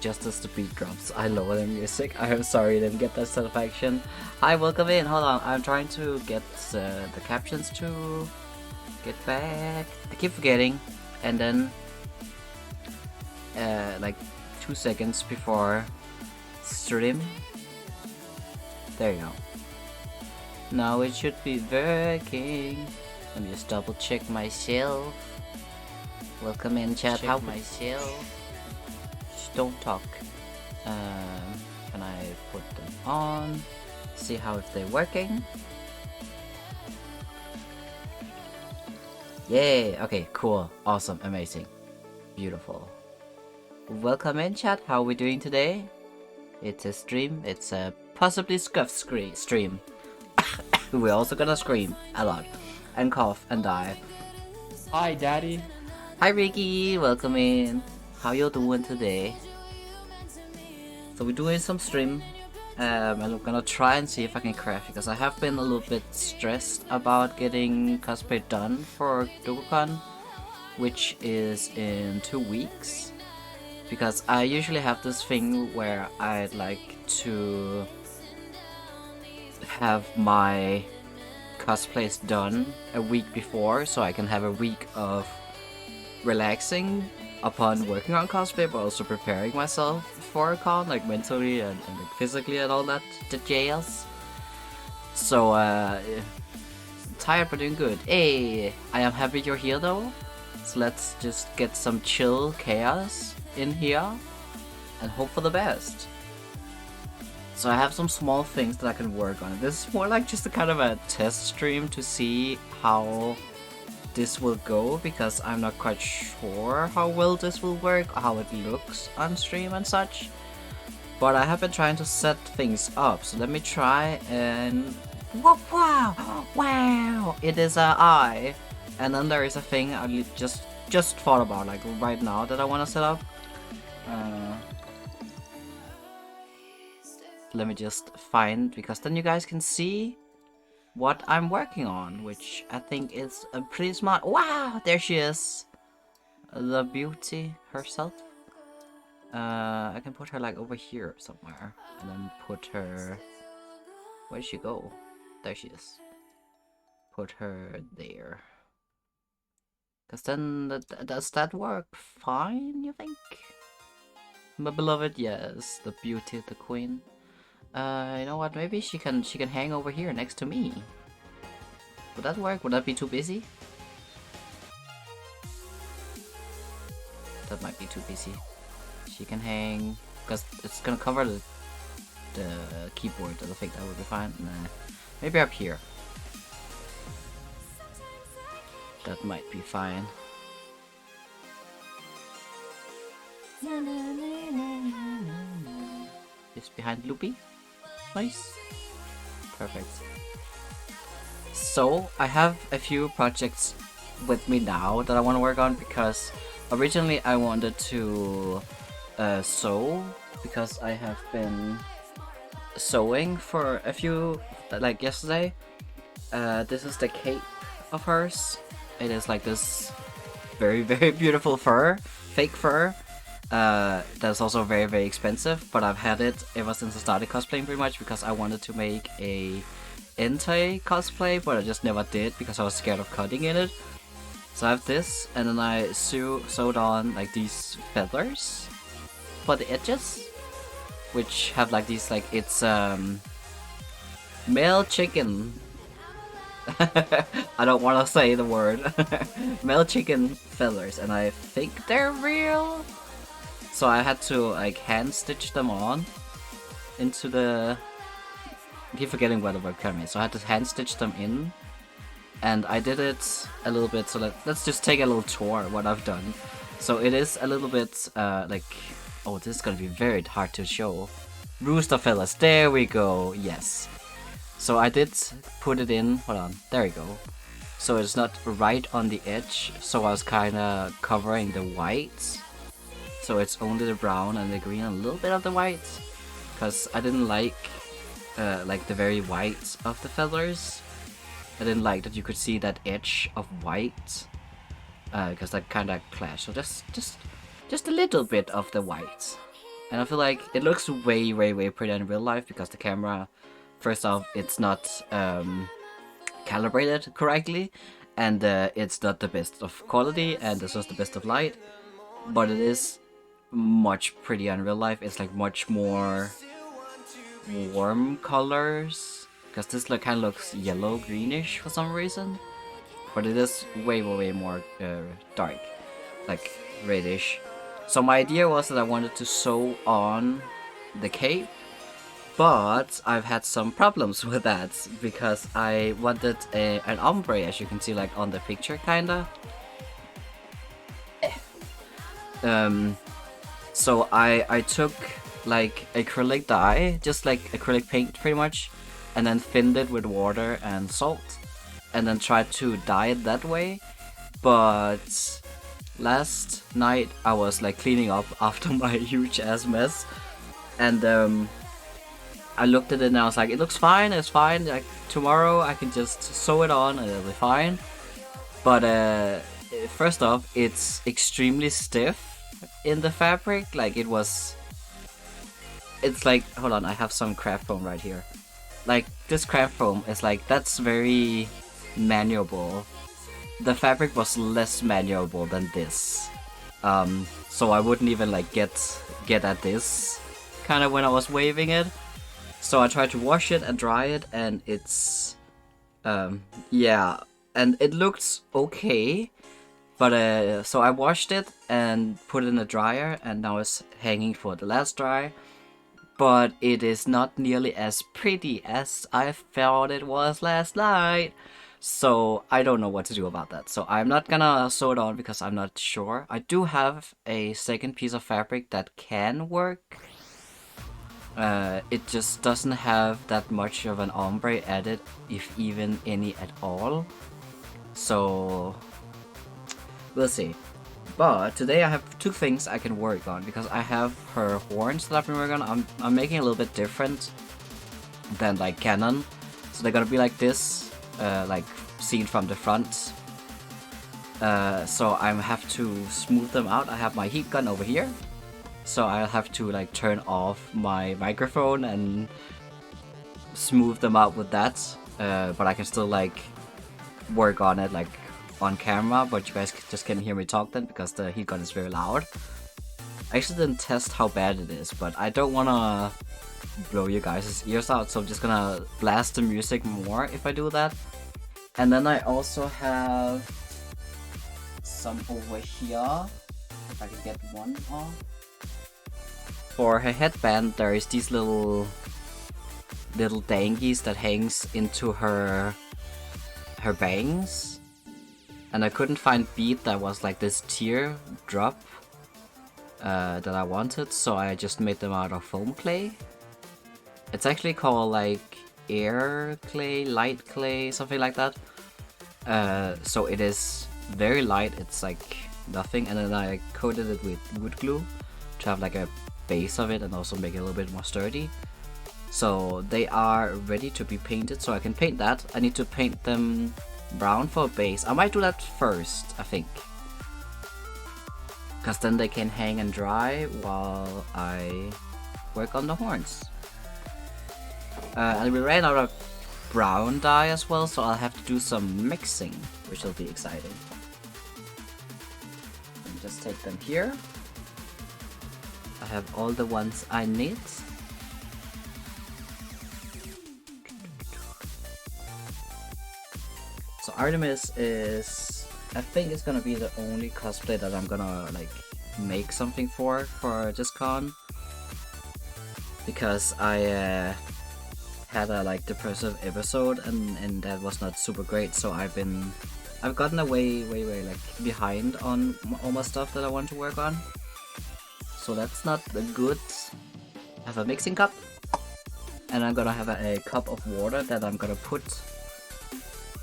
just as the beat drops. I lower the music. I'm sorry, I didn't get that satisfaction. Hi, welcome in. Hold on, I'm trying to get the captions to get back. I keep forgetting, and then like 2 seconds before stream. There you go. Now it should be working. Let me just double check myself. Welcome in, chat. How myself? Just don't talk. Can I put them on? See how if they're working. Yay! Okay, cool, awesome, amazing, beautiful. Welcome in, chat. How are we doing today? It's a stream. It's a possibly scuff stream. We're also gonna scream a lot and cough and die. Hi, Daddy. Hi, Ricky. Welcome in. How you doing today? So we're doing some stream. And I'm gonna try and see if I can craft, because I have been a little bit stressed about getting cosplay done for DokuCon, which is in 2 weeks. Because I usually have this thing where I'd like to have my cosplays done a week before, so I can have a week of relaxing upon working on cosplay, but also preparing myself for a con, like mentally and like physically and all that jazz. So tired but doing good. Hey, I am happy you're here though. So let's just get some chill chaos in here and hope for the best. So I have some small things that I can work on. This is more like just a kind of a test stream to see how this will go, because I'm not quite sure how well this will work, or how it looks on stream and such. But I have been trying to set things up, so let me try and... Wow! It is an eye. And then there is a thing I just thought about, like right now, that I want to set up. Let me just find, because then you guys can see what I'm working on, which I think is a pretty smart. Wow, there she is, the beauty herself. I can put her like over here somewhere, and then put her, where did she go? There she is. Put her there, because then does that work fine, you think? My beloved, yes, the beauty, the queen. You know what, maybe she can hang over here next to me. Would that work? Would that be too busy? That might be too busy. She can hang, because it's gonna cover the keyboard. I think that would be fine. Nah. Maybe up here. That might be fine. Just behind Loopy. Nice. Perfect. So, I have a few projects with me now that I want to work on, because originally I wanted to sew, because I have been sewing for a few, like yesterday. This is the cape of hers. It is like this very, very beautiful fur, fake fur. That's also very, very expensive, but I've had it ever since I started cosplaying pretty much, because I wanted to make a Entei cosplay, but I just never did because I was scared of cutting in it. So I have this, and then I sewed on like these feathers for the edges, which have like these, like, it's male chicken. I don't want to say the word. Male chicken feathers, and I think they're real. So I had to like hand stitch them on into the... I keep forgetting where the word came in. So I had to hand stitch them in, and I did it a little bit. So let's just take a little tour of what I've done. So it is a little bit like, oh, this is gonna be very hard to show. Rooster feathers, there we go, yes. So I did put it in, hold on, there we go. So it's not right on the edge, so I was kinda covering the white. So it's only the brown and the green and a little bit of the white, because I didn't like the very white of the feathers. I didn't like that you could see that edge of white, because that kind of clashed. So just a little bit of the white, And I feel like it looks way, way, way prettier in real life because the camera, first off, it's not calibrated correctly, and it's not the best of quality, and it's just the best of light. But it is much prettier in real life. It's like much more warm colors, because this like kind of looks yellow greenish for some reason, but it is way, way, way more dark, like reddish. So my idea was that I wanted to sew on the cape, but I've had some problems with that because I wanted an ombre, as you can see like on the picture, kinda. So I took like acrylic dye, just like acrylic paint pretty much, and then thinned it with water and salt, and then tried to dye it that way. But last night I was like cleaning up after my huge ass mess, and I looked at it and I was like, it looks fine, it's fine, like tomorrow I can just sew it on and it'll be fine. But first off, it's extremely stiff in the fabric. Like it's like, hold on, I have some craft foam right here. Like this craft foam is like, that's very manuable. The fabric was less manuable than this, so I wouldn't even like get at this kind of when I was waving it. So I tried to wash it and dry it, and it's yeah, and it looked okay. But so I washed it and put it in the dryer, and now it's hanging for the last dry. But it is not nearly as pretty as I thought it was last night. So I don't know what to do about that. So I'm not gonna sew it on because I'm not sure. I do have a second piece of fabric that can work. It just doesn't have that much of an ombre added, if even any at all. So we'll see. But today I have two things I can work on, because I have her horns that I've been working on. I'm making a little bit different than like Canon. So they're gonna be like this, like seen from the front. So I have to smooth them out. I have my heat gun over here, so I'll have to like turn off my microphone and smooth them out with that. But I can still like work on it like on camera, but you guys just can't hear me talk then because the heat gun is very loud. I actually didn't test how bad it is, but I don't wanna blow you guys' ears out, so I'm just gonna blast the music more if I do that. And then I also have some over here, if I can get one off. For her headband, there is these little dangies that hangs into her bangs. And I couldn't find bead that was like this tear drop that I wanted, so I just made them out of foam clay. It's actually called like air clay, light clay, something like that. So it is very light, it's like nothing, and then I coated it with wood glue to have like a base of it and also make it a little bit more sturdy. So they are ready to be painted, so I can paint that. I need to paint them brown for a base. I might do that first, I think, because then they can hang and dry while I work on the horns. And we ran out of brown dye as well, so I'll have to do some mixing, which will be exciting. And just take them here. I have all the ones I need. So Artemis is, I think it's gonna be the only cosplay that I'm gonna like make something for this con, because I had a like depressive episode and that was not super great. So I've gotten way like behind on all my stuff that I want to work on. So that's not good. I have a mixing cup, and I'm gonna have a cup of water that I'm gonna put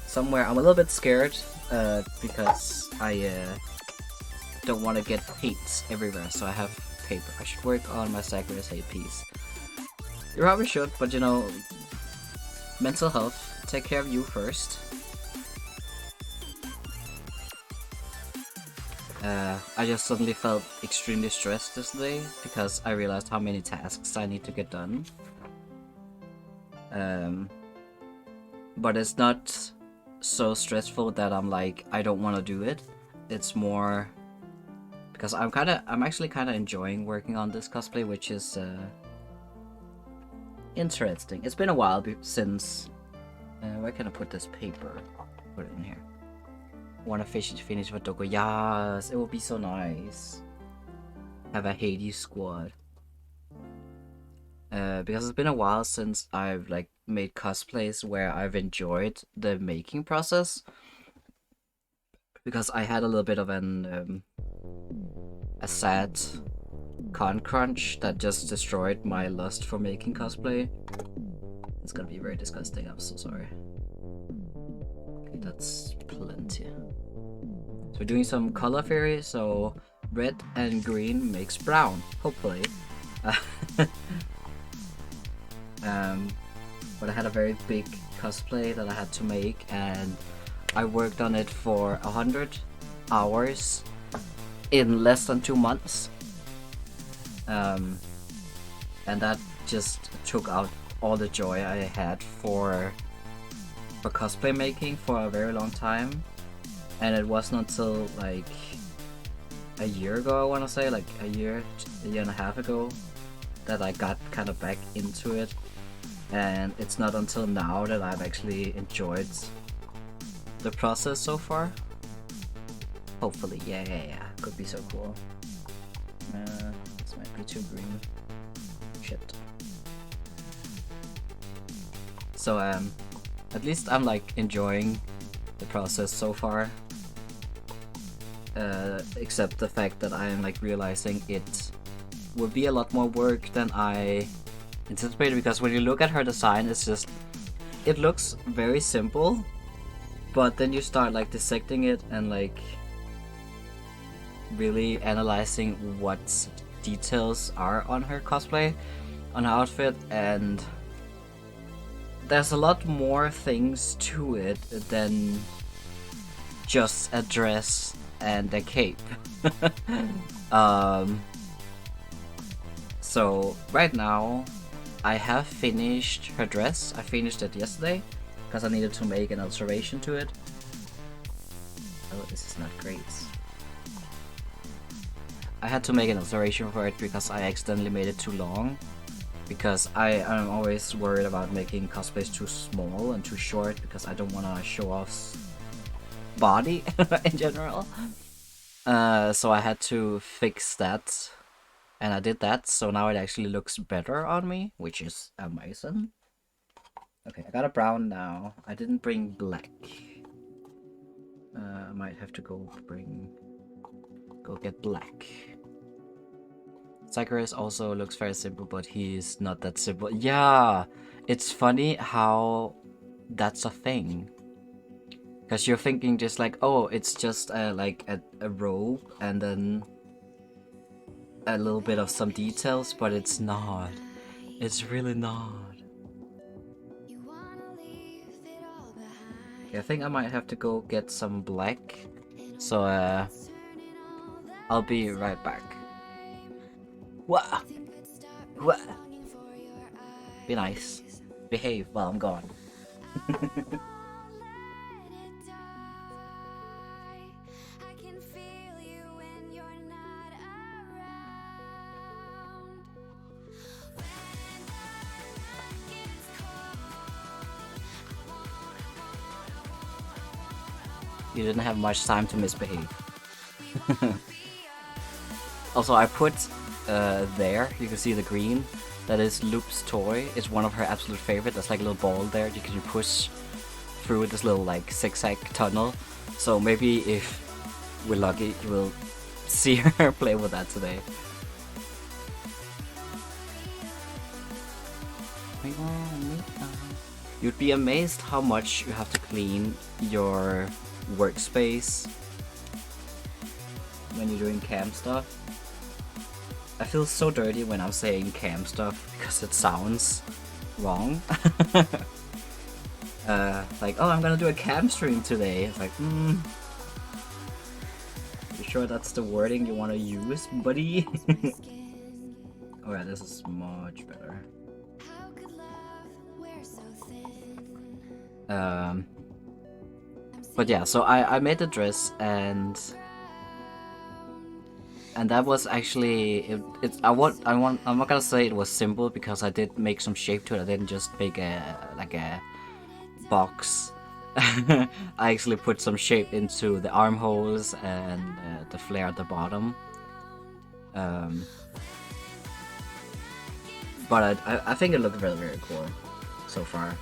somewhere. I'm a little bit scared because I don't want to get paint everywhere, so I have paper. I should work on my Sacrifice hate piece. You probably should, but you know, mental health, take care of you first. I just suddenly felt extremely stressed this day because I realized how many tasks I need to get done. But it's not so stressful that I'm like, I don't want to do it. It's more because I'm actually kind of enjoying working on this cosplay, which is interesting. It's been a while since where can I put this paper? Put it in here. Want to finish with Doko. Yes, it will be so nice. Have a Hades squad. Because it's been a while since I've like made cosplays where I've enjoyed the making process. Because I had a little bit of a sad con crunch that just destroyed my lust for making cosplay. It's gonna be very disgusting. I'm so sorry. Okay, that's plenty. So we're doing some color theory. So red and green makes brown, hopefully. But I had a very big cosplay that I had to make, and I worked on it for 100 hours in less than 2 months. And that just took out all the joy I had for cosplay making for a very long time. And it wasn't until like a year ago, I want to say, like a year and a half ago, that I got kind of back into it. And it's not until now that I've actually enjoyed the process so far. Hopefully, yeah. Could be so cool. This might be too green. Shit. So at least I'm like enjoying the process so far. Except the fact that I'm like realizing it would be a lot more work than I anticipated, because when you look at her design, it looks very simple, but then you start like dissecting it and like really analyzing what details are on her cosplay, on her outfit, and there's a lot more things to it than just a dress and a cape. So right now I have finished her dress. I finished it yesterday because I needed to make an alteration to it. Oh, this is not great. I had to make an alteration for it because I accidentally made it too long. Because I'm always worried about making cosplays too small and too short because I don't want to show off body in general. So I had to fix that. And I did that, so now it actually looks better on me, which is amazing. Okay, I got a brown now. I didn't bring black. I might have to go get black. Zacharias also looks very simple, but he's not that simple. Yeah, it's funny how that's a thing. Because you're thinking just like, oh, it's just like a robe and then a little bit of some details, but it's not. It's really not. Yeah, I think I might have to go get some black. So I'll be right back. What? Be nice. Behave while I'm gone. You didn't have much time to misbehave. Also, I put there, you can see the green. That is Loop's toy. It's one of her absolute favorite. There's like a little ball there. You can push through this little like zigzag tunnel. So maybe if we're lucky, we'll see her play with that today. You'd be amazed how much you have to clean your workspace when you're doing cam stuff. I feel so dirty when I'm saying cam stuff because it sounds wrong. Like, oh, I'm gonna do a cam stream today. It's like, you sure that's the wording you want to use, buddy? Oh yeah, this is much better. But yeah, so I made the dress and that was actually I'm not gonna say it was simple because I did make some shape to it. I didn't just make a box. I actually put some shape into the armholes and the flare at the bottom. But I think it looked very, very cool so far.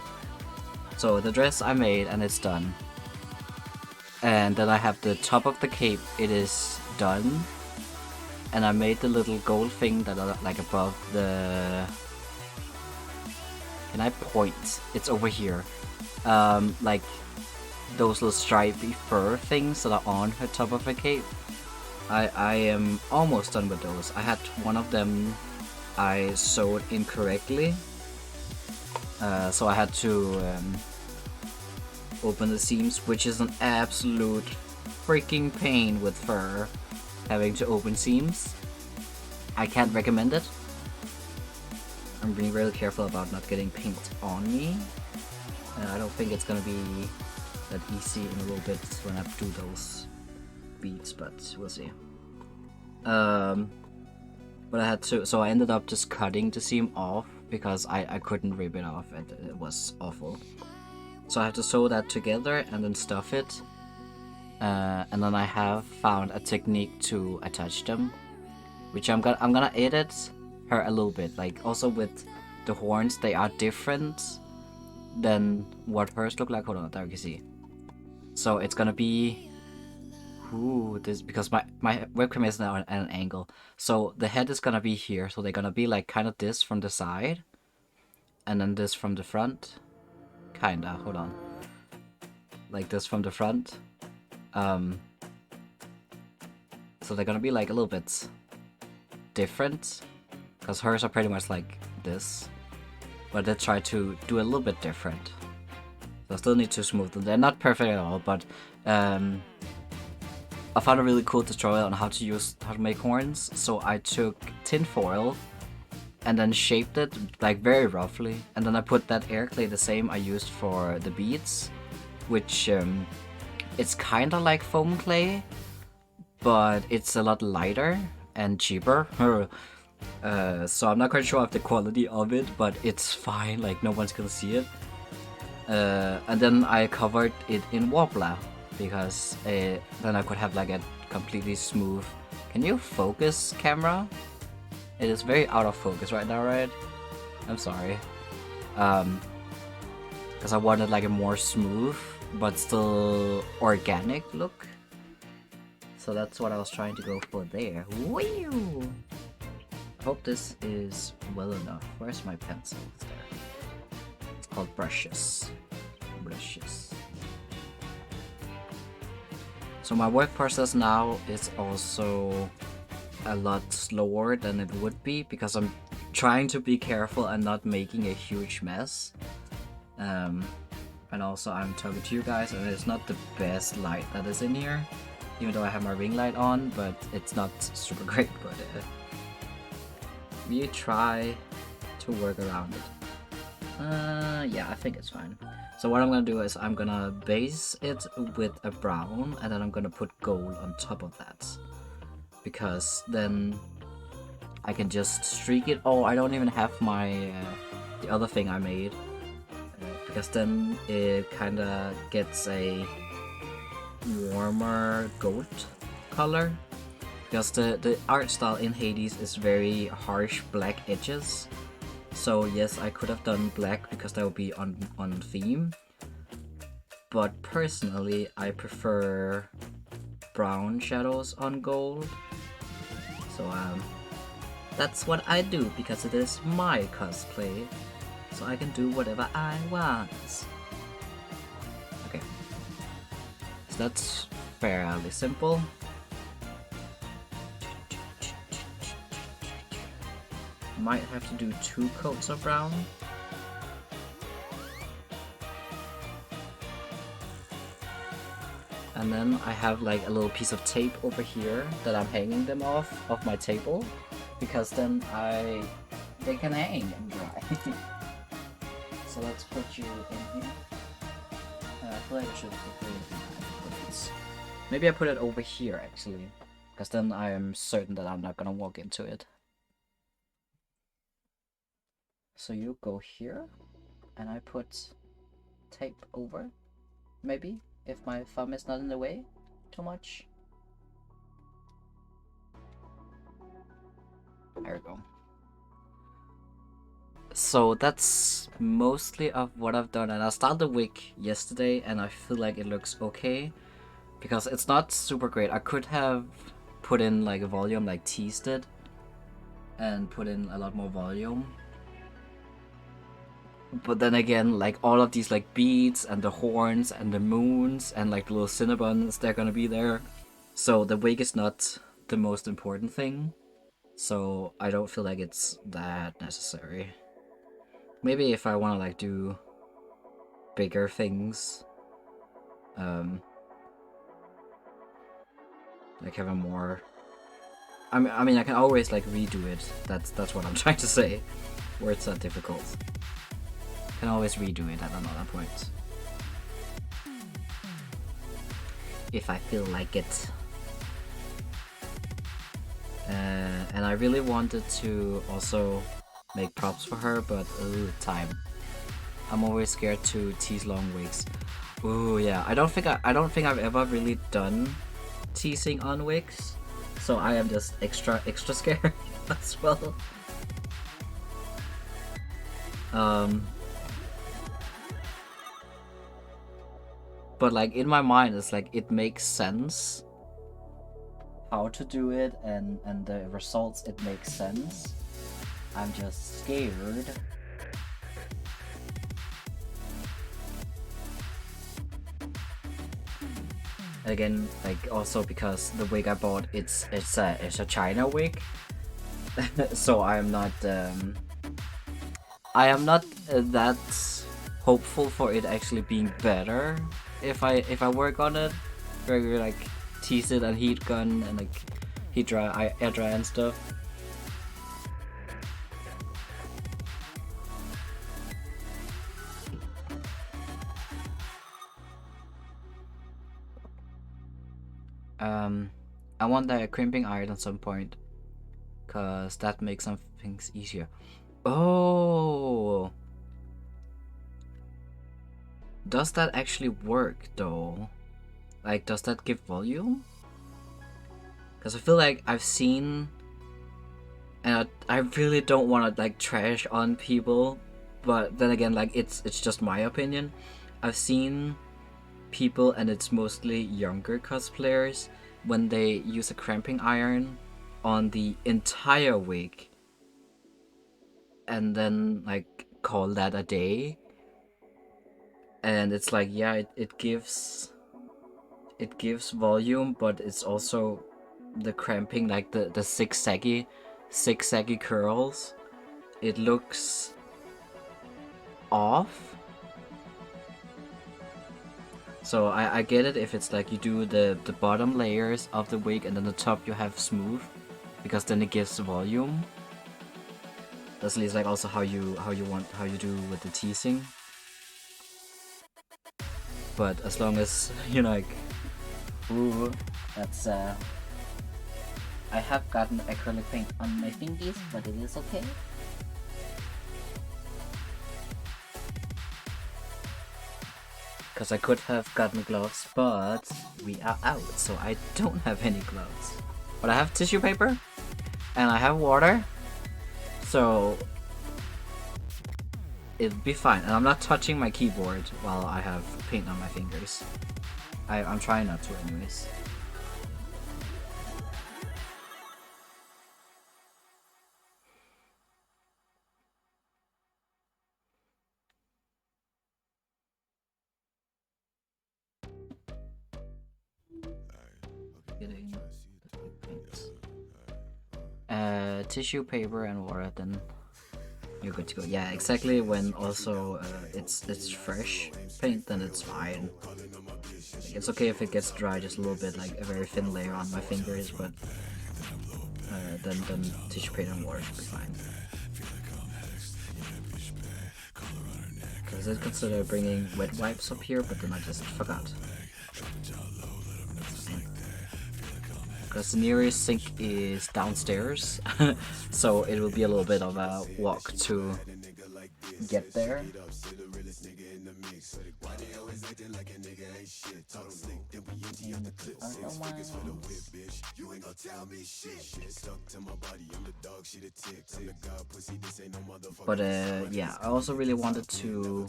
So the dress I made and it's done. And then I have the top of the cape, it is done. And I made the little gold thing that are like above the... Can I point? It's over here. Like those little stripy fur things that are on the top of the cape. I am almost done with those. I had one of them I sewed incorrectly. So I had to open the seams, which is an absolute freaking pain with fur, having to open seams. I can't recommend it. I'm being really careful about not getting paint on me. I don't think it's gonna be that easy in a little bit when I do those beads, but we'll see. But I had to, so I ended up just cutting the seam off because I couldn't rip it off and it was awful. So I have to sew that together and then stuff it. And then I have found a technique to attach them, which I'm gonna edit her a little bit. Like also with the horns, they are different than what hers look like. Hold on, there you can see. So it's gonna be this, because my webcam is now at an angle. So the head is gonna be here. So they're gonna be like kind of this from the side, and then this from the front. Kinda. Hold on. Like this from the front. So they're gonna be like a little bit different, because hers are pretty much like this, but they try to do a little bit different. So I still need to smooth them. They're not perfect at all, but I found a really cool tutorial on how to make horns. So I took tin foil and then shaped it like very roughly, and then I put that air clay, the same I used for the beads, which it's kind of like foam clay, but it's a lot lighter and cheaper. So I'm not quite sure of the quality of it, but it's fine, like no one's gonna see it. And then I covered it in Wobbler, because then I could have like a completely smooth... Can you focus, camera? It is very out of focus right now, right? I'm sorry. Because I wanted like a more smooth, but still organic look. So that's what I was trying to go for there. Woo! I hope this is well enough. Where's my pencil? It's there. It's called brushes. Brushes. So my work process now is also a lot slower than it would be, because I'm trying to be careful and not making a huge mess. And also I'm talking to you guys, and it's not the best light that is in here, even though I have my ring light on, but it's not super great. But we try to work around it. Yeah, I think it's fine. So what I'm gonna do is I'm gonna base it with a brown, and then I'm gonna put gold on top of that, because then I can just streak it. Oh, I don't even have my the other thing I made, because then it kind of gets a warmer gold color, because the art style in Hades is very harsh black edges. So yes, I could have done black because that would be on theme, but personally I prefer brown shadows on gold. So that's what I do, because it is my cosplay, so I can do whatever I want. Okay, so that's fairly simple. Might have to do 2 coats of brown. And then I have like a little piece of tape over here that I'm hanging them off of my table, because then they can hang and dry. So let's put you in here. I feel like I should put it. Maybe I put it over here actually, because then I am certain that I'm not gonna walk into it. So you go here, and I put tape over, maybe, if my thumb is not in the way too much. There we go. So that's mostly of what I've done, and I started the wig yesterday and I feel like it looks okay, because it's not super great. I could have put in like a volume, like teased it and put in a lot more volume. But then again, like all of these like beads and the horns and the moons and like the little Cinnabons, they're gonna be there. So the wig is not the most important thing. So I don't feel like it's that necessary. Maybe if I wanna like do bigger things, like have a more. I mean, I can always like redo it. That's what I'm trying to say. Where it's not difficult. Can always redo it at another point. If I feel like it. And I really wanted to also make props for her, but time. I'm always scared to tease long wigs. Ooh, yeah. I don't think I've ever really done teasing on wigs, so I am just extra scared as well. But like in my mind, it's like it makes sense how to do it, and the results, it makes sense. I'm just scared. And again, like also because the wig I bought, it's a China wig, so I am not that hopeful for it actually being better if I work on it. Very like tease it and heat gun and like heat dry, air dry and stuff. I want that crimping iron at some point, cause that makes some things easier. Oh, does that actually work though? Like, does that give volume? Cause I feel like I've seen, and I really don't want to like trash on people, but then again, like it's just my opinion. I've seen people, and it's mostly younger cosplayers, when they use a crimping iron on the entire wig and then like call that a day. And it's like, yeah, it gives volume, but it's also the cramping, like the zigzaggy curls, it looks off. So I get it if it's like you do the bottom layers of the wig and then the top you have smooth, because then it gives volume. That's at least like also how you do with the teasing. But as long as you know, like, ooh, that's I have gotten acrylic paint on my fingers, but it is okay. Because I could have gotten gloves, but we are out, so I don't have any gloves. But I have tissue paper, and I have water, so it'll be fine. And I'm not touching my keyboard while I have paint on my fingers. I'm trying not to anyways. Tissue paper and water, then you're good to go. Yeah, exactly. When also it's fresh paint, then it's fine. Like, it's okay if it gets dry just a little bit, like a very thin layer on my fingers, but then tissue paper and water should be fine. Because I did consider bringing wet wipes up here, but then I just forgot. Because the nearest sink is downstairs, so it will be a little bit of a walk to get there. But yeah, I also really wanted to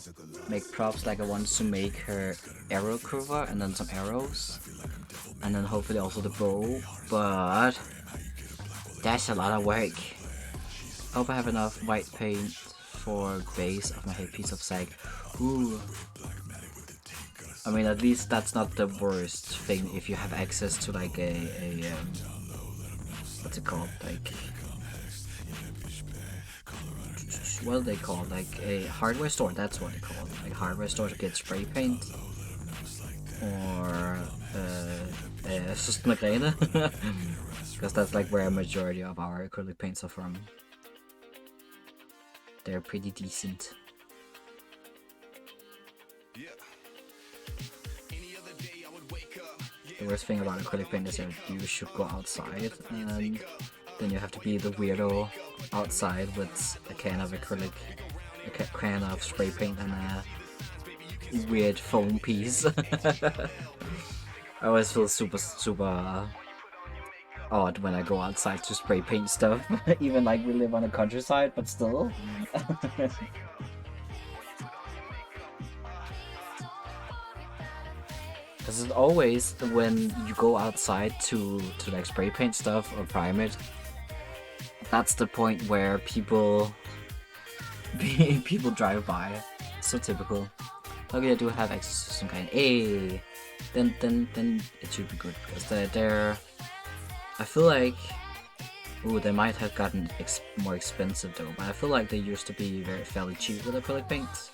make props. Like I wanted to make her arrow cover and then some arrows, and then hopefully also the bow. But that's a lot of work. I hope I have enough white paint for base of my piece of sag. Ooh. I mean, at least that's not the worst thing if you have access to like a what's it called? Like, what do they call it? Like a hardware store. That's what they call it. Like a hardware store to get spray paint or Systemagene, because that's like where a majority of our acrylic paints are from. They're pretty decent. The worst thing about acrylic paint is that you should go outside, and then you have to be the weirdo outside with a can of acrylic, a can of spray paint, and a weird foam piece. I always feel super odd when I go outside to spray paint stuff, even like we live on the countryside, but still. Because it's always when you go outside to like spray paint stuff or prime it, that's the point where people drive by. So typical. Okay, I do have access to some kind of then it should be good, because they're I feel like, ooh, they might have gotten more expensive though, but I feel like they used to be fairly cheap with acrylic paints.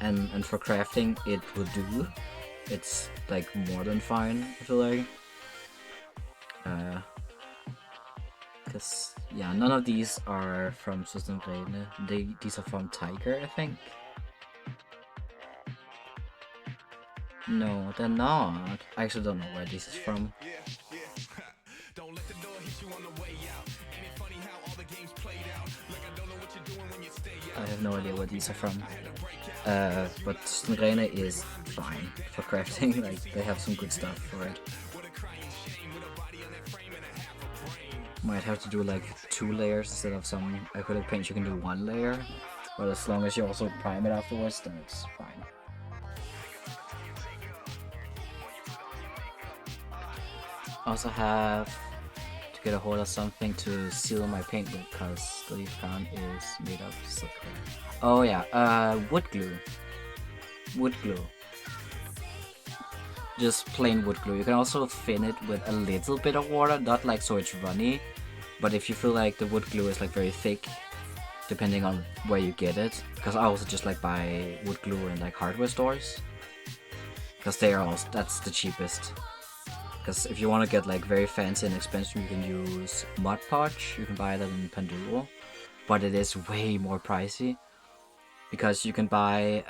And for crafting it will do. It's like more than fine, I feel like. Cause yeah, none of these are from Systemagene. These are from Tiger, I think. No, they're not. I actually don't know where this is from. I have no idea where these are from. But Systemagene is fine for crafting. Like, they have some good stuff for it. Might have to do like 2 layers instead of some acrylic paints. You can do 1 layer, but as long as you also prime it afterwards, then it's fine. Also have to get a hold of something to seal my paint with, because the leaf crown is made of silicone. Oh yeah, wood glue. Wood glue. Just plain wood glue. You can also thin it with a little bit of water, not like so it's runny, but if you feel like the wood glue is like very thick, depending on where you get it, because I also just like buy wood glue in like hardware stores, because they are also, that's the cheapest. Because if you want to get like very fancy and expensive, you can use Mod Podge. You can buy that in Panduro, but it is way more pricey, because you can buy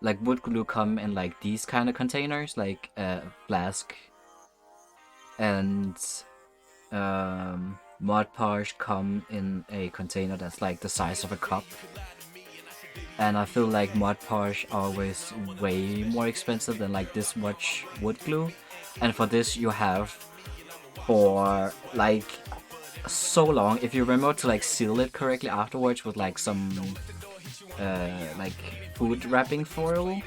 like wood glue come in like these kind of containers, like flask, and Mod Podge come in a container that's like the size of a cup. And I feel like Mod Podge are always way more expensive than like this much wood glue. And for this you have for like so long, if you remember to like seal it correctly afterwards with like some like food wrapping foil.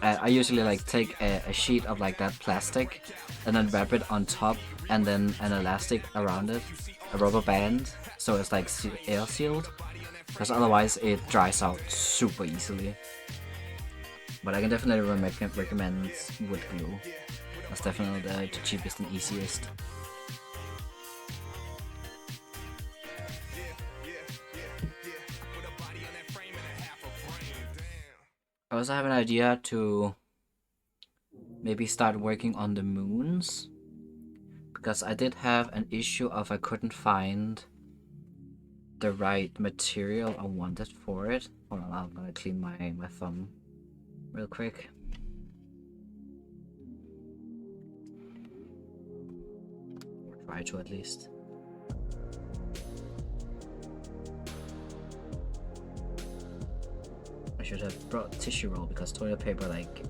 I usually like take a sheet of like that plastic and then wrap it on top, and then an elastic around it, a rubber band, so it's like air sealed, because otherwise it dries out super easily. But I can definitely recommend wood glue. That's definitely the cheapest and easiest. also have an idea to maybe start working on the moons, because I did have an issue of I couldn't find the right material I wanted for it. Hold on, I'm gonna clean my thumb real quick. Or try to at least. I should have brought tissue roll because toilet paper like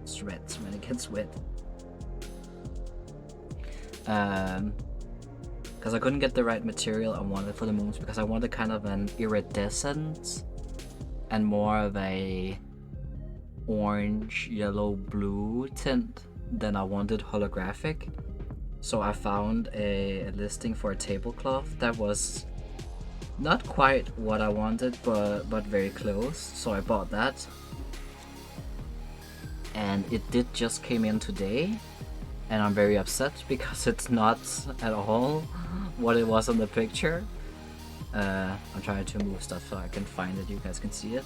shreds when it gets wet. Because I couldn't get the right material I wanted for the moons, because I wanted kind of an iridescent and more of a orange, yellow, blue tint than I wanted holographic. So I found a listing for a tablecloth that was not quite what I wanted, but very close. So I bought that, and it did just came in today, and I'm very upset because it's not at all what it was on the picture. I'm trying to move stuff so I can find it, you guys can see it.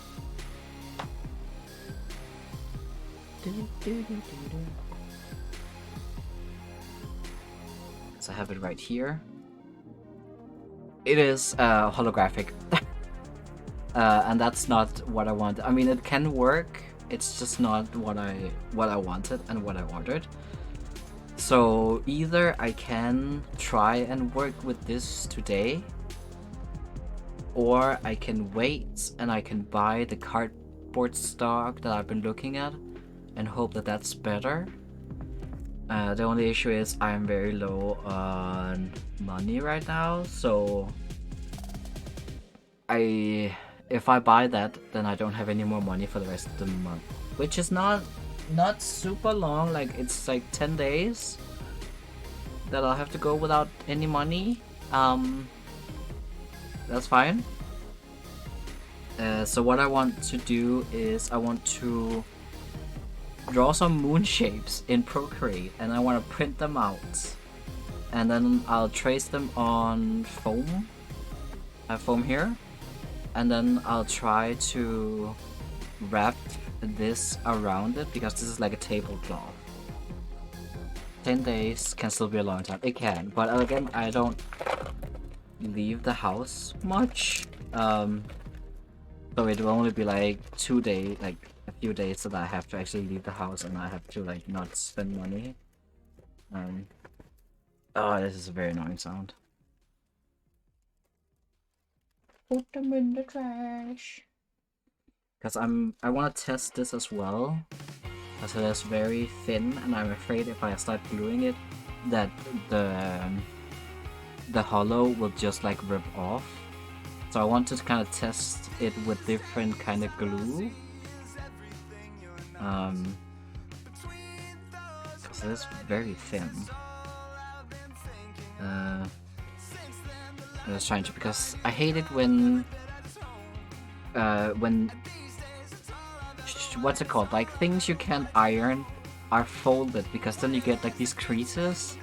So I have it right here. It is holographic. And that's not what I want. I mean, it can work, it's just not what I wanted and what I ordered. So either I can try and work with this today, or I can wait and I can buy the cardboard stock that I've been looking at and hope that that's better. The only issue is I'm very low on money right now, so if I buy that, then I don't have any more money for the rest of the month, which is not super long. Like, it's like 10 days that I'll have to go without any money. That's fine. So what I want to do is I want to draw some moon shapes in Procreate, and I want to print them out, and then I'll trace them on foam. I have foam here, and then I'll try to wrap this around it, because this is like a tablecloth. 10 days can still be a long time. It can, but again, I don't leave the house much, so it will only be like 2 days, like a few days that I have to actually leave the house, and I have to like not spend money. Oh, this is a very annoying sound. Put them in the trash. Because I want to test this as well, because it is very thin, and I'm afraid if I start gluing it, that the hollow will just like rip off. So I want to kind of test it with different kind of glue. Because it is very thin. I was trying to, because I hate it when what's it called? Like, things you can't iron are folded, because then you get like these creases,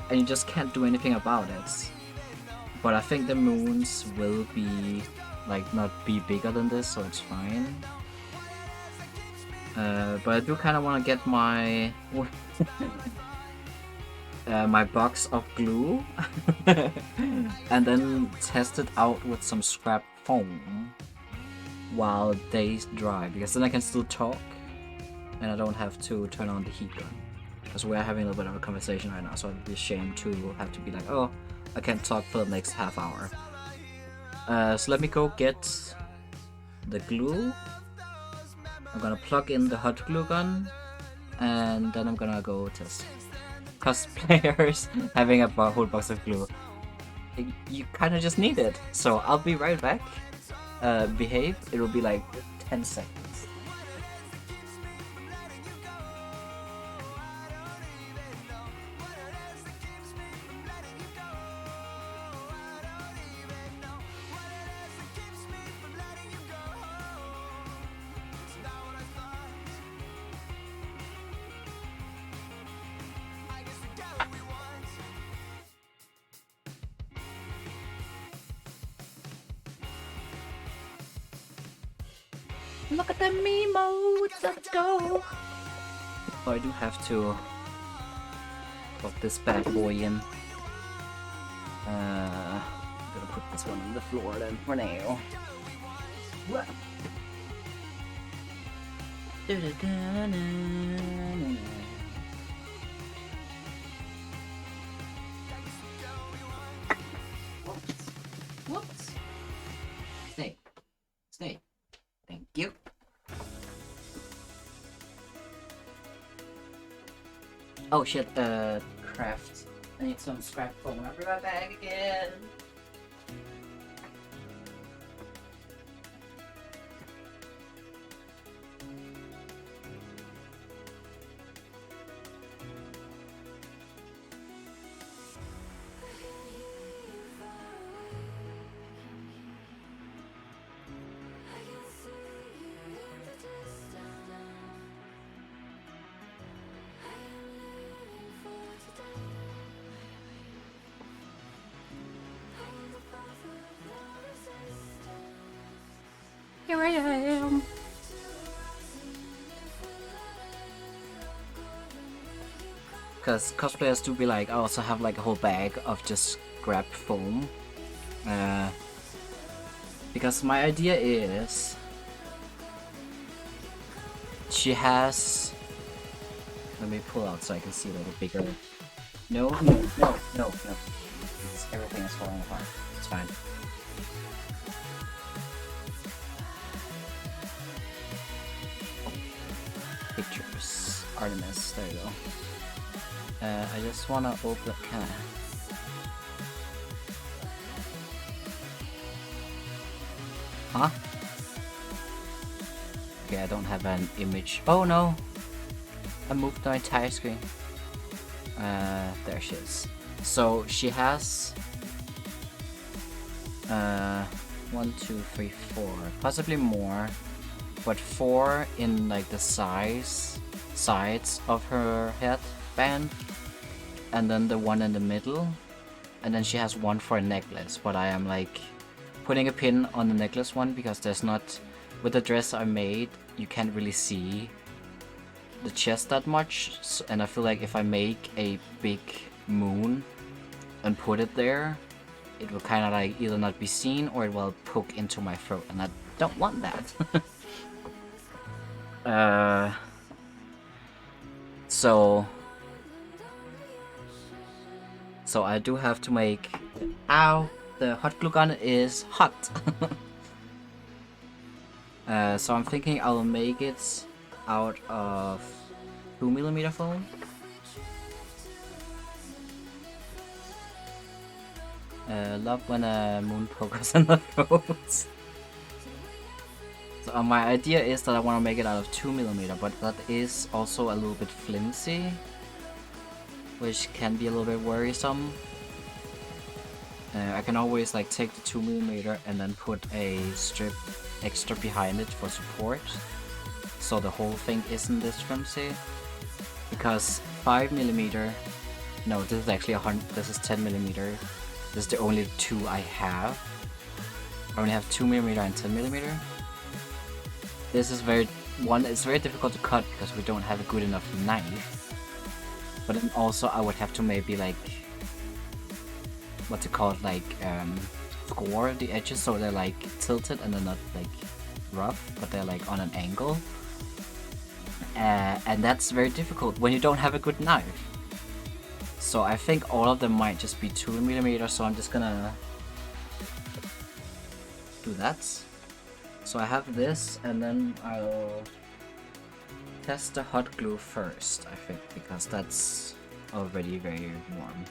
and you just can't do anything about it. But I think the moons will be like not be bigger than this, so it's fine. But I do kind of want to get my my box of glue and then test it out with some scrap foam while they dry, because then I can still talk and I don't have to turn on the heat gun, because we're having a little bit of a conversation right now, so it'd be a shame to have to be like, oh, I can't talk for the next half hour. So let me go get the glue. I'm gonna plug in the hot glue gun, and then I'm gonna go test. Cosplayers having a whole box of glue. You kind of just need it. So I'll be right back. Behave. It'll be like 10 seconds. Look at the me mode. Let's go. So I do have to put this bad boy in. I'm gonna put this one on the floor then for now. What? Whoops. Stay. Stay. Thank you. Oh shit, craft. I need some scrap foam. I'll be right back again. Here I am. Because cosplayers do be like, I also have like a whole bag of just scrap foam. Because my idea is she has. Let me pull out so I can see a little bigger. No. Everything is falling apart. It's fine. Pictures. Artemis. There you go. I just wanna open. Can I? Huh? Okay, I don't have an image. Oh no! I moved my entire screen. There she is. So she has 1, 2, 3, 4, possibly more, but 4 in like the sides of her headband, and then the one in the middle, and then she has 1 for a necklace. But I am like putting a pin on the necklace one because there's not, with the dress I made, you can't really see the chest that much, and I feel like if I make a big moon and put it there, it will kind of like either not be seen or it will poke into my throat, and I don't want that. So I do have to make. Ow! The hot glue gun is hot. So I'm thinking I'll make it out of 2mm foam. Love when a moon pokes in the throat. So my idea is that I want to make it out of 2mm, but that is also a little bit flimsy, which can be a little bit worrisome. I can always like take the 2mm and then put a strip extra behind it for support, so the whole thing isn't this flimsy. Because 5mm, no, this is actually 100. This is 10mm. This is the only 2 I have. I only have 2mm and 10mm. This is it's very difficult to cut because we don't have a good enough knife. But then also I would have to maybe like, what's it called, like score the edges so they're like tilted and they're not like rough, but they're like on an angle. And that's very difficult when you don't have a good knife. So I think all of them might just be 2mm, so I'm just gonna do that. So I have this, and then I'll test the hot glue first, I think, because that's already very warm.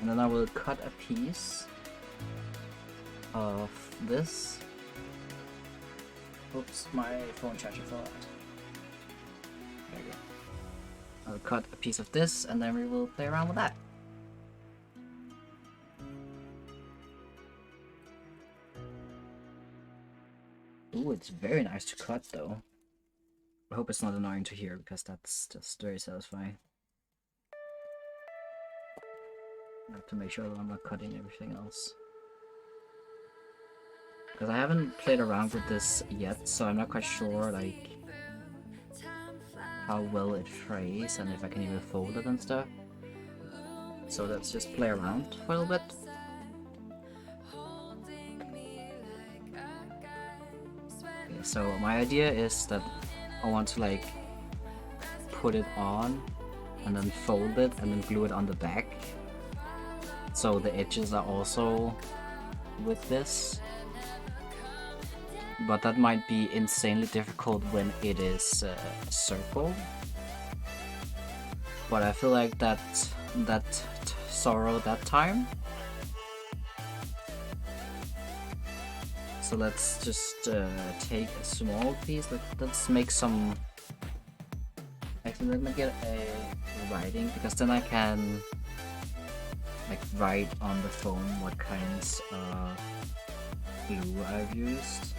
And then I will cut a piece of this. Oops, my phone charger fell out. There we go. I'll cut a piece of this, and then we will play around with that. Ooh, it's very nice to cut though. I hope it's not annoying to hear because that's just very satisfying. I have to make sure that I'm not cutting everything else. Because I haven't played around with this yet, so I'm not quite sure like how well it frays and if I can even fold it and stuff. So let's just play around for a little bit. Okay, so my idea is that I want to like put it on and then fold it and then glue it on the back. So the edges are also with this. But that might be insanely difficult when it is a circle. But I feel like that sorrow that time. So let's just take a small piece. Let's make some. Actually, let me get a writing, because then I can like write on the foam what kinds of glue I've used.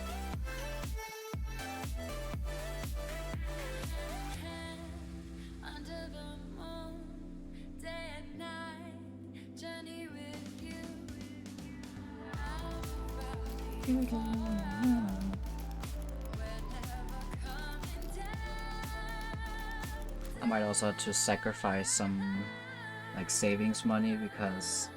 I might also have to sacrifice some like savings money, because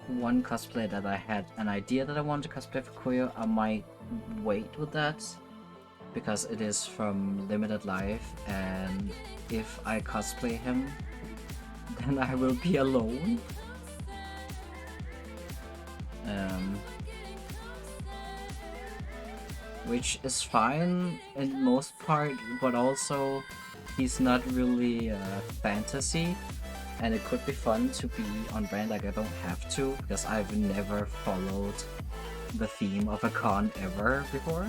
one cosplay that I had an idea that I wanted to cosplay for Koyo, I might wait with that because it is from Limited Life, and if I cosplay him then I will be alone. Which is fine in most part, but also he's not really fantasy, and it could be fun to be on brand. Like I don't have to, because I've never followed the theme of a con ever before.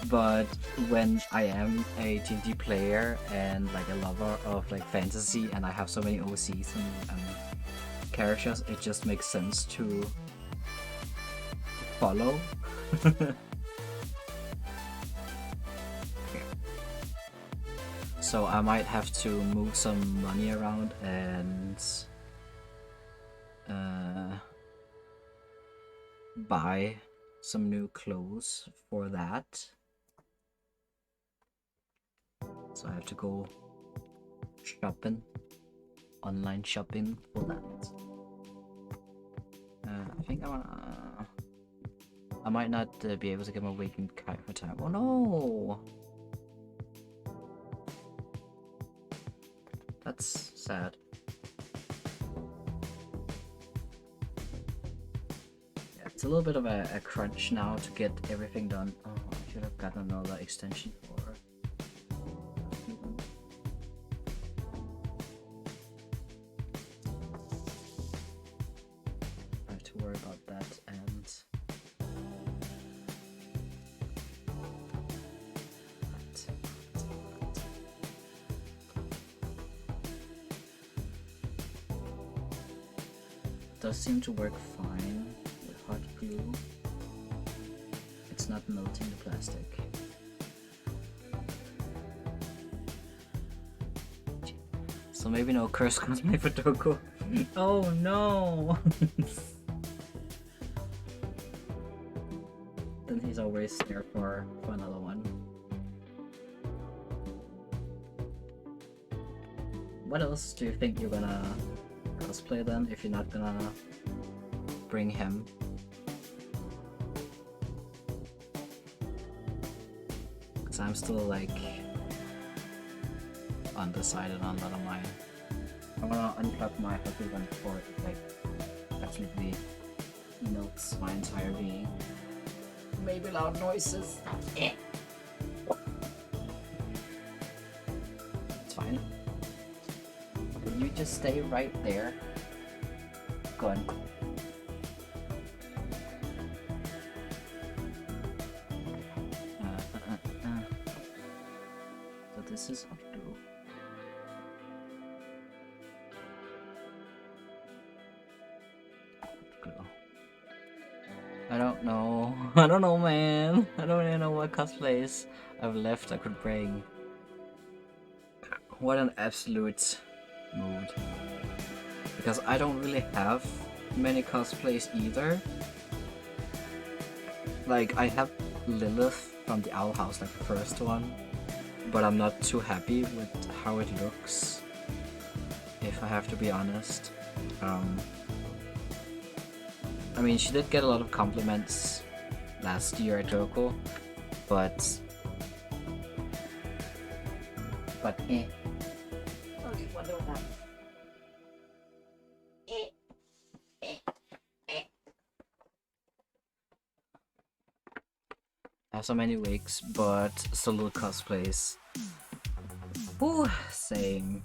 But when I am a D&D player and like a lover of like fantasy, and I have so many OCs and characters, it just makes sense to follow. So I might have to move some money around and buy some new clothes for that. So I have to go shopping, online shopping for that. I think I might not be able to get my weekend kite for time. Oh no! That's sad. Yeah, it's a little bit of a crunch now to get everything done. Oh, I should have gotten another extension for. I have to worry about that, and does seem to work fine with hot glue. It's not melting the plastic. So maybe no curse cosplay for Toko. Oh no! Then he's always there for another one. What else do you think you're gonna cosplay then, if you're not gonna bring him? Because I'm still like undecided on a lot of mine. I wanna unplug my happy one before it like absolutely melts my entire being. Maybe loud noises. It's fine. Can you just stay right there? Go on. So this is how to do. I don't know. I don't know, man. I don't even know what cosplays I've left I could bring. What an absolute mood. Because I don't really have many cosplays either. Like, I have Lilith from the Owl House, like the first one, but I'm not too happy with how it looks, if I have to be honest. I mean, she did get a lot of compliments last year at Coco, but eh. Okay, wonder what happened. I have so many wigs, but so little cosplays. Ooh, same.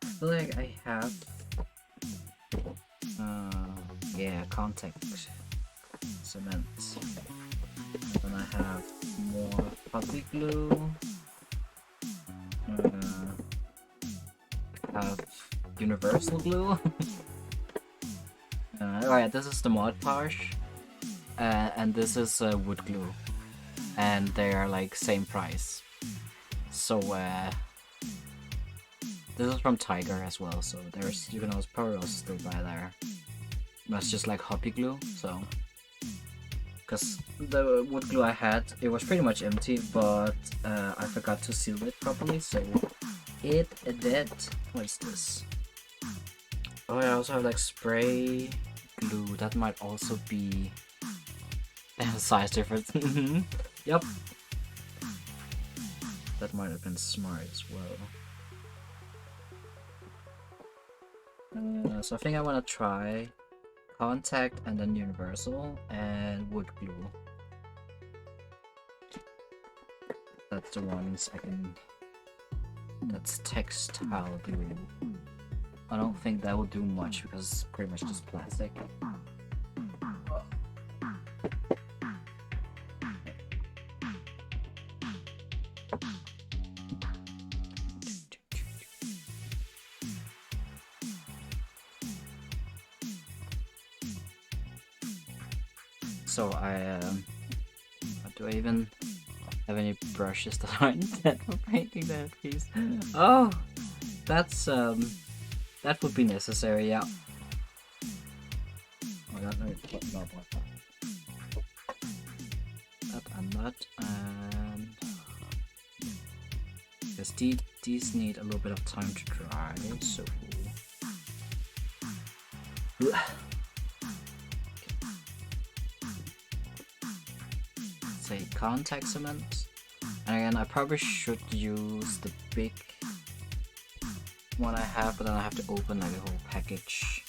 I feel like I have yeah, contact cement. Then I have more puppy glue. Have universal glue. Alright, this is the Mod Podge. And this is wood glue. And they are like same price. So this is from Tiger as well, so there's you can also probably also still buy there. That's just like hoppy glue, so because the wood glue I had, it was pretty much empty, but I forgot to seal it properly, so it did. What's this? Oh, I also have like spray glue. That might also be a size difference. Yep. That might have been smart as well. So I think I want to try contact and then universal and wood glue. That's the ones I can. That's textile glue. I don't think that will do much because it's pretty much just plastic. So do I even have any brushes that are intended for painting that piece? Oh, that's that would be necessary, yeah. Oh, that and that, and because these need a little bit of time to dry, so. Say contact cement, and again I probably should use the big one I have, but then I have to open like a whole package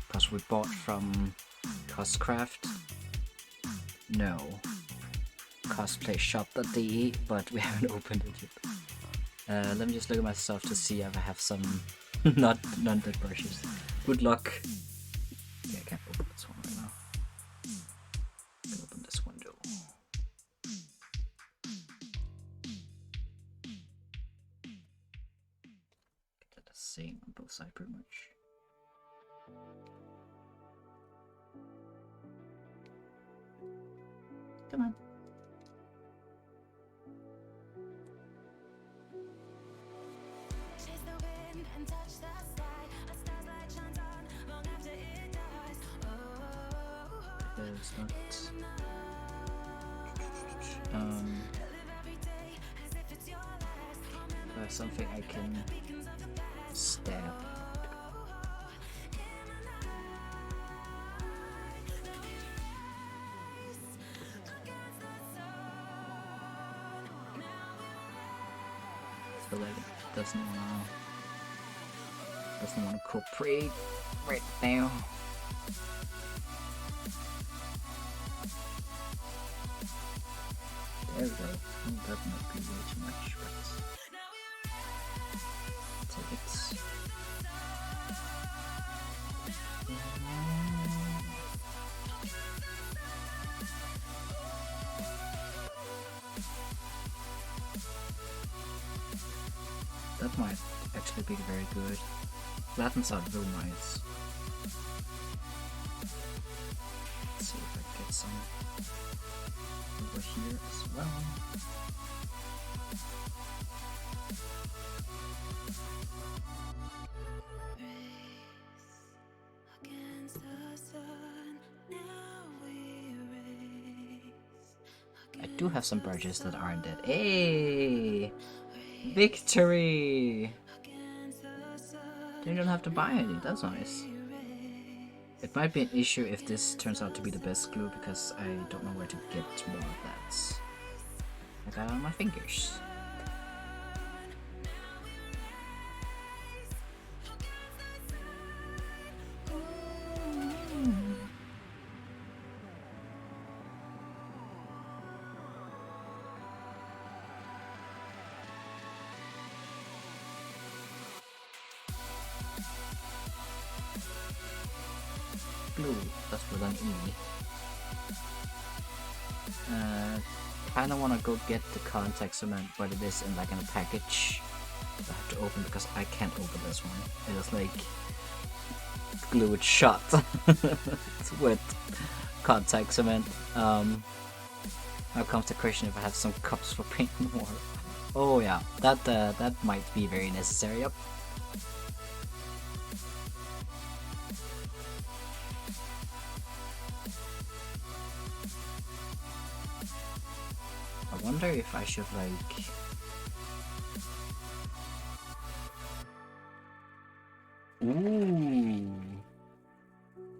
because we bought from Crafty. No, cosplayshop.de, but we haven't opened it yet. Let me just look at myself to see if I have some non-dead brushes. Good luck. Yeah, I can't open this one right now. I can open this window. Get the same on both sides pretty much. Come on. There's not there's something I can stab. I feel like it doesn't want to cooperate right now. There we go. Oh, that might be way too much, but take it. That might actually be very good. Flattens out real nice. Let's see if I get some over here as well. I do have some birches that aren't dead. Hey! Victory! You don't have to buy any, that's nice. It might be an issue if this turns out to be the best glue because I don't know where to get more of that. I got it on my fingers. Glue, that's with an E. Kinda wanna go get the contact cement, but it is in like in a package I have to open because I can't open this one. It is like glued shut with contact cement. Now comes the question if I have some cups for painting more. Oh yeah, that might be very necessary. Yep. I wonder if I should like... Ooh.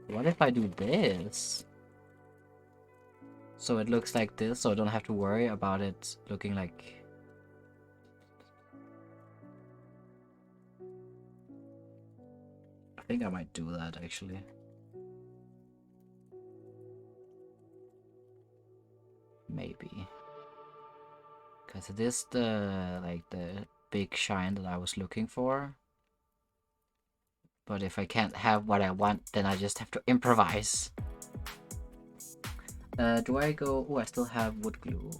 What if I do this? So it looks like this, so I don't have to worry about it looking like... I think I might do that actually. Maybe. Because it is the, like, the big shine that I was looking for. But if I can't have what I want, then I just have to improvise. Do I go... Oh, I still have wood glue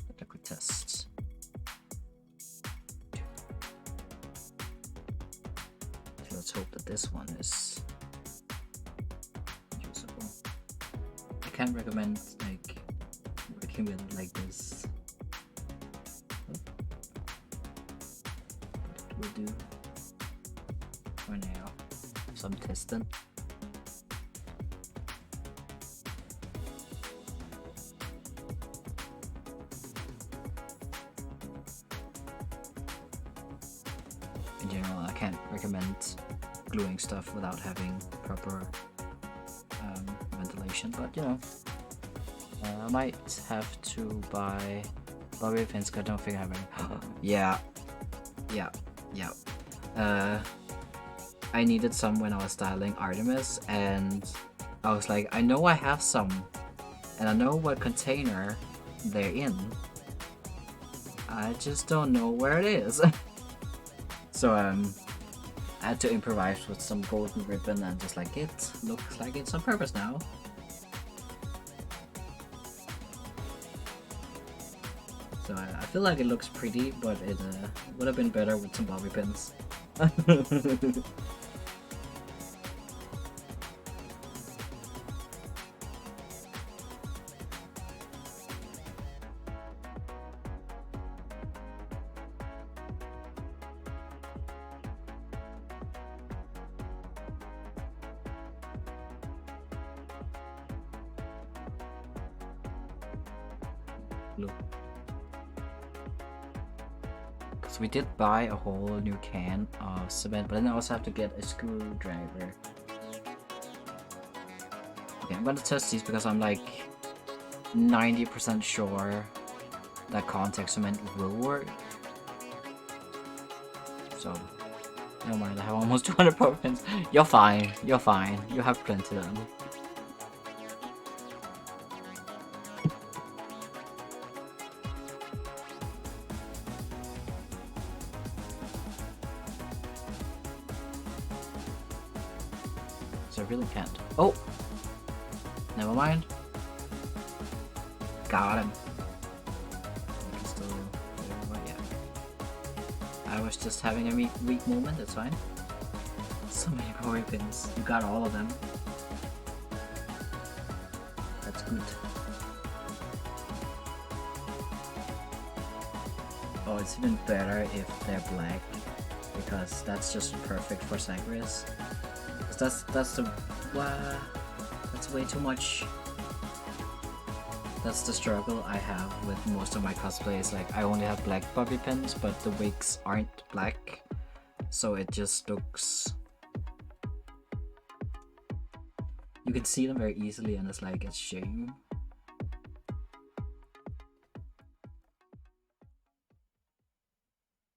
that I could test. So let's hope that this one is usable. I can't recommend, like, working with it like this. Will do for now. Some testing. In general, I can't recommend gluing stuff without having proper ventilation, but you know, I might have to buy bobby pins because I don't think I have any. Yeah. I needed some when I was styling Artemis, and I was like, I know I have some, and I know what container they're in. I just don't know where it is. So I had to improvise with some golden ribbon, and just like it looks like it's on purpose now. So I feel like it looks pretty, but it would have been better with some bobby pins. Look. So we did buy a whole new can of cement, but then I also have to get a screwdriver. Okay, I'm gonna test these because I'm like 90% sure that contact cement will work. So, never mind, I have almost 200 power pins. You're fine, you're fine. You have plenty of them. So I really can't. Oh! Never mind. Got him. I can still... yeah. I was just having a weak moment, that's fine. So many power pins. You got all of them. That's good. Oh, it's even better if they're black, because that's just perfect for Zagreus. That's the... wow, that's way too much. That's the struggle I have with most of my cosplays. Like, I only have black bobby pins, but the wigs aren't black, so it just looks... You can see them very easily, and it's like a shame.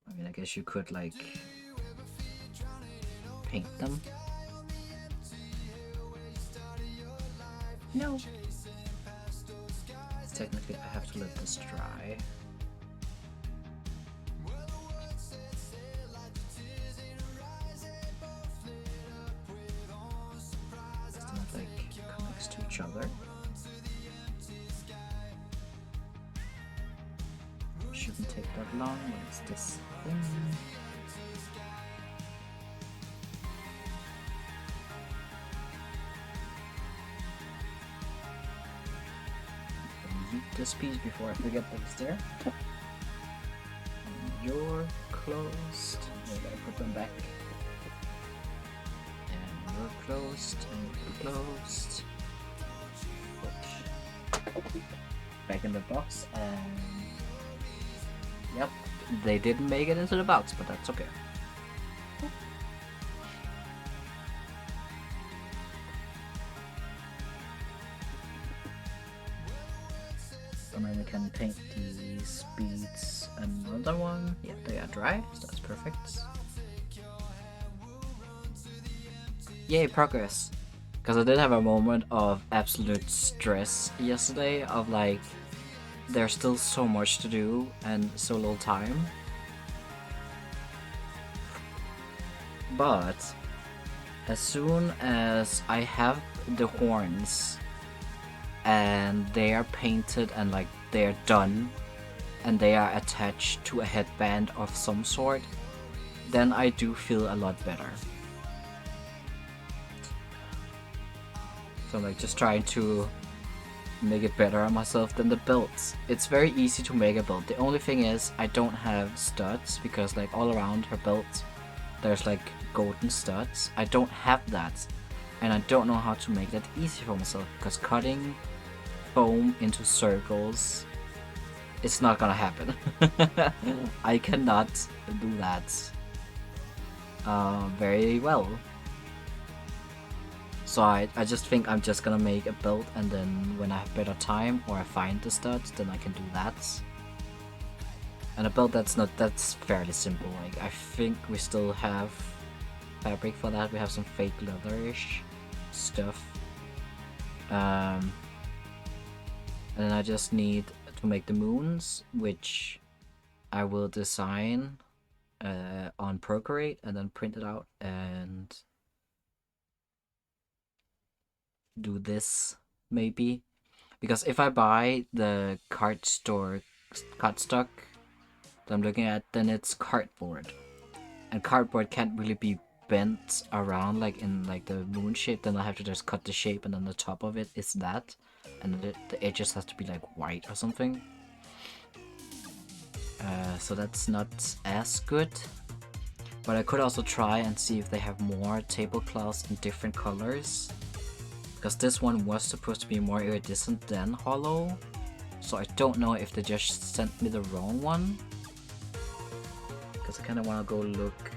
I mean, I guess you could like paint them. No. Technically, I have to let this dry. Let's not like come next to each other. Shouldn't take that long. What is this thing? This piece before I forget that it's there. You're closed. Maybe I put them back. And you're closed. And you're closed. Put back in the box. And yep, they didn't make it into the box, but that's okay. And then we can paint these beads another one. Yeah, they are dry, so that's perfect. Yay, progress! Because I did have a moment of absolute stress yesterday of like, there's still so much to do and so little time. But as soon as I have the horns and they are painted and like they're done and they are attached to a headband of some sort, then I do feel a lot better. So like just trying to make it better on myself than the belts. It's very easy to make a belt. The only thing is I don't have studs because like all around her belt there's like golden studs. I don't have that and I don't know how to make that easy for myself because cutting foam into circles, it's not gonna happen. I cannot do that very well. So I just think I'm just gonna make a belt and then when I have better time or I find the studs, then I can do that. And a belt that's fairly simple. Like I think we still have fabric for that. We have some fake leatherish stuff. And then I just need to make the moons, which I will design on Procreate and then print it out and do this maybe. Because if I buy the cardstock that I'm looking at, then it's cardboard. And cardboard can't really be bent around like in like the moon shape. Then I have to just cut the shape and then the top of it is that. And the edges has to be like white or something. So that's not as good. But I could also try and see if they have more tablecloths in different colors. Because this one was supposed to be more iridescent than hollow. So I don't know if they just sent me the wrong one. Because I kind of want to go look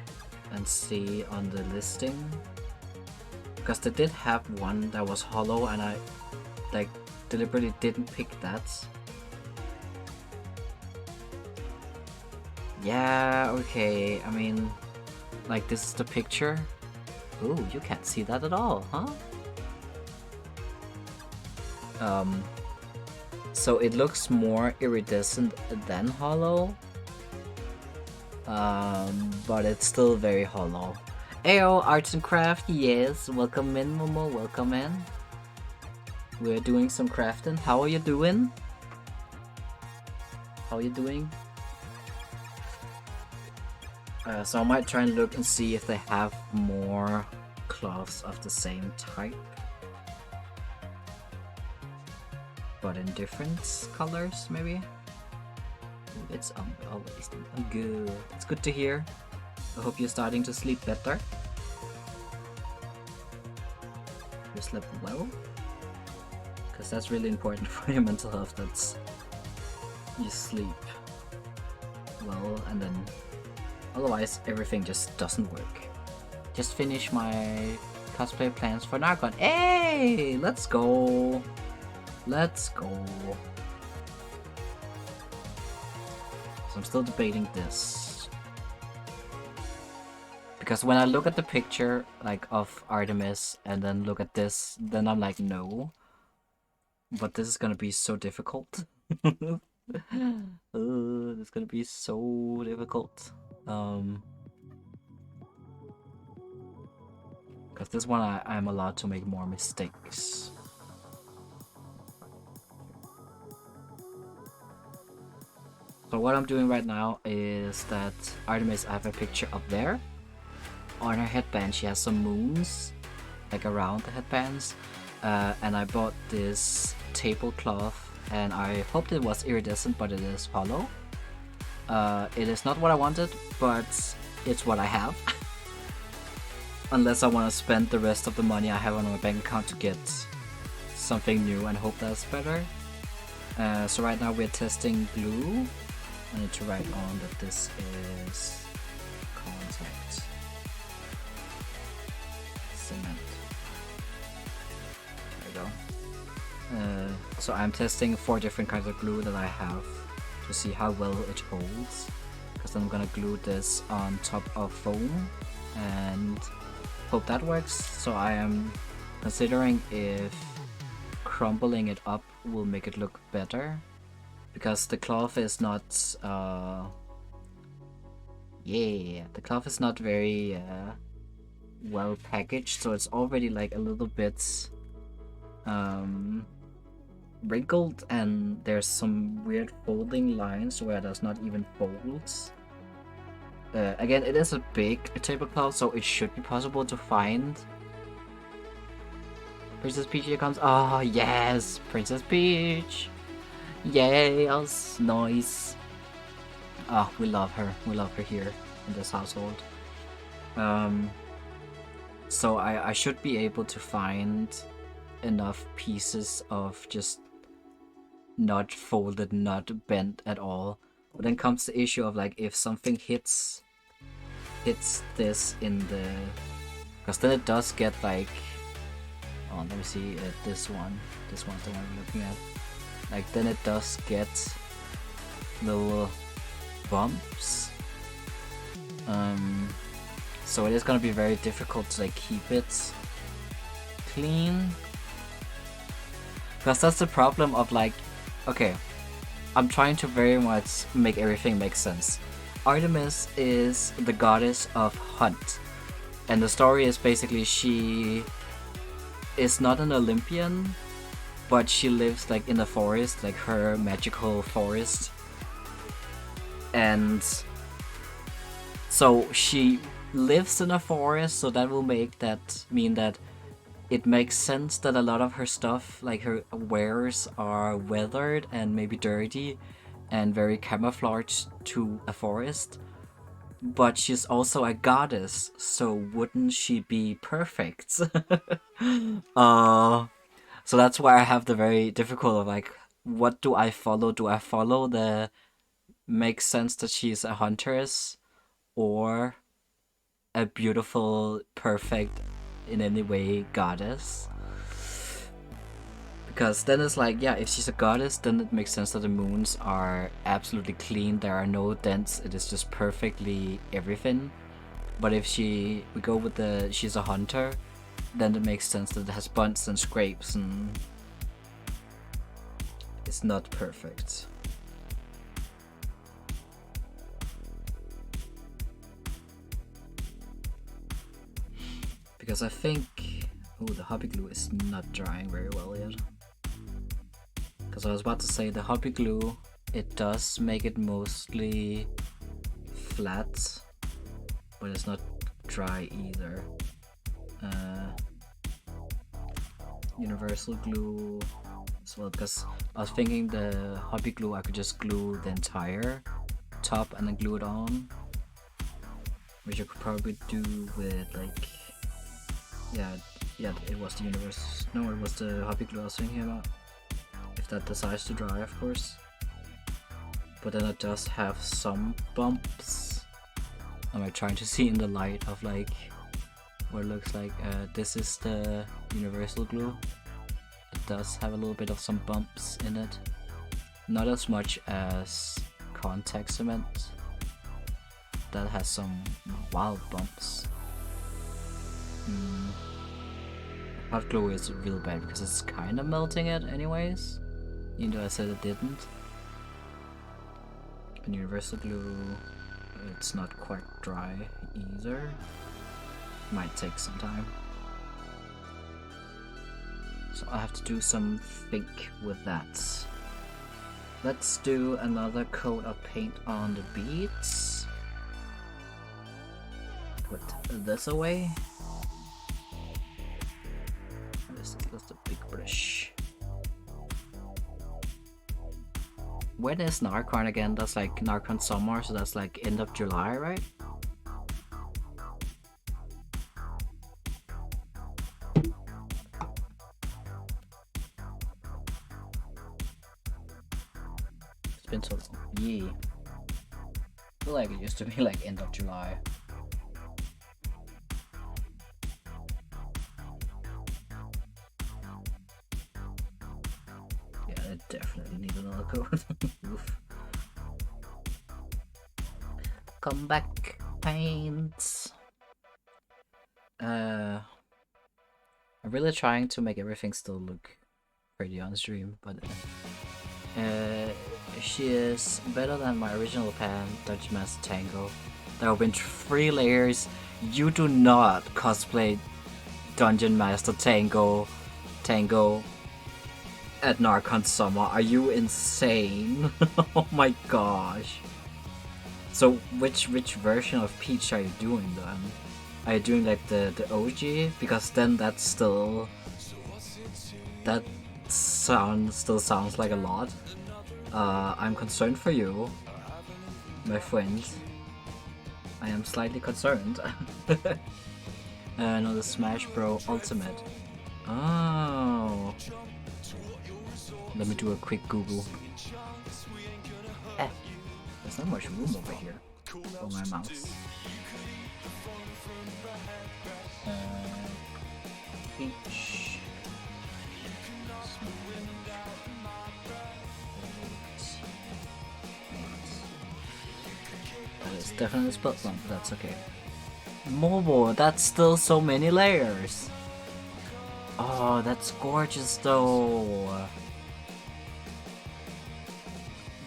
and see on the listing. Because they did have one that was hollow and I like deliberately didn't pick that. Yeah, okay, I mean, like this is the picture. Ooh, you can't see that at all, huh? So it looks more iridescent than hollow. But it's still very hollow. Ayo, Arts and Craft, yes, welcome in, Momo, welcome in. We're doing some crafting. How are you doing? How are you doing? So I might try and look and see if they have more cloths of the same type. But in different colors, maybe? It's always good. It's good to hear. I hope you're starting to sleep better. You slept well? because that's really important for your mental health. That's you sleep well, and then otherwise everything just doesn't work. Just finish my cosplay plans for Narcon. Hey, let's go. Let's go. So I'm still debating this. Because when I look at the picture like of Artemis and then look at this, then I'm like, no. But this is gonna be so difficult. This is gonna be so difficult. Because this one I'm allowed to make more mistakes. So what I'm doing right now is that Artemis, I have a picture up there. On her headband she has some moons, like around the headbands. And I bought this tablecloth, and I hoped it was iridescent, but it is hollow. It is not what I wanted, but it's what I have. Unless I want to spend the rest of the money I have on my bank account to get something new and hope that's better. So right now we're testing glue. I need to write on that this is contact cement. There we go. So I'm testing 4 different kinds of glue that I have to see how well it holds. Because then I'm gonna glue this on top of foam and hope that works. So I am considering if crumbling it up will make it look better. Because the cloth is not, the cloth is not very well packaged, so it's already like a little bit wrinkled, and there's some weird folding lines where there's not even folds. Again, it is a big tablecloth, so it should be possible to find. Princess Peach here comes. Oh yes, Princess Peach! Yes, nice. Oh, we love her. We love her here in this household. So I should be able to find enough pieces of just not folded, not bent at all. But then comes the issue of like if something hits this in the, because then it does get like, oh, let me see this one's the one we're looking at. Like then it does get little bumps. So it is gonna be very difficult to like keep it clean. Because that's the problem of like, okay, I'm trying to very much make everything make sense. Artemis is the goddess of hunt. And the story is basically she is not an Olympian, but she lives like in a forest, like her magical forest. And so she lives in a forest, so that will mean that it makes sense that a lot of her stuff, like her wares, are weathered and maybe dirty and very camouflaged to a forest. But she's also a goddess, so wouldn't she be perfect? So that's why I have the very difficult of like, what do I follow? Do I follow the makes sense that she's a huntress, or a beautiful, perfect, in any way goddess? Because then it's like, yeah, if she's a goddess, then it makes sense that the moons are absolutely clean, there are no dents, it is just perfectly everything. But if we go with she's a hunter, then it makes sense that it has bumps and scrapes and it's not perfect. Because I think, oh, the hobby glue is not drying very well yet. Because I was about to say the hobby glue, it does make it mostly flat, but it's not dry either. Universal glue as well, because I was thinking the hobby glue I could just glue the entire top and then glue it on, which I could probably do with like, yeah, it was the universe. No, it was the hobby glue I was thinking about. that decides to dry, of course. But then it does have some bumps. I'm like trying to see in the light of like what it looks like. This is the universal glue. It does have a little bit of some bumps in it. Not as much as contact cement. That has some wild bumps. Hot glue is real bad because it's kind of melting it anyways. Even though I said it didn't. And universal glue, it's not quite dry either. Might take some time. So I have to do some think with that. Let's do another coat of paint on the beads. Put this away. That's a big brush. When is Narcon again? That's like Narcon summer, so that's like end of July, right? It's been so long. Yeah. I feel like it used to be like end of July. Definitely need another coat. Come back, paints. I'm really trying to make everything still look pretty on stream, but she is better than my original pan, Dungeon Master Tango. There have been 3 layers. You do not cosplay Dungeon Master Tango at Narcon Summer. Are you insane? Oh my gosh. So which version of Peach are you doing then? Are you doing like the OG? Because then that's still... that still sounds like a lot. I'm concerned for you, my friend. I am slightly concerned. No, the Smash Bros. Ultimate. Oh. Let me do a quick Google. There's not much room over here for my mouse. Peach. That is definitely split bump, but that's okay. Mobile, that's still so many layers. Oh, that's gorgeous though.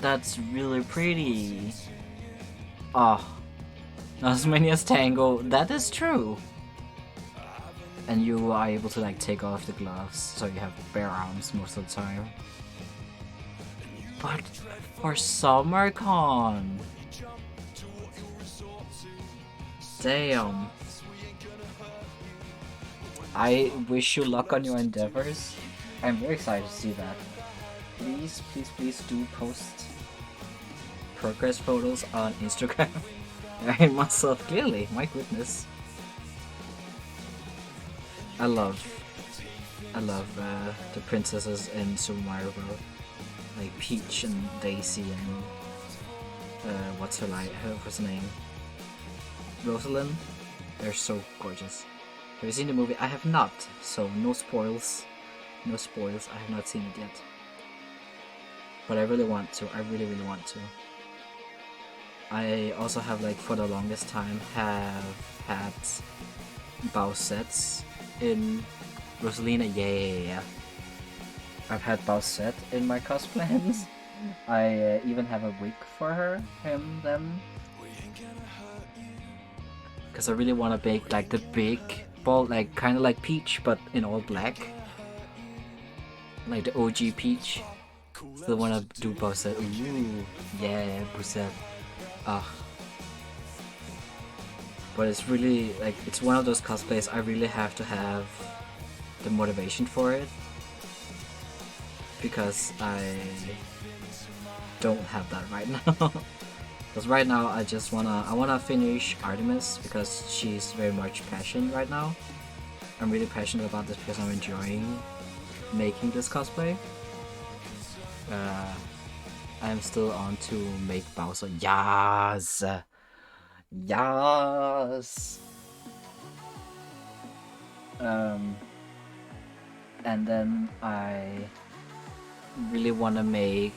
That's really pretty. Oh, not as many as Tango. That is true. And you are able to like take off the gloves, so you have bare arms most of the time. But for SummerCon, damn. I wish you luck on your endeavors. I'm very excited to see that. Please do post progress photos on Instagram. I myself clearly, my goodness. I love the princesses in Super Mario Bros. Like Peach and Daisy and what's her name? Rosalind. They're so gorgeous. Have you seen the movie? I have not, so no spoils. No spoils. I have not seen it yet. But I really want to. I really want to. I also have like for the longest time have had Bowsettes in Rosalina. Yeah. I've had Bowsette in my cosplays. I even have a wig for her, them. Because I really want to make like the big ball, like kind of like Peach, but in all black. Like the OG Peach. Still want to do Bowsette. Ooh, yeah, Bowsette. But it's really like it's one of those cosplays I really have to have the motivation for it, because I don't have that right now. Because right now I wanna finish Artemis because she's very much passionate right now. I'm really passionate about this because I'm enjoying making this cosplay. I'm still on to make Bowser. Yes! Yes! And then I really want to make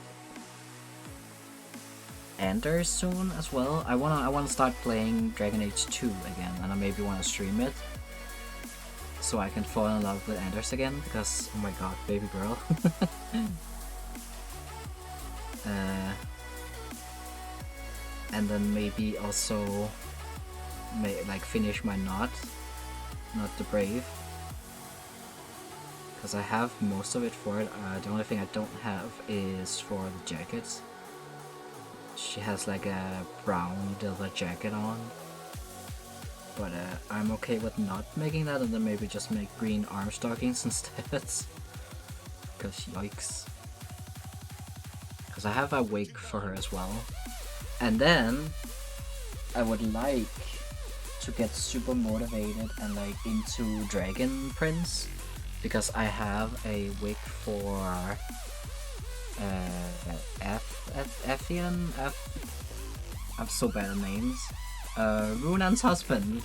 Ender soon as well. I wanna start playing Dragon Age 2 again, and I maybe wanna stream it so I can fall in love with Anders again, because oh my god, baby girl. And then maybe also like finish my not the brave, because I have most of it for it. The only thing I don't have is for the jackets. She has like a brown leather jacket on, but I'm okay with not making that, and then maybe just make green arm stockings instead. Because yikes. Because I have a wig for her as well. And then I would like to get super motivated and like into Dragon Prince, because I have a wig for I'm so bad at names. Runan's husband,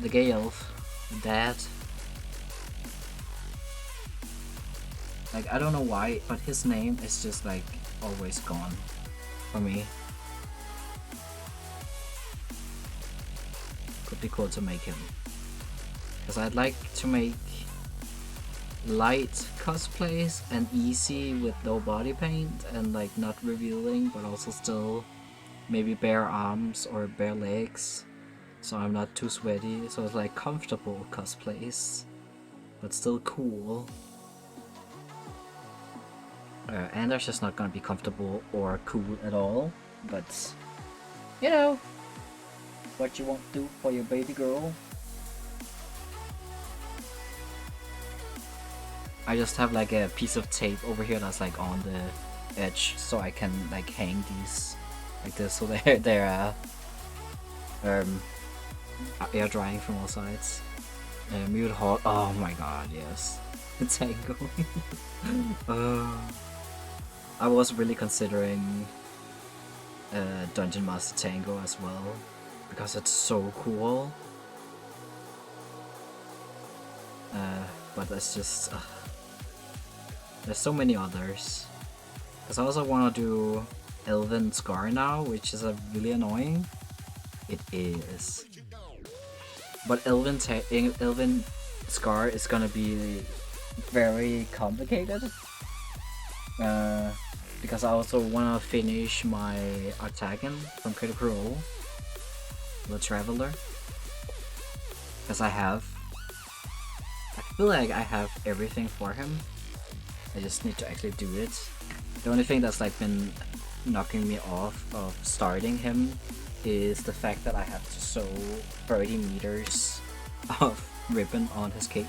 the gay elf, the dad. Like, I don't know why, but his name is just like always gone for me. Could be cool to make him, because I'd like to make light cosplays and easy with no body paint and like not revealing, but also still maybe bare arms or bare legs, so I'm not too sweaty. So it's like comfortable cosplays, but still cool. And there's just not gonna be comfortable or cool at all, but you know what you want to do for your baby girl. I just have like a piece of tape over here that's like on the edge, so I can like hang these like this, so they're air drying from all sides. Mute hot. Oh my god, yes. Tango. I was really considering Dungeon Master Tango as well, because it's so cool. But it's just there's so many others. Because I also want to do Elven Scar now, which is really annoying. It is. But Elven Scar is gonna be very complicated. Because I also want to finish my Artagan from Critical Role, the Traveler. Because I feel like I have everything for him. I just need to actually do it. The only thing that's like been knocking me off of starting him is the fact that I have to sew 30 meters of ribbon on his cape.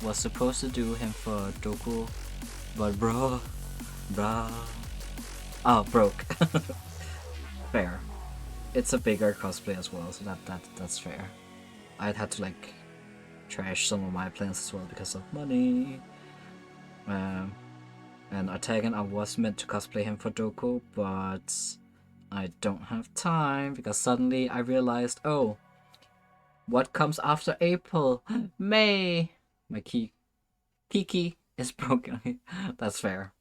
Was supposed to do him for Doku, but bro, oh, broke. Fair. It's a bigger cosplay as well, so that's fair. I'd had to like trash some of my plans as well because of money. And Artagan, I was meant to cosplay him for Doku, but I don't have time because suddenly I realized, oh, what comes after April? May! My Kiki is broken. That's fair.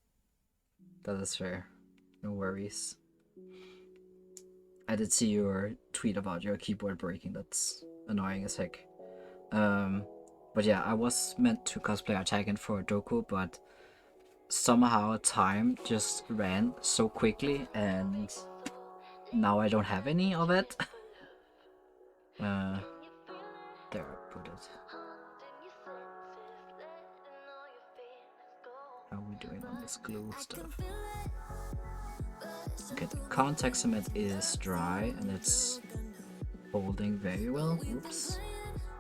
That is fair. No worries. I did see your tweet about your keyboard breaking. That's annoying as heck. But yeah, I was meant to cosplay Artagan for Doku, but somehow time just ran so quickly, and now I don't have any of it. There, I put it. How are we doing on this glue stuff? Okay, the contact cement is dry and it's holding very well. Oops.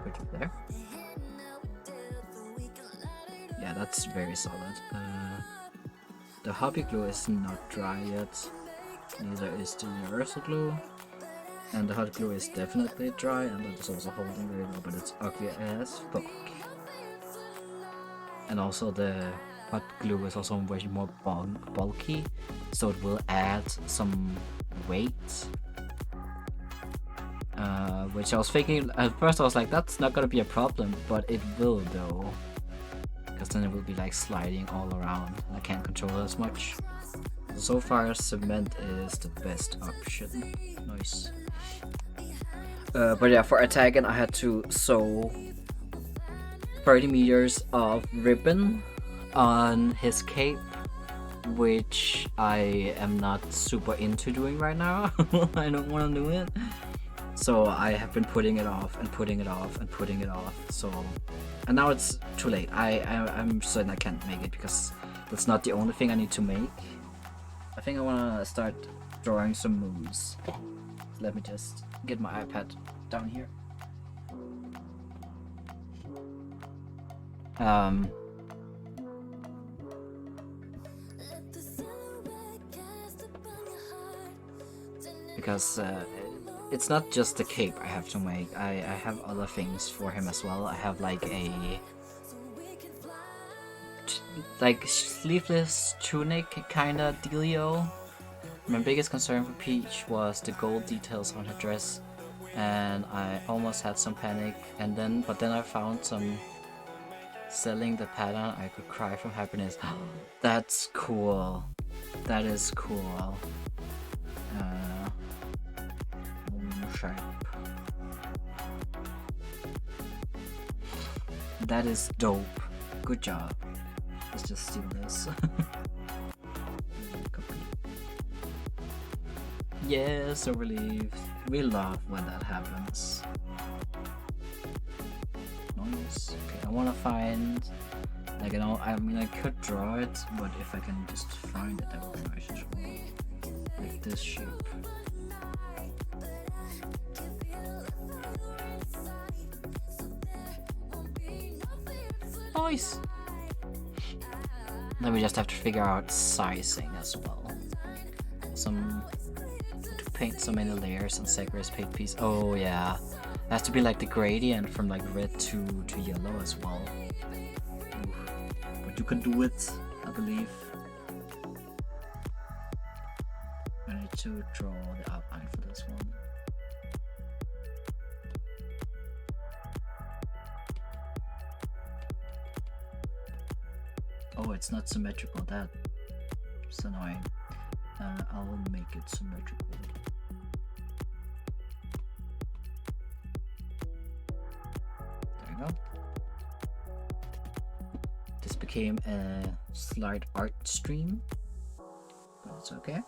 Put it there. Yeah, that's very solid. The hobby glue is not dry yet. Neither is the universal glue. And the hot glue is definitely dry, and that is also holding very well, but it's ugly as fuck. And also the hot glue is also way more bulky, so it will add some weight. Which I was thinking at first, I was like, that's not gonna be a problem, but it will though, because then it will be like sliding all around. I can't control it as much. So far, cement is the best option. Nice. But yeah, for attacking, I had to sew 30 meters of ribbon on his cape, which I am not super into doing right now. I don't want to do it. So I have been putting it off and putting it off and putting it off. So, and now it's too late. I'm certain I can't make it because that's not the only thing I need to make. I think I want to start drawing some moons. Let me just get my iPad down here. Because it's not just the cape I have to make. I have other things for him as well. I have like a sleeveless tunic kinda dealio. My biggest concern for Peach was the gold details on her dress, and I almost had some panic. But then I found some selling the pattern. I could cry from happiness. That's cool. That is cool. Sharp. That is dope. Good job. Let's just steal this. Yeah, so relieved. We love when that happens. Nice. Okay, I wanna find, like, you know, I mean, I could draw it, but if I can just find it, that would be nice as well. Like this shape. Nice. Then we just have to figure out sizing as well. To paint so many layers on Sakura's paint piece. Oh yeah, it has to be like the gradient from like red to yellow as well. Oof. But you can do it, I believe. I need to draw the outline for this one. Oh, it's not symmetrical. That's annoying. I'll make it symmetrical. There you go. This became a slight art stream, but it's okay.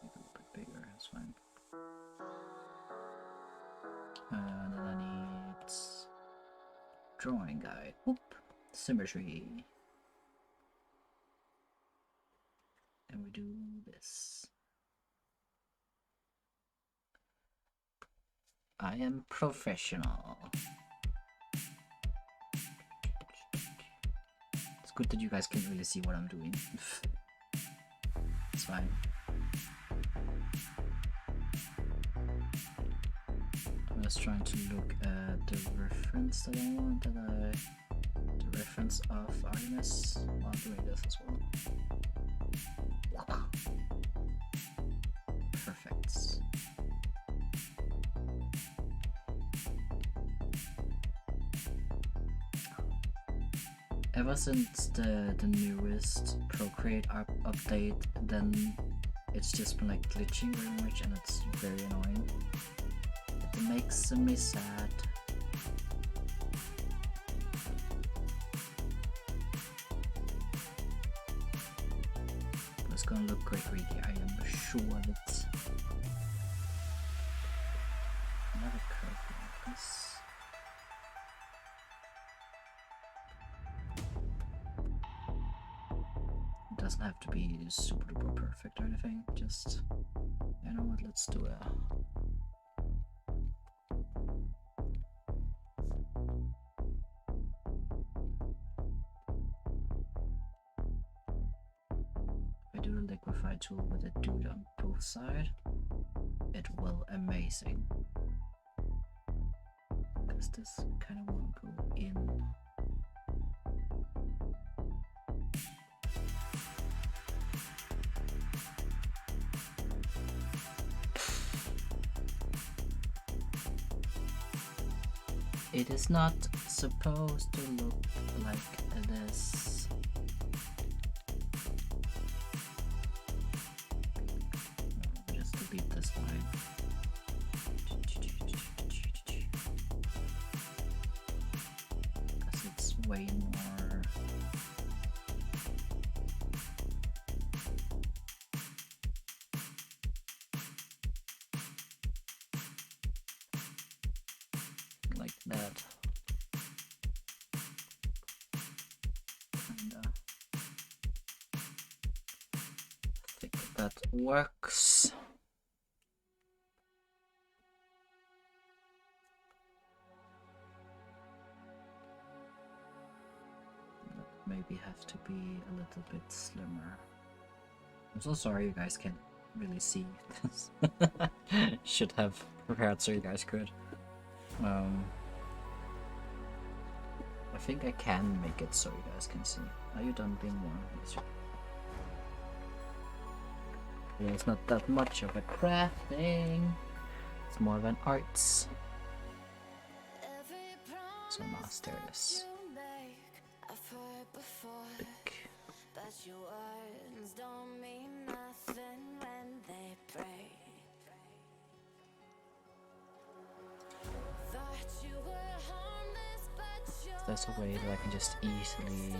Make it a little bit bigger, that's fine. And then I need drawing guide. Whoop. Symmetry. And we do this. I am professional. It's good that you guys can't really see what I'm doing. It's fine. I'm just trying to look at the reference that I want, the reference of Artemis while doing this as well. Perfect. Ever since the newest Procreate update, then it's just been like glitching very much, and it's very annoying. It makes me sad. It's gonna look great right here, I am sure of it. Another curve like this. It doesn't have to be super duper perfect or anything, just, you know what, let's do it. If I do the liquify tool with a dude on both sides, it will amazing. does this kind of one go in? It is not supposed to look like this. Just delete this line. Because it's way more. Like that. And, I think that works. Maybe have to be a little bit slimmer. I'm so sorry you guys can't really see this. Should have prepared so you guys could. I think I can make it so you guys can see. Are you done being warm? Yeah, it's not that much of a crafting. It's more of an arts. So master this. Big. There's a way that I can just easily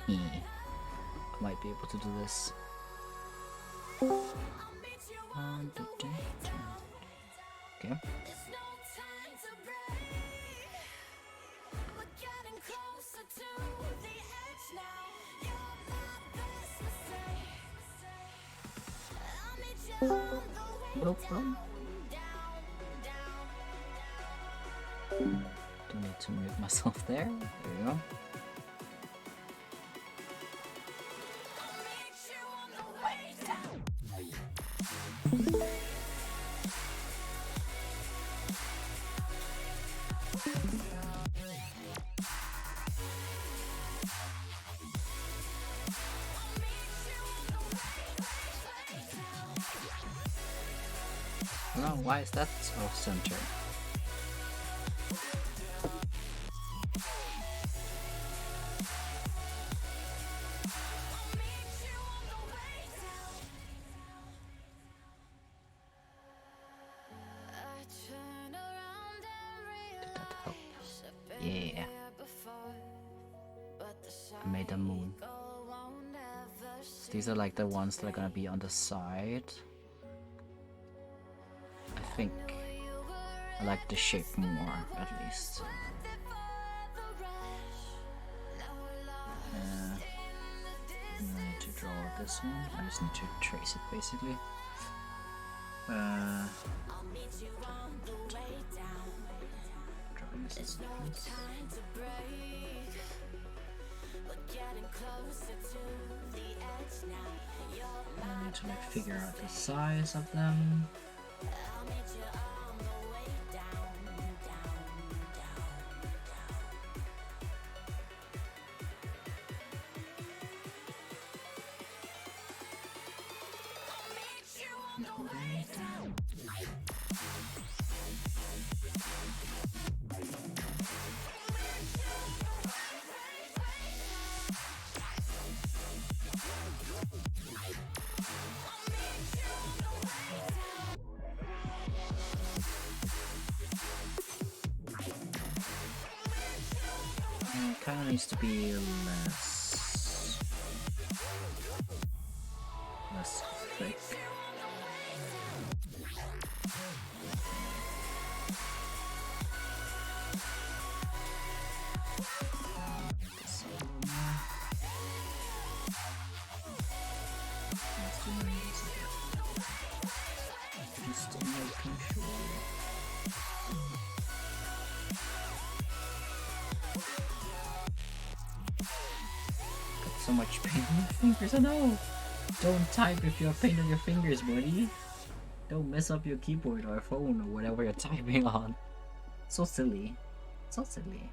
I might be able to do this. Okay. Don't need to move myself there. There you go. Oh, why is that off center? Did that help? Yeah. I made a moon. So these are like the ones that are gonna be on the side. I think I like the shape more, at least. I need to draw this one. I just need to trace it, basically. Drawing this please. I need to like figure out the size of them. It kind of needs to be less thick. Just making sure. So much paint on your fingers. I know. Don't type if you have paint on your fingers, buddy. Don't mess up your keyboard or phone or whatever you're typing on. So silly. So silly.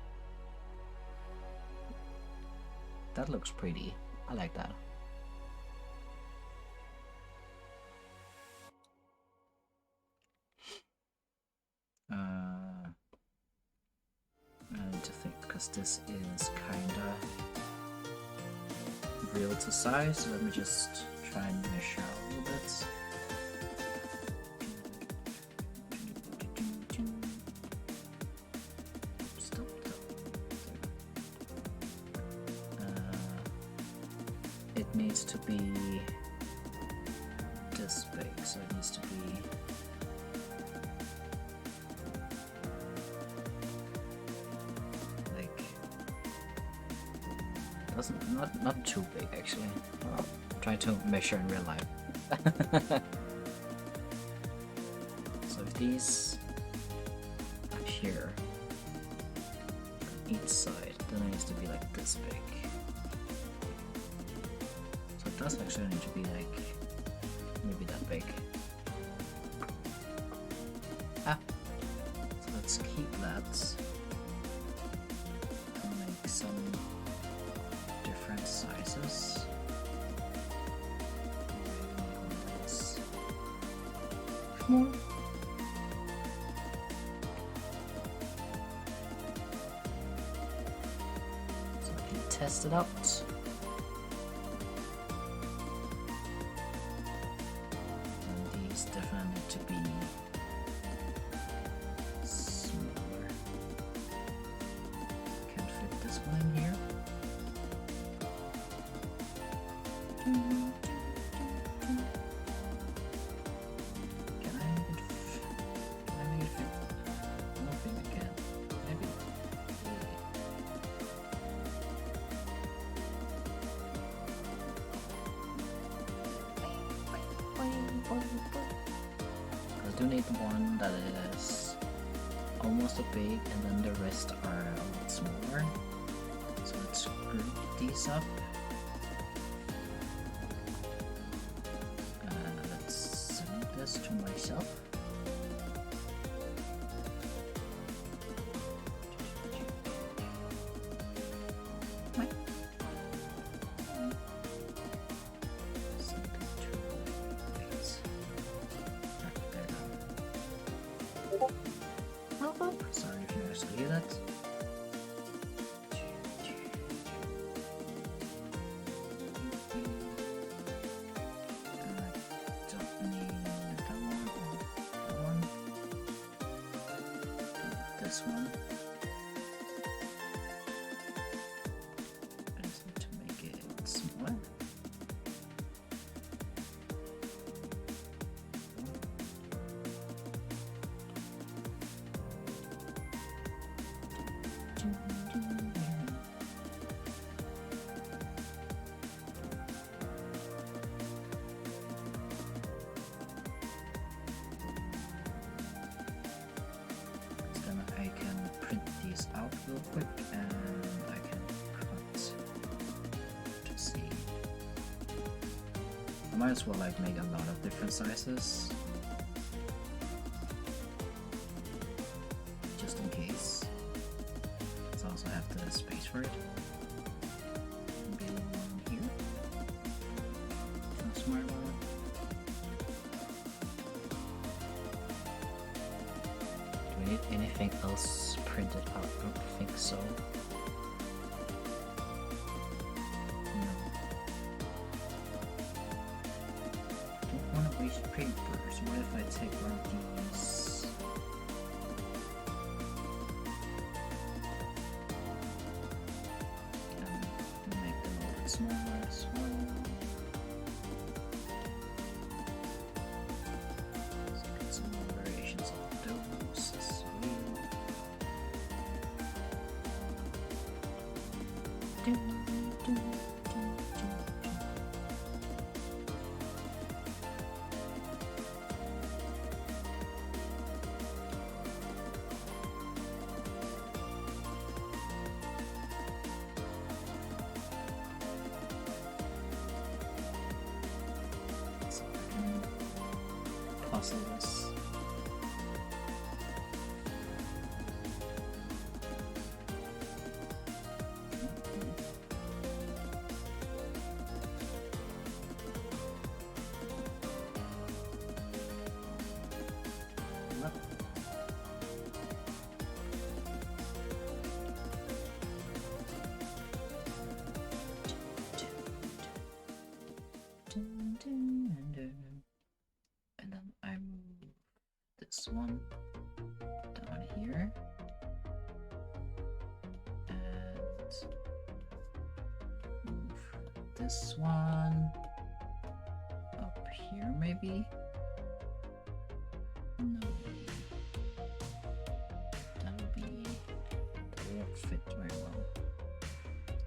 That looks pretty. I like that. I need to think because this is kinda real to size, so let me just try and measure out a little bit. It needs to be this big, so it needs to be like not too big actually. I'm trying to measure in real life. So if these are here on each side, then it needs to be like this big. So it does actually need to be like maybe that big. So let's keep that and make some different sizes. More. So I can test it out. And these definitely need to be smaller. Can't fit this one in here. I do need one that is almost as big and then the rest are a lot smaller. So let's group these up. Let's send this to myself. Sorry if you actually hear that. Don't need that one. This one. I just need to make it smaller. Then I can print these out real quick and I can cut to see. I might as well like make a lot of different sizes. Just in case. Let's also have the space for it. Maybe one here. So smart about it. Do we need anything else printed out? I don't think so. No. Don't want to waste paper, so what if I take one of these? And make them a little bit smaller as well. Let's get some more variations of those as well. So I can puzzle this. And then I move this one down here, and move this one up here maybe? No. That won't fit very well.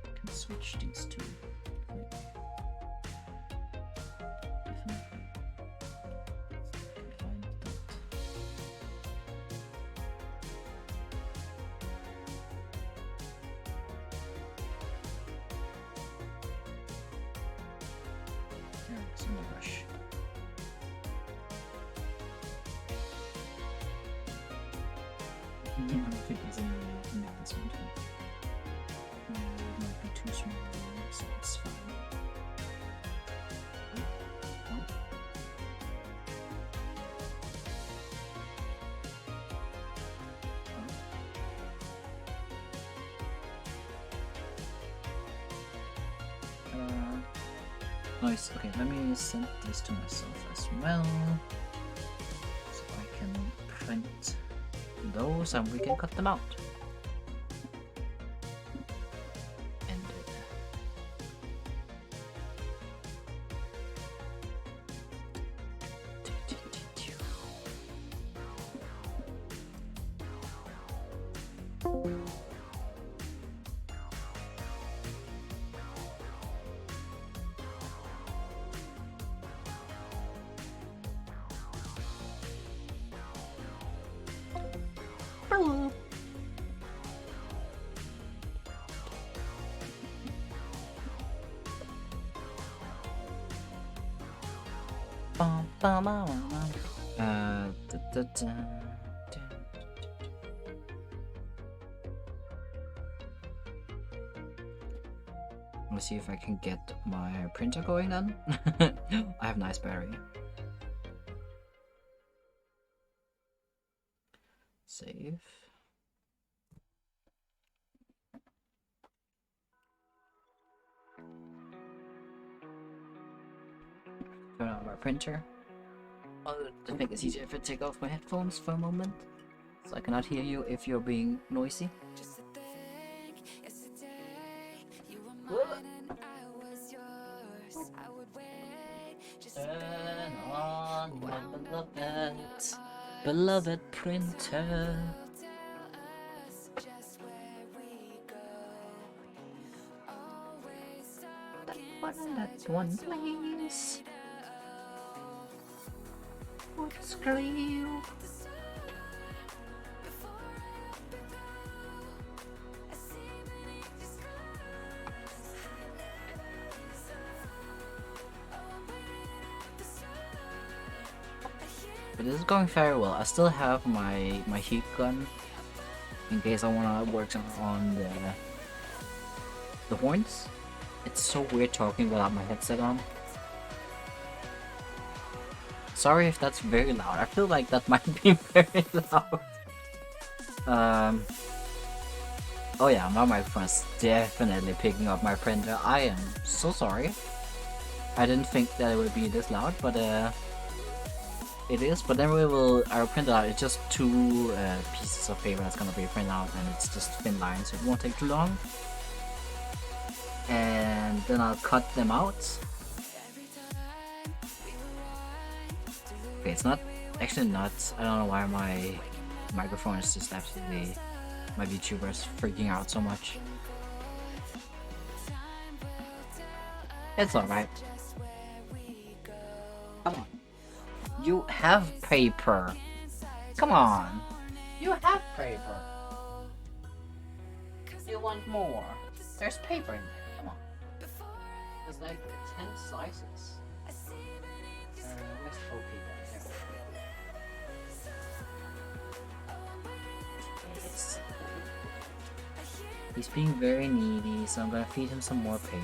I can switch these two. I don't think there's any way to make this one too. It might be too small, so it's fine. Nice. Okay, let me send this to myself as well, so I can print those and we can cut them out. And Let's see if I can get my printer going then. I have nice battery. Save. Turn on my printer. To make it easier if I take off my headphones for a moment, so I cannot hear you if you're being noisy. Turn on my beloved printer. That one, please. What's glue? But this is going very well. I still have my heat gun in case I wanna work on the horns. It's so weird talking without my headset on. Sorry if that's very loud. I feel like that might be very loud. Oh yeah, my microphone's definitely picking up my printer. I am so sorry. I didn't think that it would be this loud, but it is. But then our printer out. It's just two pieces of paper that's gonna be printed out, and it's just thin lines, so it won't take too long. And then I'll cut them out. Okay, it's not actually nuts. I don't know why my microphone is just absolutely, my VTuber's freaking out so much. It's alright. Come on. You have paper. Come on. You have paper. You want more. There's paper in there. Come on. There's like 10 slices. Where's the paper? He's being very needy, so I'm gonna feed him some more paper.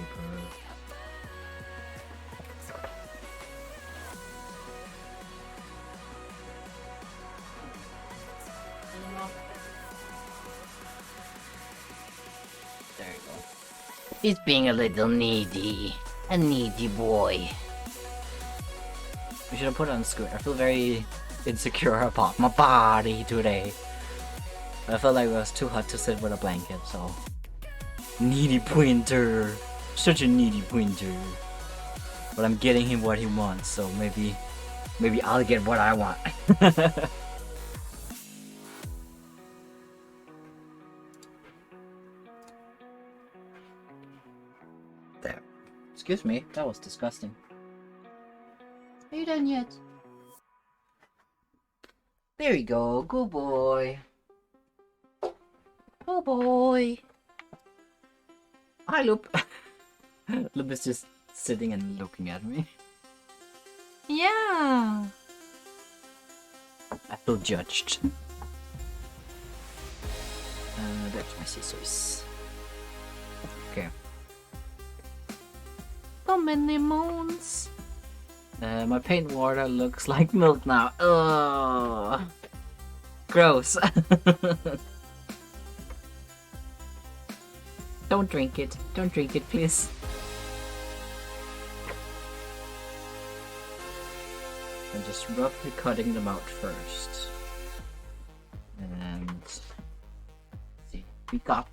There you go. He's being a little needy. A needy boy. We should have put it on screen. I feel very insecure about my body today. I felt like it was too hot to sit with a blanket, so... Needy pointer! Such a needy pointer. But I'm getting him what he wants, so maybe I'll get what I want. There. Excuse me, that was disgusting. Are you done yet? There you go, good boy. Good boy. Hi, Loop. Loop is just sitting and looking at me. Yeah. I feel judged. There's my scissors. Okay. So many moons. My paint water looks like milk now. Ugh. Gross. Don't drink it. Don't drink it, please. I'm just roughly cutting them out first. And... see. We got...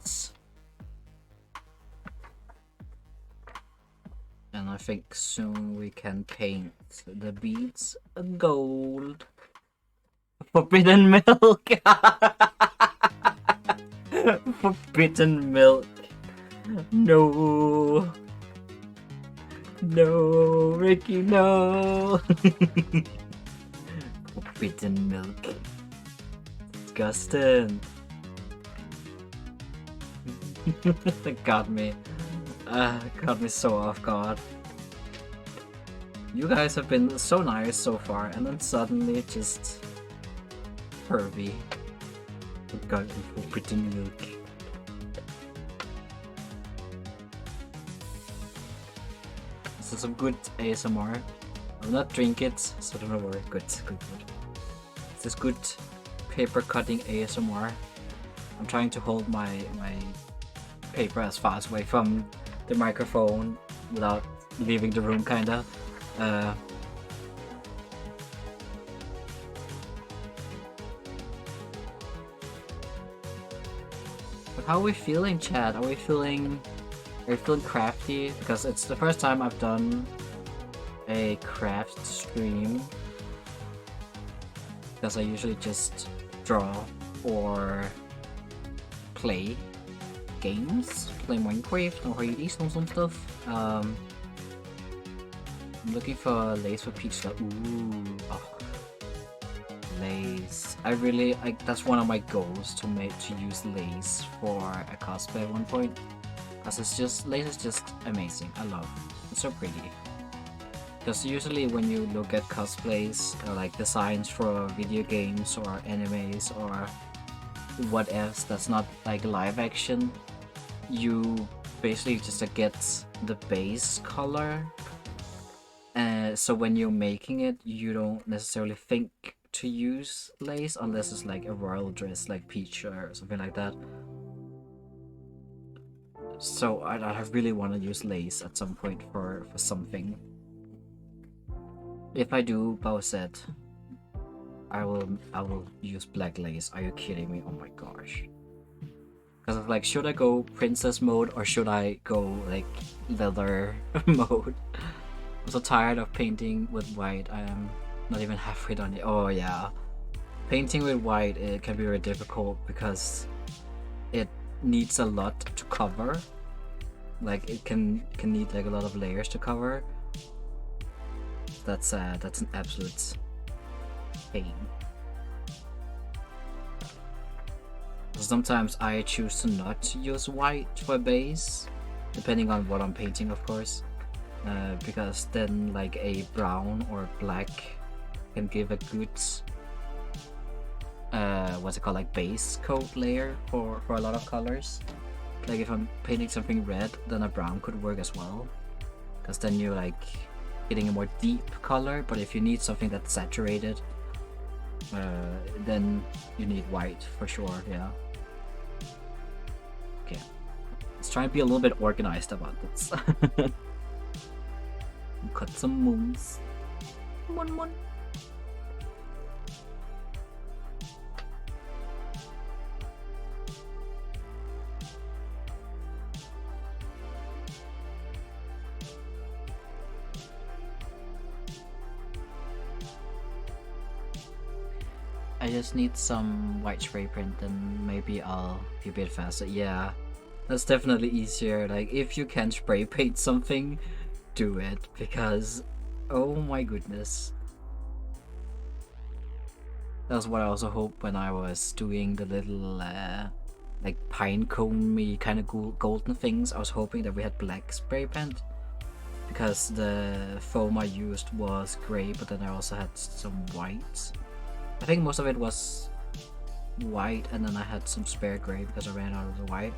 and I think soon we can paint the beads gold. Forbidden milk! Forbidden milk. No. No, Ricky, no. Forbidden milk. Disgusting. That got me. Got me so off guard. You guys have been so nice so far, and then suddenly just pervy. Got forbidden milk. This is some good ASMR. I will not drink it, so don't worry. Good. This is good paper cutting ASMR. I'm trying to hold my paper as far away from the microphone without leaving the room, kinda. But how are we feeling, chat? Are we feeling crafty? Because it's the first time I've done a craft stream. Because I usually just draw or play games, play Minecraft or Hades or some stuff. I'm looking for lace for peach stuff. Ooh, oh. Lace. I really that's one of my goals to use lace for a cosplay at one point. Cause lace is just amazing. I love it. It's so pretty. Because usually when you look at cosplays, like designs for video games or animes or what else that's not like live action, you basically just get the base color. So when you're making it, you don't necessarily think to use lace unless it's like a royal dress like Peach or something like that. So I really want to use lace at some point for something. If I do Bowset, I will use black lace. Are you kidding me? Oh my gosh. Because I'm like, should I go princess mode or should I go like leather mode? I'm so tired of painting with white. I am not even halfway done yet. Oh yeah. Painting with white, it can be very difficult because it needs a lot to cover. Like it can need like a lot of layers to cover. That's an absolute pain. Sometimes I choose to not use white for base, depending on what I'm painting, of course, because then like a brown or black can give a good what's it called, like base coat layer for a lot of colors. Like if I'm painting something red, then a brown could work as well. Because then you're like getting a more deep color, but if you need something that's saturated, then you need white for sure, yeah. Okay, let's try and be a little bit organized about this. Cut some moons. Moon. I just need some white spray print and maybe I'll be a bit faster. Yeah, that's definitely easier. Like if you can spray paint something, do it, because oh my goodness. That was what I also hoped when I was doing the little like pine cone-y kind of golden things. I was hoping that we had black spray paint because the foam I used was gray, but then I also had some white. I think most of it was white, and then I had some spare gray because I ran out of the white.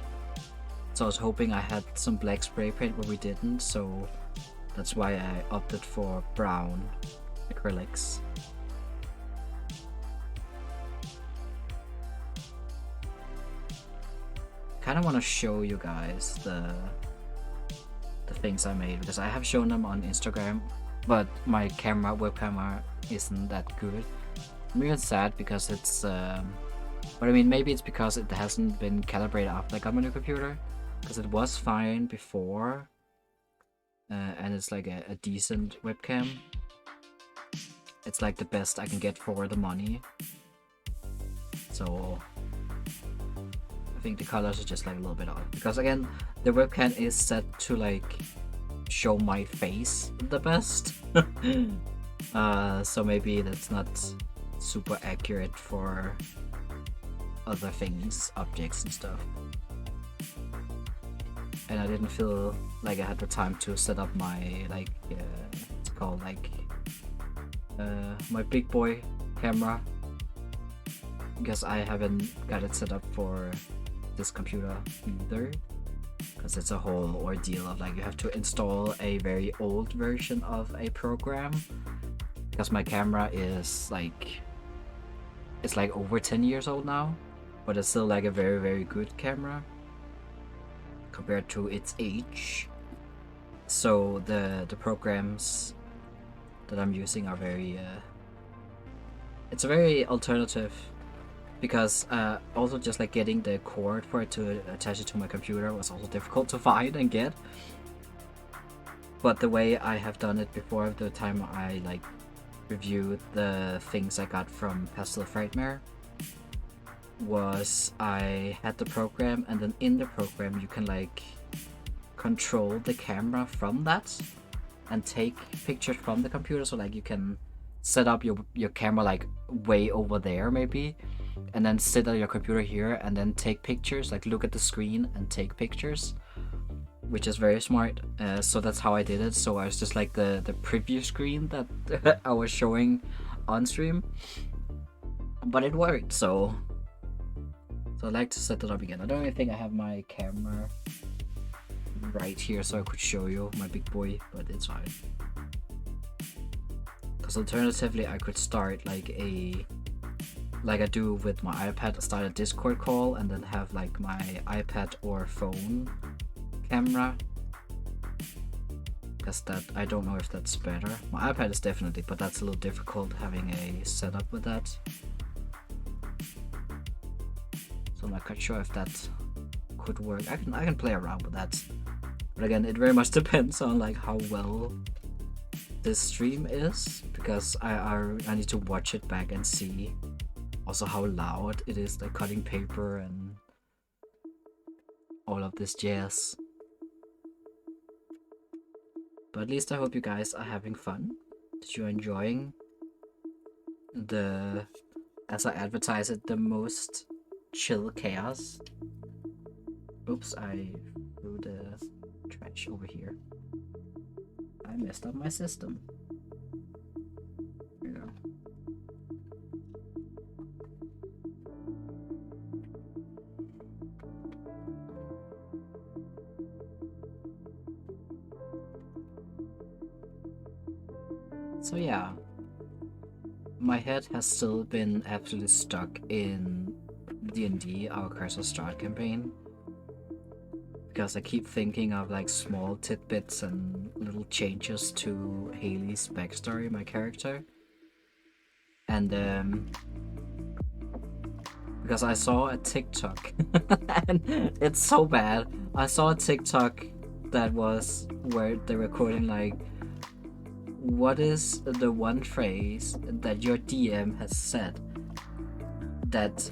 So I was hoping I had some black spray paint, but we didn't, so that's why I opted for brown acrylics. Kind of want to show you guys the things I made, because I have shown them on Instagram, but my web camera isn't that good. I'm even sad because it's but I mean, maybe it's because it hasn't been calibrated after I got my new computer, because it was fine before, and it's like a decent webcam. It's like the best I can get for the money, so I think the colors are just like a little bit off, because again, the webcam is set to like show my face the best. So maybe that's not super accurate for other things, objects and stuff. And I didn't feel like I had the time to set up my like it's called like my big boy camera, because I haven't got it set up for this computer either, because it's a whole ordeal of like you have to install a very old version of a program, because my camera is like, it's like over 10 years old now, but it's still like a very good camera compared to its age. So the programs that I'm using are very it's a very alternative, because also just like getting the cord for it to attach it to my computer was also difficult to find and get. But the way I have done it before, the time I like reviewed the things I got from Pastel Frightmare, was I had the program, and then in the program you can like control the camera from that and take pictures from the computer. So like you can set up your camera like way over there maybe, and then sit at your computer here and then take pictures, like look at the screen and take pictures, which is very smart. So that's how I did it. So I was just like the preview screen that I was showing on stream, but it worked. So I'd like to set it up again. I don't even think I have my camera right here so I could show you my big boy, but it's fine. Because alternatively I could start like I do with my iPad, start a Discord call and then have like my iPad or phone camera. Because that, I don't know if that's better. My iPad is definitely, but that's a little difficult having a setup with that. So I'm not quite sure if that could work. I can play around with that. But again, it very much depends on like how well this stream is, because I need to watch it back and see also how loud it is, like cutting paper and all of this jazz. But at least I hope you guys are having fun, that you're enjoying the, as I advertise it, the most chill chaos. Oops, I threw the trash over here. I messed up my system. There we go. So yeah, my head has still been absolutely stuck in D&D, our Curse of Strahd campaign, because I keep thinking of like small tidbits and little changes to Haley's backstory, my character, and because I saw a TikTok, and it's so bad. I saw a TikTok that was where they were quoting like, what is the one phrase that your DM has said that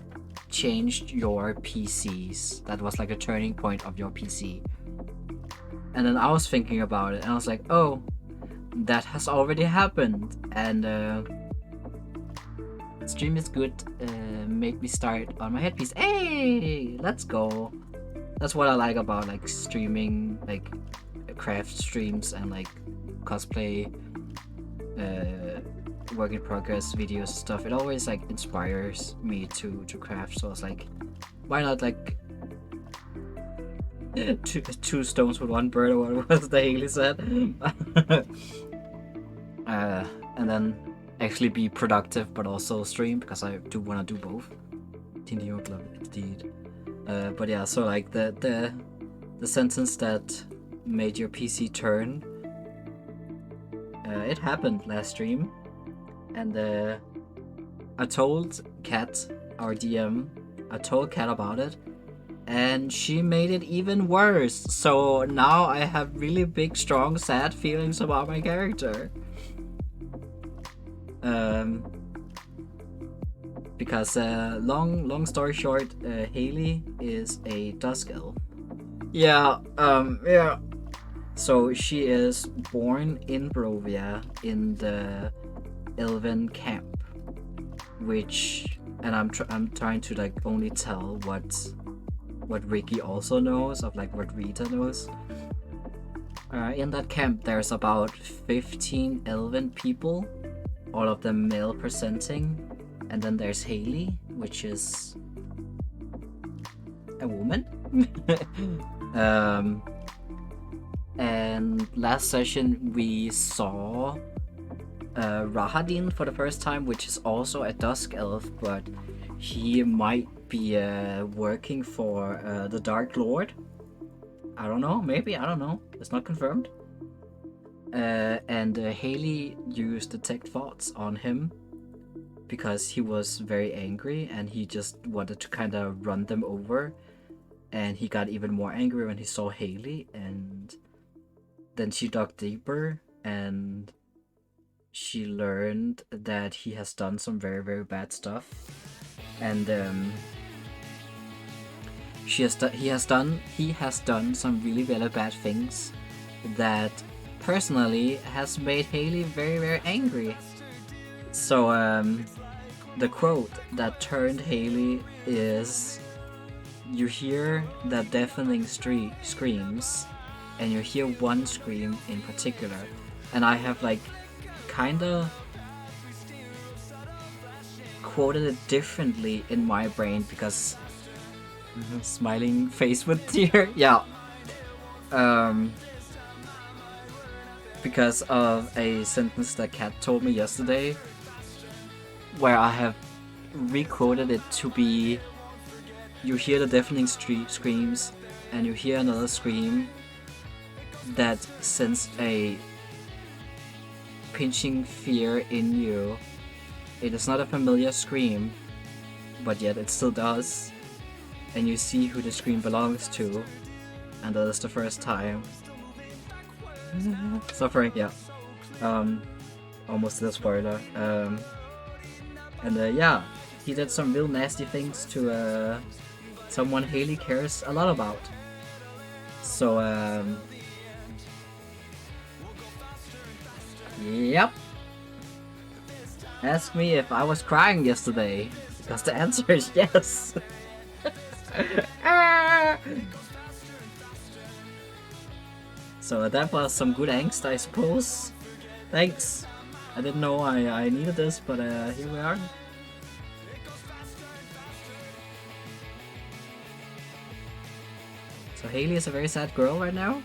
changed your PCs? That was like a turning point of your PC. And then I was thinking about it, and I was like, oh, that has already happened. And stream is good. Made me start on my headpiece. Hey, let's go. That's what I like about like streaming, like craft streams and like cosplay, work in progress videos and stuff. It always like inspires me to craft. So I was like, why not like two stones with one bird, or what was the Haley said? And then actually be productive but also stream, because I do want to do both. Indeed. But yeah, so like the sentence that made your PC turn, it happened last stream, and I told Kat, our DM, I told Kat about it, and she made it even worse. So now I have really big, strong, sad feelings about my character. Because long story short, Haley is a dusk elf. Yeah. So she is born in Barovia in the Elven camp, which, and I'm trying to like only tell what Ricky also knows of like what Rita knows. In that camp, there's about 15 Elven people, all of them male presenting, and then there's Haley, which is a woman. And last session we saw Rahadin for the first time, which is also a dusk elf, but he might be working for the Dark Lord. I don't know, maybe, I don't know. It's not confirmed. And Haley used Detect Thoughts on him because he was very angry and he just wanted to kind of run them over. And he got even more angry when he saw Haley, and then she dug deeper and she learned that he has done some very, very bad stuff. And he has done some really, really bad things that personally has made Haley very, very angry. So the quote that turned Haley is, you hear the deafening screams, and you hear one scream in particular, and I have like kinda quoted it differently in my brain because smiling face with tear. Yeah. Because of a sentence that Kat told me yesterday, where I have re-quoted it to be, you hear the deafening screams, and you hear another scream that sends a pinching fear in you. It is not a familiar scream, but yet it still does. And you see who the scream belongs to, and that is the first time. Suffering, yeah. Almost a spoiler. And yeah, he did some real nasty things to someone Haley cares a lot about. So, yep. Ask me if I was crying yesterday, because the answer is yes. So that was some good angst, I suppose. Thanks. I didn't know I needed this, but here we are. So Haley is a very sad girl right now.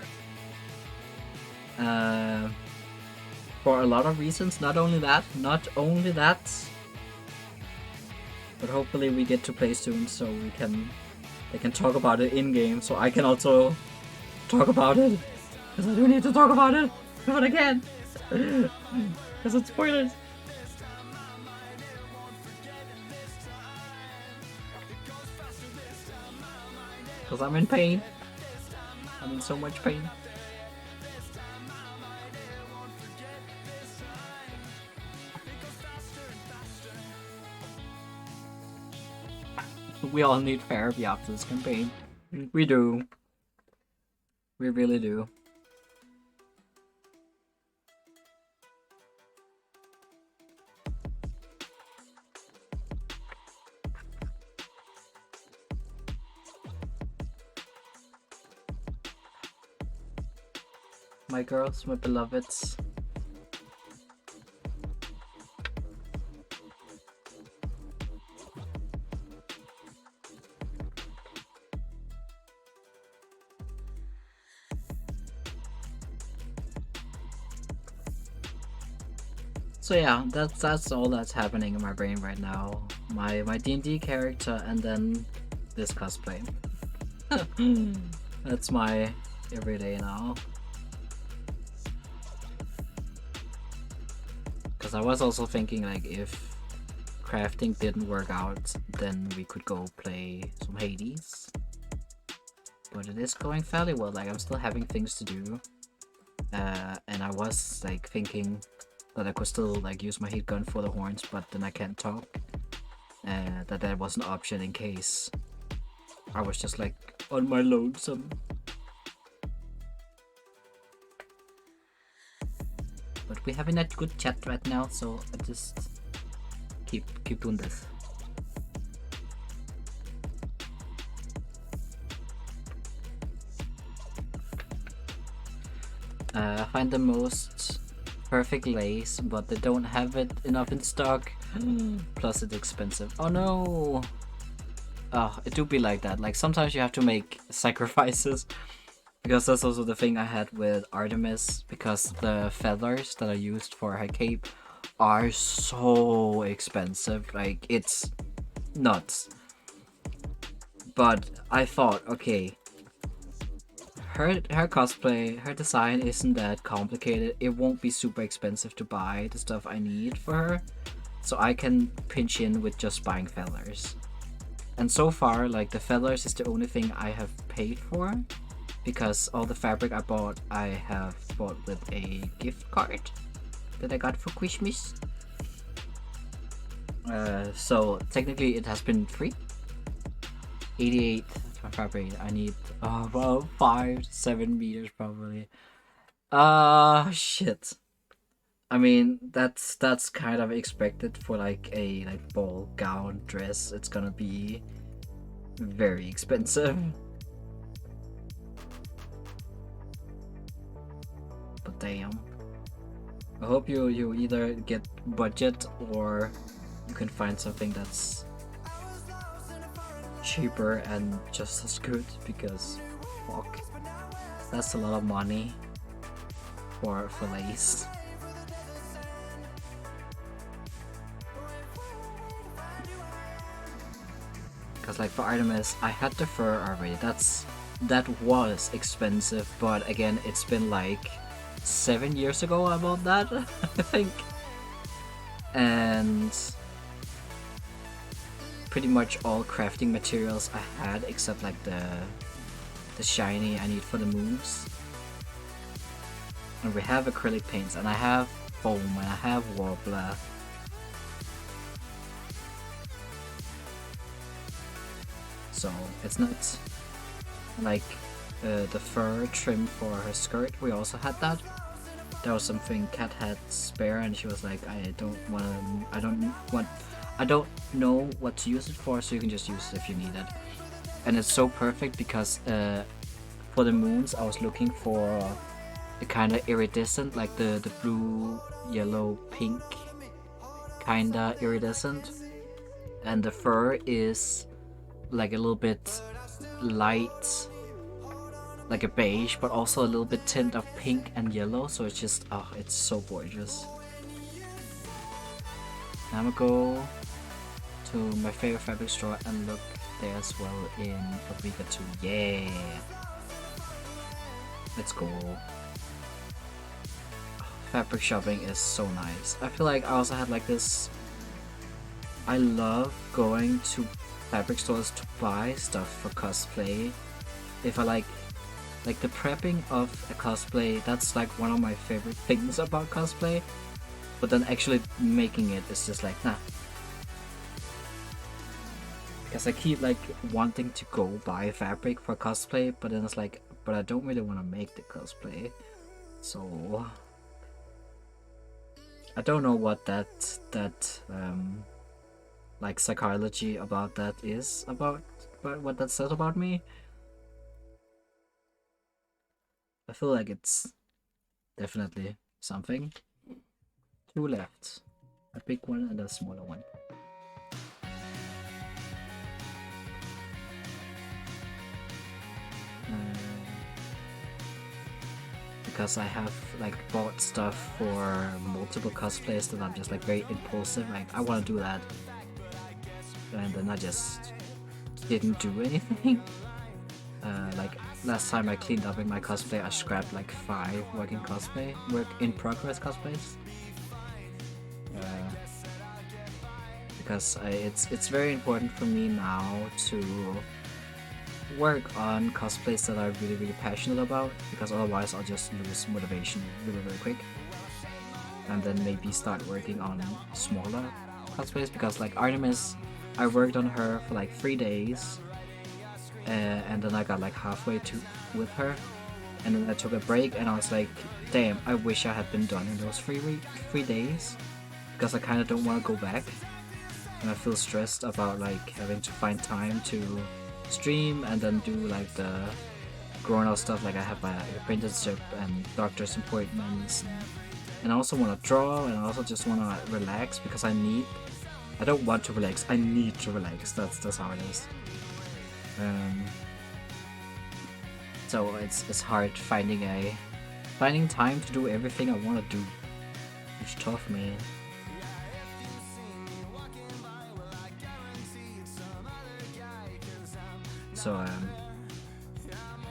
for a lot of reasons. Not only that, but hopefully we get to play soon, so they can talk about it in game, so I can also talk about it, because I do need to talk about it, but I can't, because it's spoilers. Because I'm in pain. I'm in so much pain. We all need therapy after this campaign. We do. We really do. My girls, my beloveds. So yeah, that's all that's happening in my brain right now. My D&D character and then this cosplay. That's my everyday now. Because I was also thinking, like, if crafting didn't work out, then we could go play some Hades. But it is going fairly well, like I'm still having things to do. And I was like thinking that I could still like use my heat gun for the horns, but then I can't talk. That was an option in case I was just like on my lonesome. But we're having a good chat right now, so I just keep doing this. Find the most perfect lace, but they don't have it enough in stock. Plus it's expensive. Oh no! Oh, it do be like that. Like sometimes you have to make sacrifices. Because that's also the thing I had with Artemis, because the feathers that I used for her cape are so expensive, like it's nuts. But I thought, okay, her cosplay, her design isn't that complicated, it won't be super expensive to buy the stuff I need for her, so I can pinch in with just buying feathers. And so far, like the feathers is the only thing I have paid for. Because all the fabric I bought, I have bought with a gift card that I got for Christmas. So technically it has been free. 88 fabric. I need about 5 to 7 meters probably. Shit. I mean that's kind of expected for like a ball gown dress. It's gonna be very expensive. But damn. I hope you either get budget or you can find something that's cheaper and just as good, because fuck, that's a lot of money for lace. Because like for Artemis, I had the fur already. That was expensive, but again, it's been like 7 years ago I bought that, I think. And pretty much all crafting materials I had, except like the shiny I need for the moves. And we have acrylic paints, and I have foam, and I have wobbler. So it's not like the fur trim for her skirt. We also had that. That was something Kat had spare, and she was like, I don't know what to use it for, so you can just use it if you need it. And it's so perfect because for the moons I was looking for a kind of iridescent, like the blue, yellow, pink kind of iridescent, and the fur is like a little bit light like a beige, but also a little bit tint of pink and yellow. So it's just, oh, it's so gorgeous. Now I'm gonna go to my favorite fabric store and look there as well in a week or two. Yeah, let's go. Fabric shopping is so nice. I feel like I also had like this. I love going to fabric stores to buy stuff for cosplay. If I like the prepping of a cosplay, that's like one of my favorite things about cosplay. But then actually making it is just like, nah. Because I keep like wanting to go buy fabric for cosplay, but then it's like, but I don't really want to make the cosplay. So I don't know what that like psychology about that is about what that says about me. I feel like it's definitely something. 2 left. A big one and a smaller one. Because I have like bought stuff for multiple cosplays that I'm just like very impulsive, like I want to do that, and then I just didn't do anything. Like last time I cleaned up in my cosplay, I scrapped like 5 work in progress cosplays. Because it's very important for me now to work on cosplays that I'm really passionate about, because otherwise I'll just lose motivation really quick, and then maybe start working on smaller cosplays. Because like Artemis, I worked on her for like 3 days, and then I got like halfway with her, and then I took a break, and I was like, damn, I wish I had been done in those 3 days, because I kind of don't want to go back, and I feel stressed about like having to find time to stream and then do like the grown-out stuff, like I have my apprenticeship and doctor's appointments, and I also want to draw, and I also just want to relax, because I don't want to relax, I need to relax. That's how it is. So it's hard finding time to do everything I want to do. It's tough, man. So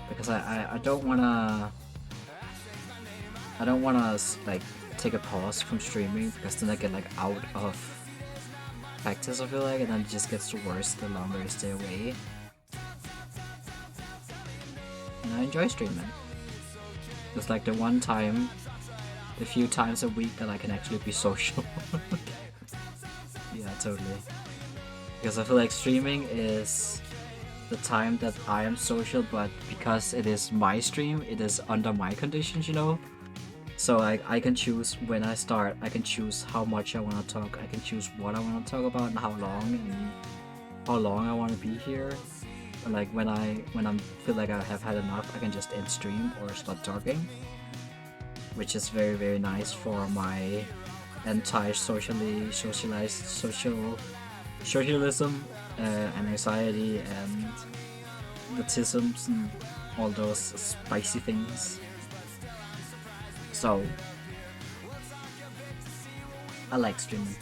because I don't wanna like take a pause from streaming, because then I get like out of practice, I feel like, and then it just gets worse the longer I stay away. And I enjoy streaming. It's like the few times a week that I can actually be social. Yeah, totally. Because I feel like streaming is the time that I am social, but because it is my stream, it is under my conditions, you know? So I can choose when I start, I can choose how much I want to talk, I can choose what I want to talk about and how long I want to be here. And like when I feel like I have had enough, I can just end stream or stop talking, which is very nice for my socialism and anxiety and autisms and all those spicy things. So I like streaming.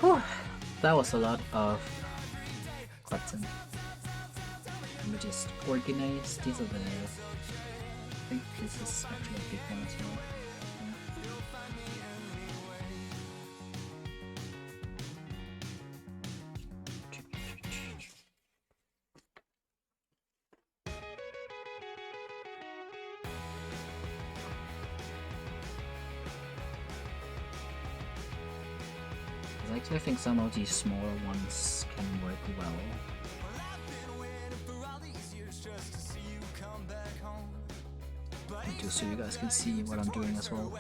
Whew, that was a lot of content. Let me just organize. These are the. I think this is actually a big one as well. I think some of these smaller ones can work well. Just so you guys can see what I'm doing as well.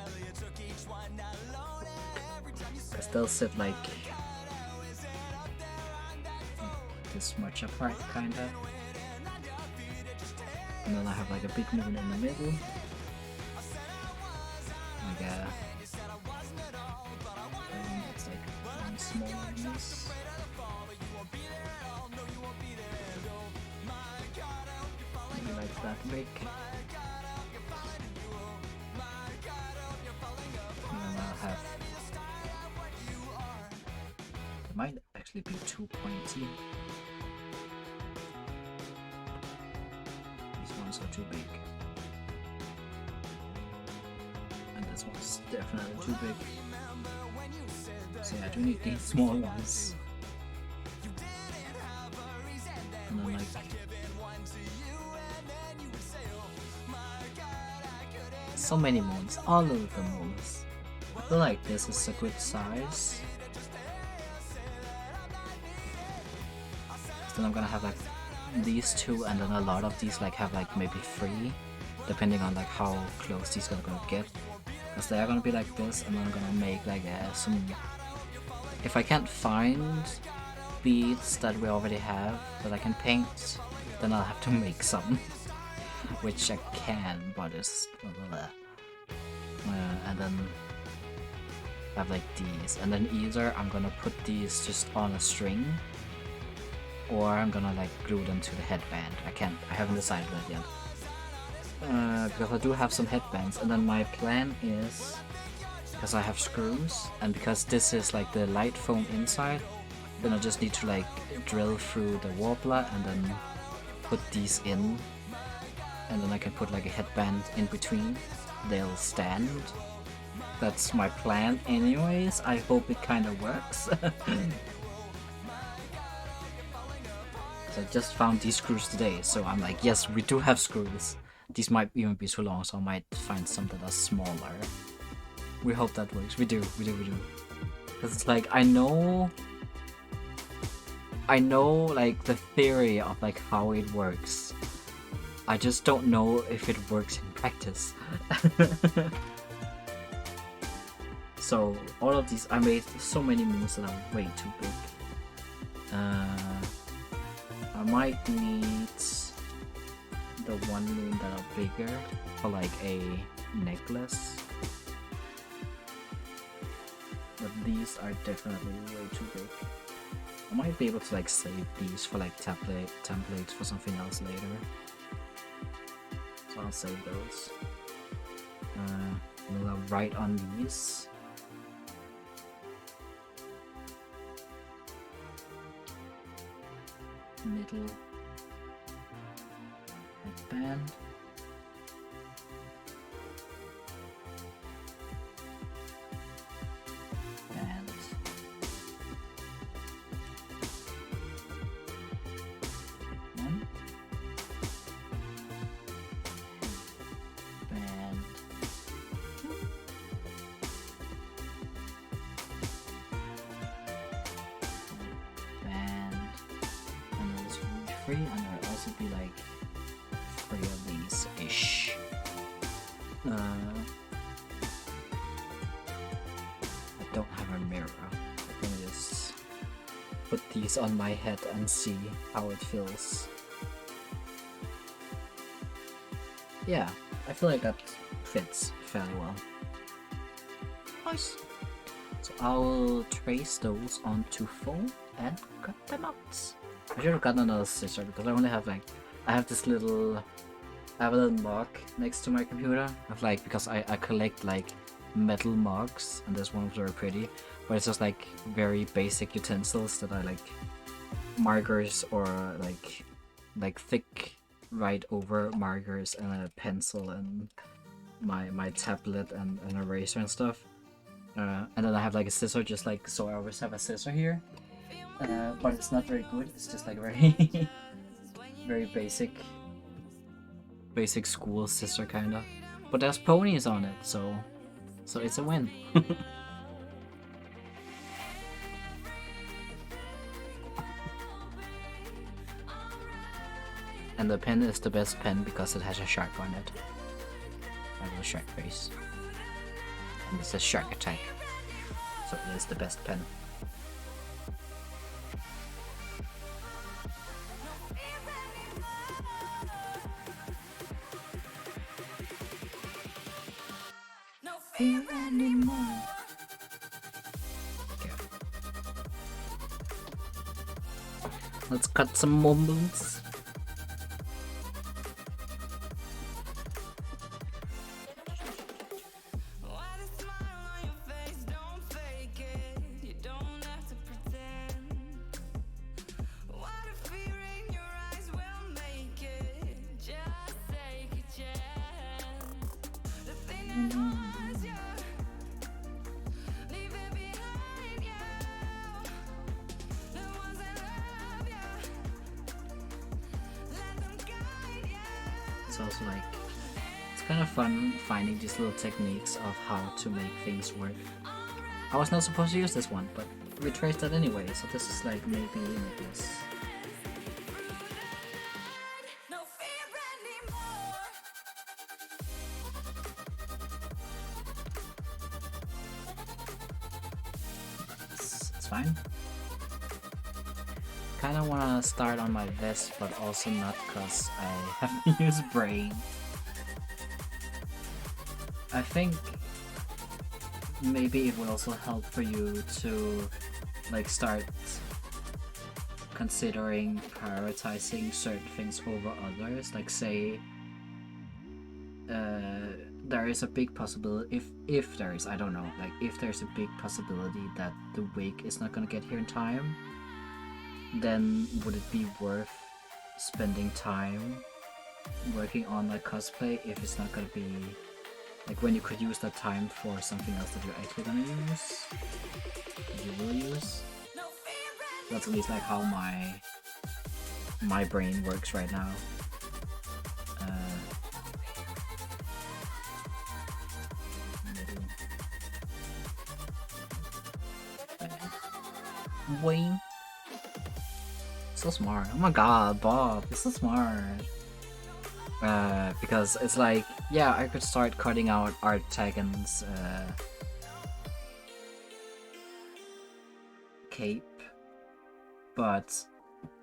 Because they'll sit like this much apart, kinda. And then I have like a big moon in the middle. Like a some small ones. Maybe like that big. And then I'll have. It might actually be too pointy. These ones are too big. And this one's definitely too big. So yeah, I do need these small ones. And then like so many moons, all of the moons. I feel like this is a good size. Then I'm gonna have like these two, and then a lot of these like have like maybe 3, depending on like how close these are gonna get. Because they are gonna be like this, and then I'm gonna make like some. If I can't find beads that we already have that I can paint, then I'll have to make some. Which I can, but it's and then I have like these, and then either I'm gonna put these just on a string, or I'm gonna like glue them to the headband. I haven't decided that yet. Because I do have some headbands, and then my plan is, because I have screws, and because this is like the light foam inside, then I just need to like drill through the warbler and then put these in, and then I can put like a headband in between. They'll stand. That's my plan anyways. I hope it kind of works. So I just found these screws today, so I'm like, yes, we do have screws. These might even be too long, so I might find some that are smaller. We hope that works. We do. Because it's like, I know like the theory of like how it works. I just don't know if it works in practice. So all of these, I made so many moons that are way too big. I might need the one moon that are bigger for like a necklace. But these are definitely way too big. I might be able to like save these for like templates for something else later. So I'll save those. We'll write on these. Middle headband. And one. Band. Free, and there'll also be like 3 of these ish. I don't have a mirror. I'm gonna just put these on my head and see how it feels. Yeah, I feel like that fits fairly well. Nice. So I'll trace those onto foam and cut them out. I should have gotten another scissor because I only have like, I have a little mug next to my computer. Of like, because I collect like metal mugs, and this one's very pretty, but it's just like very basic utensils that I like, markers or like thick write over markers and a pencil and my tablet and an eraser and stuff. And then I have like a scissor, just like, so I always have a scissor here. But it's not very good. It's just like very, very basic school scissor kinda. But there's ponies on it, so it's a win. And the pen is the best pen because it has a shark on it. I have a shark face, and it says shark attack, so it is the best pen. Fear anymore. Okay. Let's cut some more moves. It's also like, it's kind of fun finding these little techniques of how to make things work. I was not supposed to use this one, but we traced that anyway, so this is like maybe limitless. It's fine. Kinda wanna start on my vest, but also not cause I haven't used brain. I think maybe it would also help for you to like start considering prioritizing certain things over others. Like say there is a big possibility, if there is, I don't know, like if there's a big possibility that the wig is not gonna get here in time, then would it be worth spending time working on like cosplay if it's not gonna be like when you could use that time for something else that you're actually gonna use, that you will use? That's at least like how my brain works right now. Wayne, so smart. Oh my god, Bob, you're so smart. Because it's like, yeah, I could start cutting out Artemis' cape, but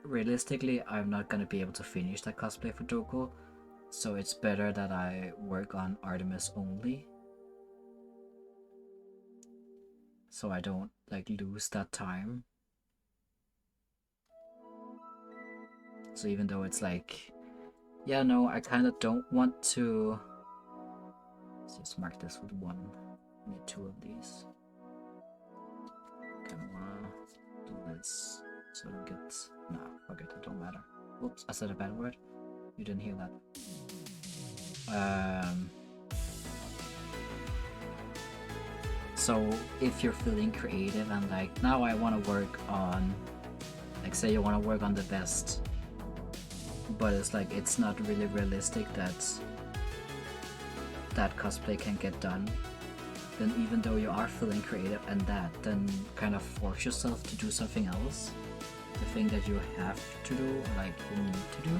realistically I'm not gonna be able to finish that cosplay for Doko, so it's better that I work on Artemis only, so I don't like lose that time. So even though it's like, yeah, no, I kind of don't want to. Let's just mark this with 1. I need 2 of these. Kind of wanna do this so I don't get. Nah, fuck it, it don't matter. Whoops, I said a bad word. You didn't hear that. So if you're feeling creative and like, now I want to work on, like, say you want to work on the vest, but it's like it's not really realistic that that cosplay can get done, then even though you are feeling creative and that, then kind of force yourself to do something else, the thing that you have to do, or like you need to do.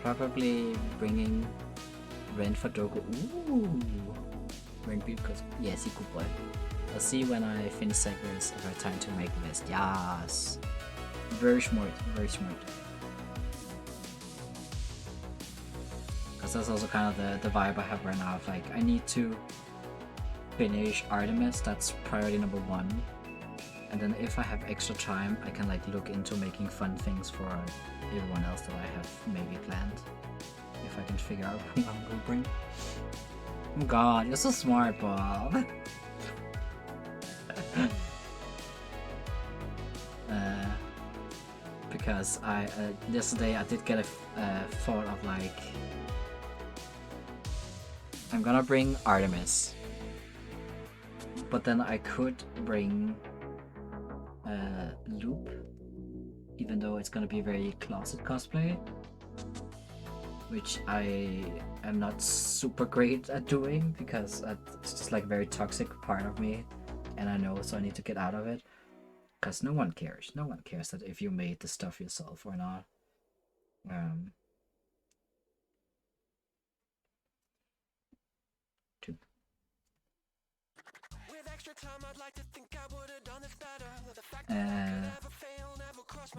Probably bringing Ren for Dogo. Ooh, Ren because yes, he could play. I'll see when I finish Segways if I have time to make a list. Yes, very smart, very smart. Because that's also kind of the vibe I have right now of like, I need to finish Artemis, that's priority number 1, and then if I have extra time I can like look into making fun things for everyone else that I have maybe planned, if I can figure out who I'm gonna bring. Oh god, you're so smart, Bob. Because I yesterday I did get a thought of like, I'm gonna bring Artemis, but then I could bring Loop, even though it's gonna be very closet cosplay, which I am not super great at doing because it's just like a very toxic part of me, and I know, so I need to get out of it. Because no one cares. No one cares that if you made the stuff yourself or not.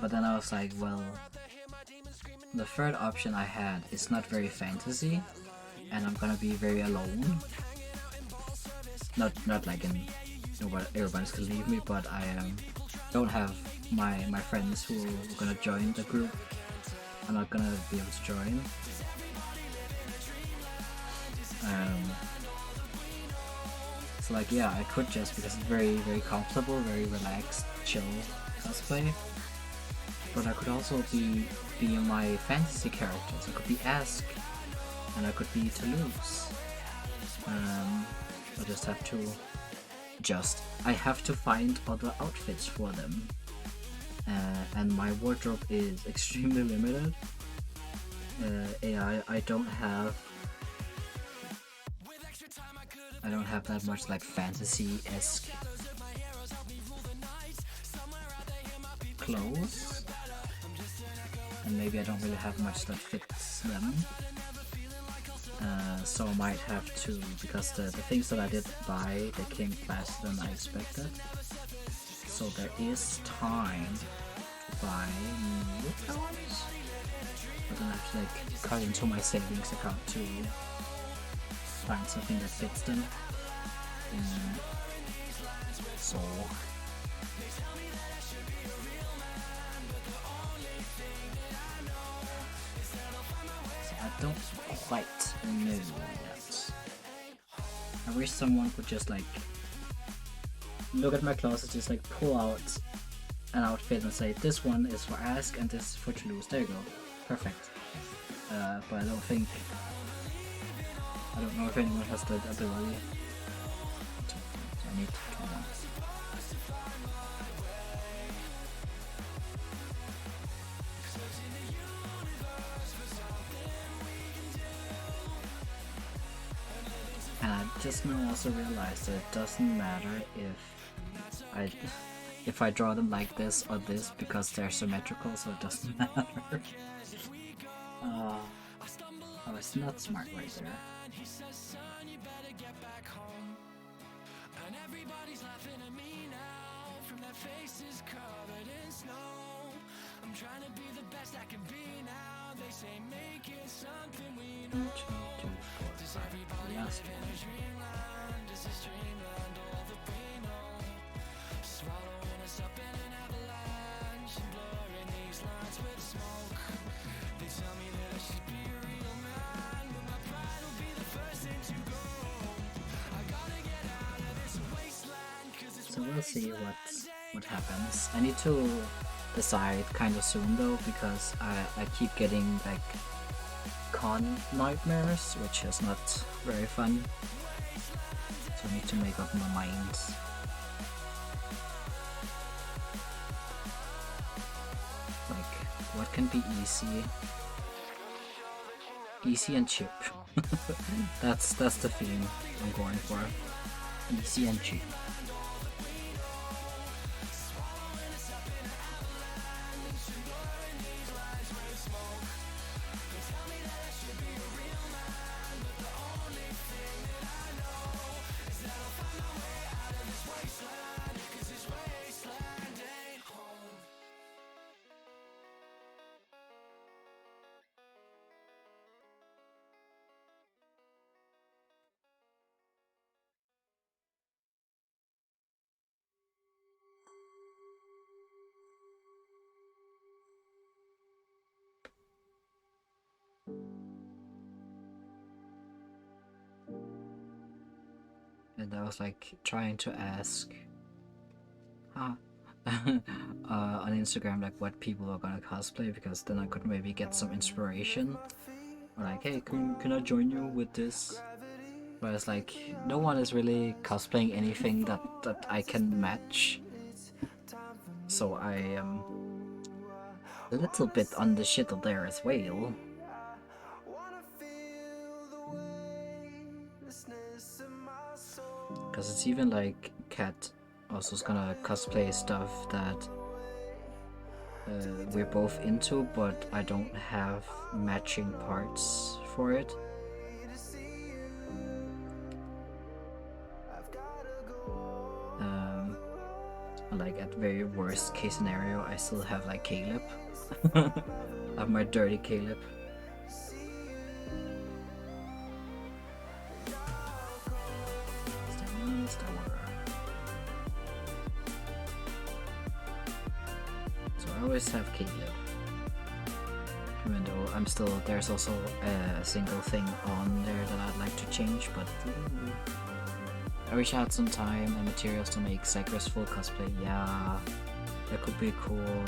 But then I was like, well, the third option I had is not very fantasy, and I'm gonna be very alone. Not like in everybody's gonna leave me, but I don't have my friends who are gonna join the group are not gonna be able to join. So like yeah, I could just, because it's very comfortable, very relaxed, chill cosplay. But I could also be my fantasy characters. I could be Ask, and I could be Toulouse. I just have to I have to find other outfits for them. And my wardrobe is extremely limited. I don't have that much like fantasy-esque clothes, and maybe I don't really have much that fits them. So I might have to, because the things that I did buy, they came faster than I expected. So there is time to buy new clothes. But then I have to like cut into my savings account to find something that fits them. So I don't quite know yet. I wish someone could just like look at my closet, just like pull out an outfit and say this one is for Ask and this is for Toulouse. There you go, perfect. But I don't know if anyone has the ability. So I need to try that. And I just now also realized that it doesn't matter if I draw them like this or this, because they're symmetrical, so it doesn't matter. Oh, it's not smart right there. I'm trying to be the best I can be now. They say make it something we know. 1, 2, 3, 4, 5. Last one. Does this dreamland all that we know? Swallowing us up in an avalanche and blurring these lines with smoke. They tell me that I should be a real man, but my pride will be the first thing to go. I gotta get out of this wasteland, 'cause it's so we'll see what happens. I need to decide kind of soon though, because I keep getting like con nightmares, which is not very fun. So I need to make up my mind. Like, what can be easy and cheap. that's the theme I'm going for. Easy and cheap. And I was like trying to ask on Instagram like what people are gonna cosplay, because then I could maybe get some inspiration. Or like, hey, can I join you with this? But it's like no one is really cosplaying anything that I can match. So I am a little bit on the shit there as well. Because it's even like Kat also is gonna cosplay stuff that we're both into, but I don't have matching parts for it. Like at very worst case scenario, I still have like Caleb. I have my dirty Caleb. always have Caleb. Even though there's also a single thing on there that I'd like to change, but I wish I had some time and materials to make Sakuра's full cosplay. Yeah, that could be cool.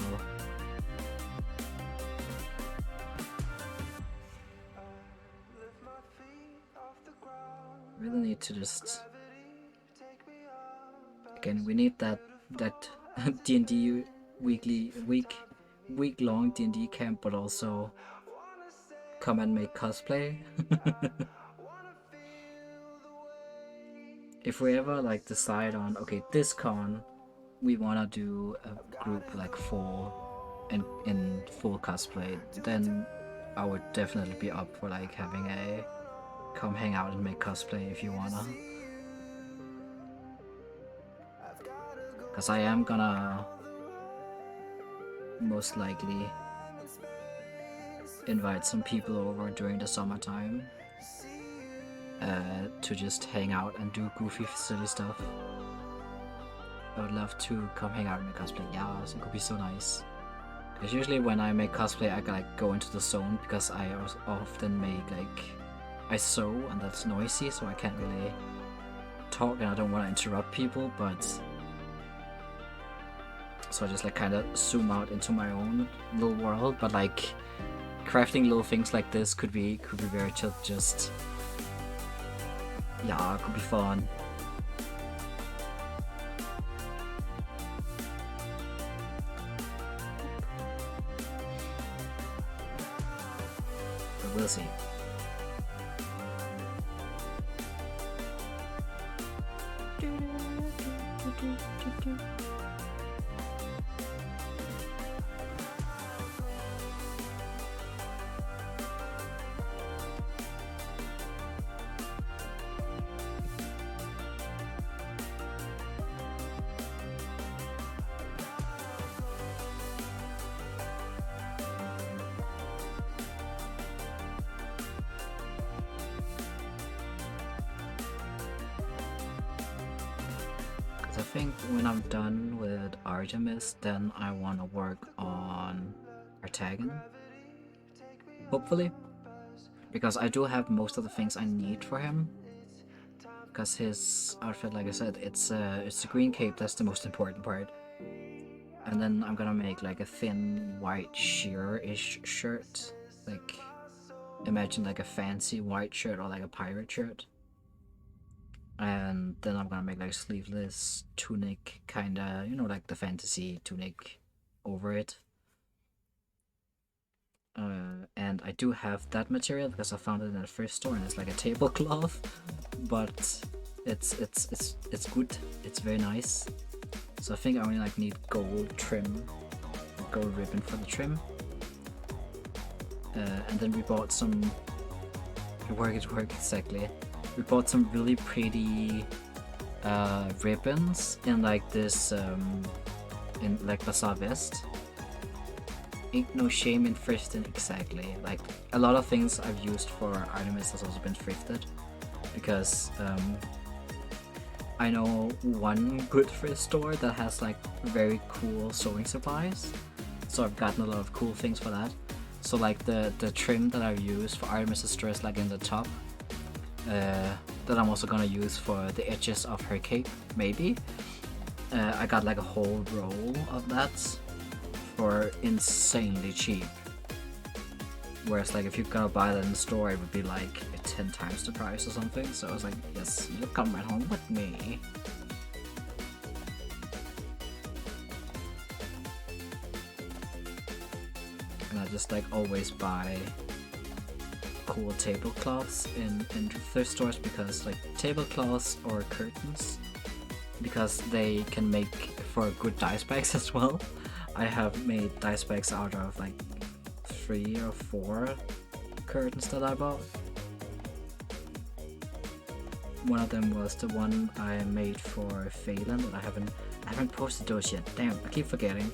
Really need to just again. We need that D&D week long D&D camp, but also come and make cosplay. If we ever like decide on okay, this con we wanna do a group like full in full cosplay, then I would definitely be up for like having a come hang out and make cosplay if you wanna. Cause I am gonna most likely invite some people over during the summertime to just hang out and do goofy silly stuff. I would love to come hang out and make cosplay. Yeah, it could be so nice. Because usually when I make cosplay I can like go into the zone because I often make like I sew and that's noisy, so I can't really talk and I don't want to interrupt people, but so I just like kind of zoom out into my own little world. But like crafting little things like this could be very chill. Just yeah, it could be fun. But we'll see. I think when I'm done with Artemis, then I want to work on Artemis. Hopefully. Because I do have most of the things I need for him. Because his outfit, like I said, it's a green cape, that's the most important part. And then I'm gonna make like a thin white sheer-ish shirt. Like, imagine like a fancy white shirt or like a pirate shirt. And then I'm gonna make like a sleeveless tunic, kinda, you know, like the fantasy tunic over it. And I do have that material because I found it in the first store, and it's like a tablecloth, but it's good. It's very nice. So I think I only like need gold trim, gold ribbon for the trim. And then we bought some. Where it work exactly? We bought some really pretty ribbons in like this in like Bazaar Vest. Ain't no shame in thrifting, exactly. Like a lot of things I've used for Artemis has also been thrifted because I know one good thrift store that has like very cool sewing supplies, so I've gotten a lot of cool things for that. So like the trim that I've used for Artemis' dress, like in the top, that I'm also gonna use for the edges of her cape, maybe. I got like a whole roll of that for insanely cheap. Whereas like if you're gonna buy that in the store, it would be like 10 times the price or something. So I was like, yes, you come right home with me. And I just like always buy cool tablecloths in thrift stores because like tablecloths or curtains, because they can make for good dice bags as well. I have made dice bags out of like 3 or 4 curtains that I bought. One of them was the one I made for Phelan, but I haven't posted those yet. Damn, I keep forgetting.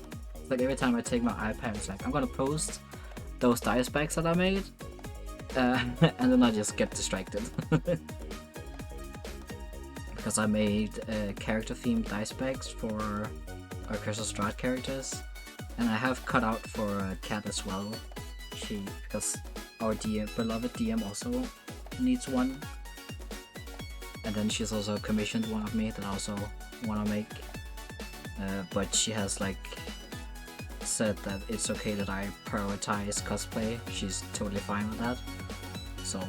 Like every time I take my iPad, it's like I'm gonna post those dice bags that I made, and then I just get distracted. Because I made character themed dice bags for our Curse of Strahd characters, And I have cut out for Cat as well. Because our beloved DM also needs one. And then she's also commissioned one of me that I also want to make. But she has like said that it's okay that I prioritize cosplay. She's totally fine with that. So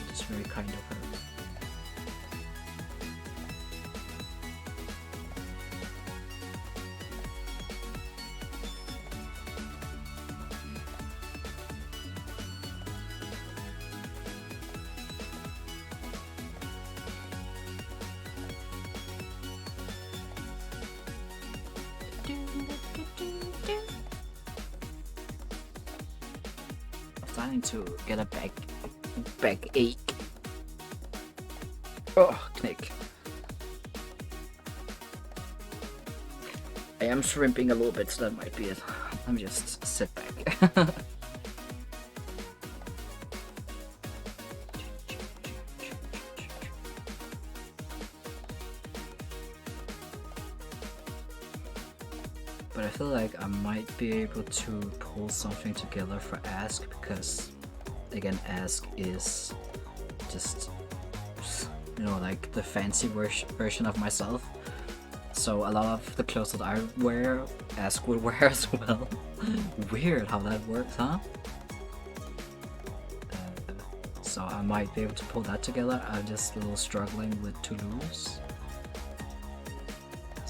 it's very kind of her. Starting to get a back ache. Oh, knick. I am shrimping a little bit, so that might be it. Let me just sit back. But I feel like I might be able to pull something together for Ask, because again, Ask is just, you know, like the fancy version of myself. So a lot of the clothes that I wear, Ask would wear as well. Weird how that works, huh? So I might be able to pull that together. I'm just a little struggling with Toulouse.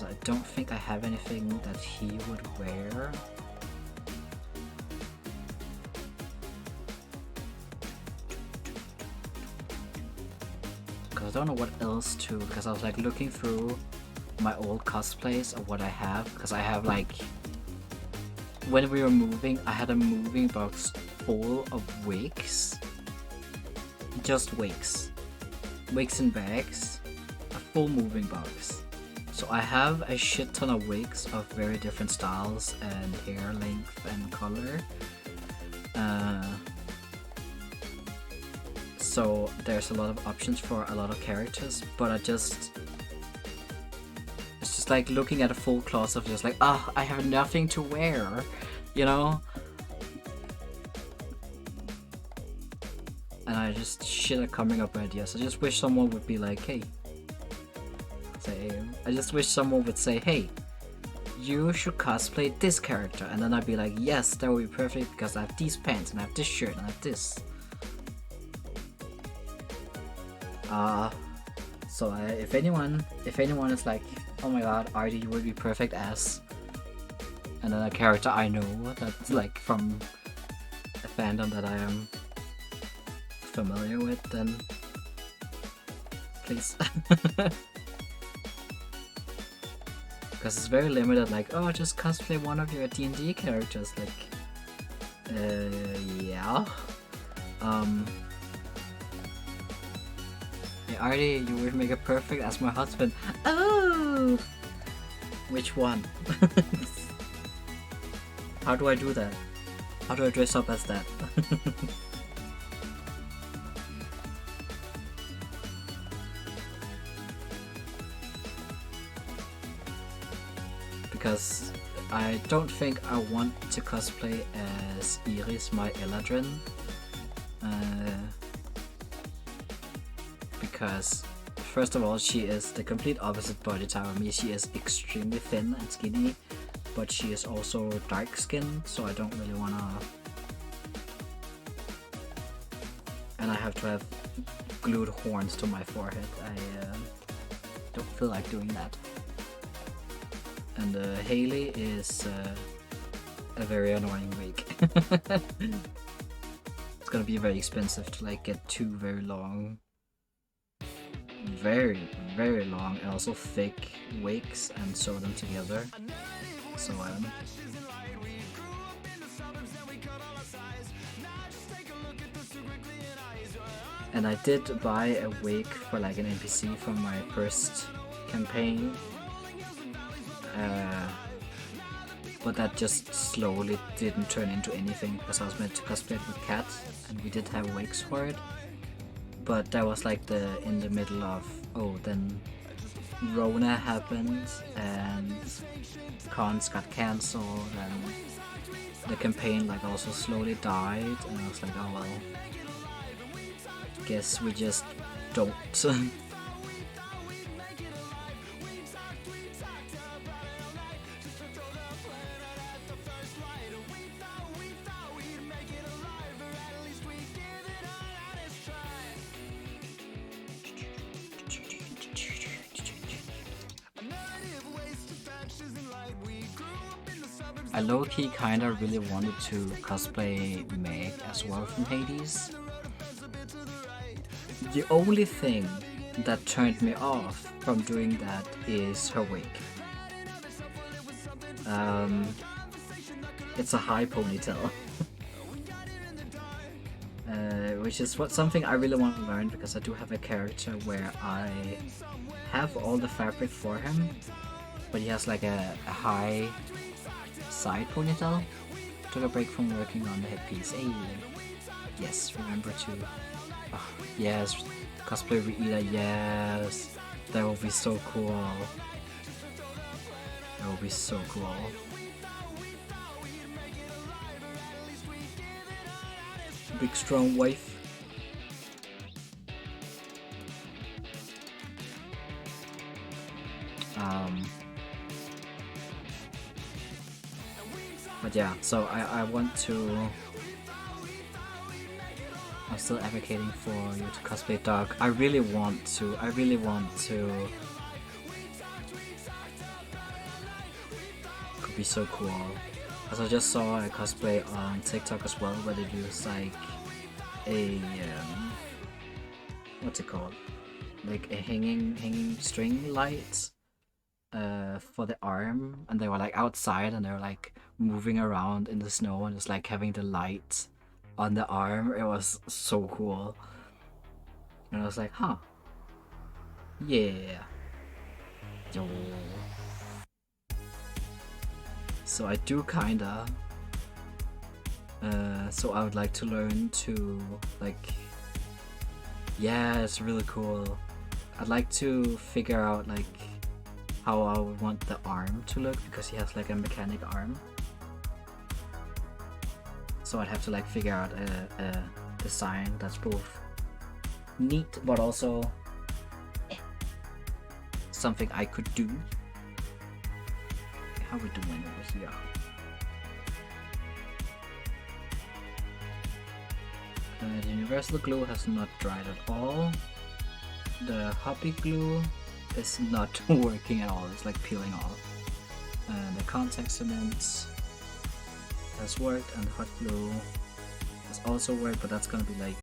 I don't think I have anything that he would wear. Because I don't know what else to, because I was like looking through my old cosplays of what I have, because I have like, when we were moving, I had a moving box full of wigs. Just wigs. Wigs and bags. A full moving box. So I have a shit ton of wigs of very different styles and hair length and color. So there's a lot of options for a lot of characters, but it's just like looking at a full closet of just like, I have nothing to wear, you know? And I just shit at coming up with ideas. I just wish someone would be like, hey, I just wish someone would say, hey, you should cosplay this character, and then I'd be like, yes, that would be perfect because I have these pants and I have this shirt and I have this. So if anyone is like, oh my god, Artie, you would be perfect as, and then a character I know that's like from a fandom that I am familiar with, then please. Because it's very limited, like, oh, just cosplay one of your D&D characters, like, yeah. Hey Artie, you would make it perfect as my husband. Oh! Which one? How do I do that? How do I dress up as that? Because I don't think I want to cosplay as Iris, my Eladrin. Because first of all, she is the complete opposite body type of me. She is extremely thin and skinny, but she is also dark skinned, so I don't really wanna. And I have to have glued horns to my forehead. I don't feel like doing that. And Haley is a very annoying wig. It's gonna be very expensive to like get two very long, very long and also thick wigs and sew them together. So and I did buy a wig for like an NPC from my first campaign. But that just slowly didn't turn into anything because I was meant to cosplay it with Cat, and we did have wigs for it. But that was like in the middle of, oh, then Rona happened and cons got cancelled and the campaign like also slowly died, and I was like, oh well, guess we just don't. I low-key kinda really wanted to cosplay Meg as well from Hades. The only thing that turned me off from doing that is her wig. It's a high ponytail. Which is something I really want to learn, because I do have a character where I have all the fabric for him, but he has like a high side ponytail. Took a break from working on the headpiece. Hey, yes, remember to. Oh, yes, cosplay Riita. Yes, that would be so cool. That would be so cool. Big strong wife. But yeah, so I want to. I'm still advocating for you to cosplay Doug. I really want to. Could be so cool. Because I just saw a cosplay on TikTok as well, where they use like a what's it called? Like a hanging string light for the arm, and they were like outside and they were like moving around in the snow and just like having the light on the arm. It was so cool. And I was like, huh. Yeah. Yo. So I do kinda. So I would like to learn to like. Yeah, it's really cool. I'd like to figure out like how I would want the arm to look, because he has like a mechanic arm. So I'd have to like figure out a design that's both neat but also something I could do. How we doing over here? The universal glue has not dried at all. The hobby glue is not working at all. It's like peeling off. The contact cement has worked, and the hot glue has also worked, but that's gonna be like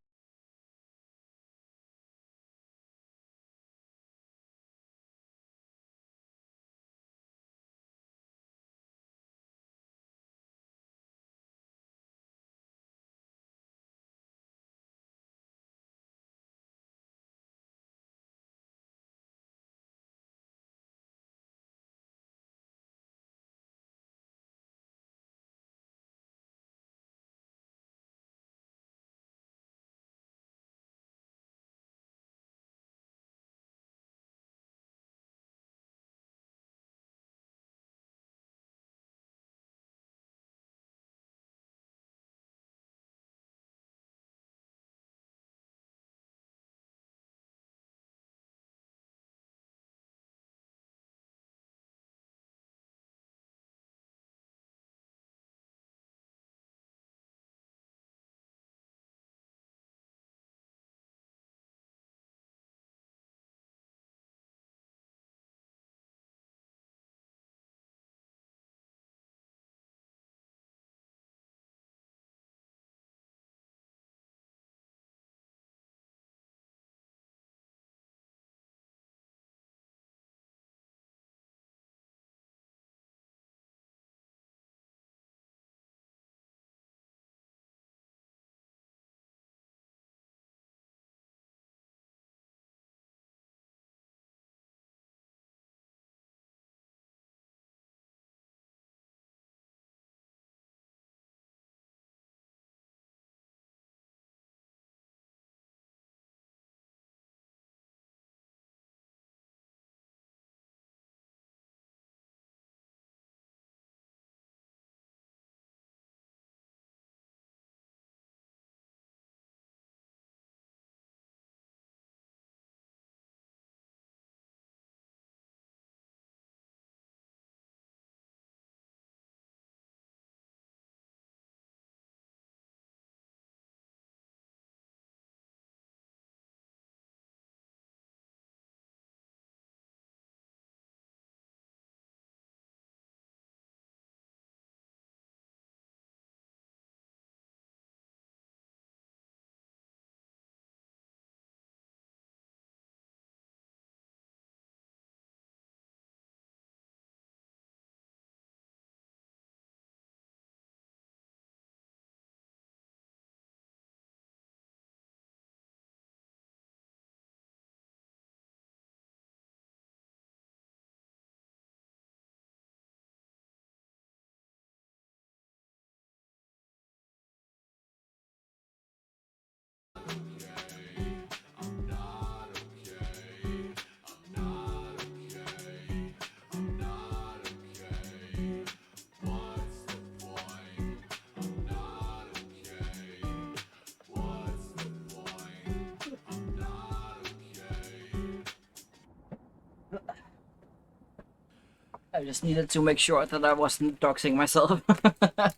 I just needed to make sure that I wasn't doxing myself.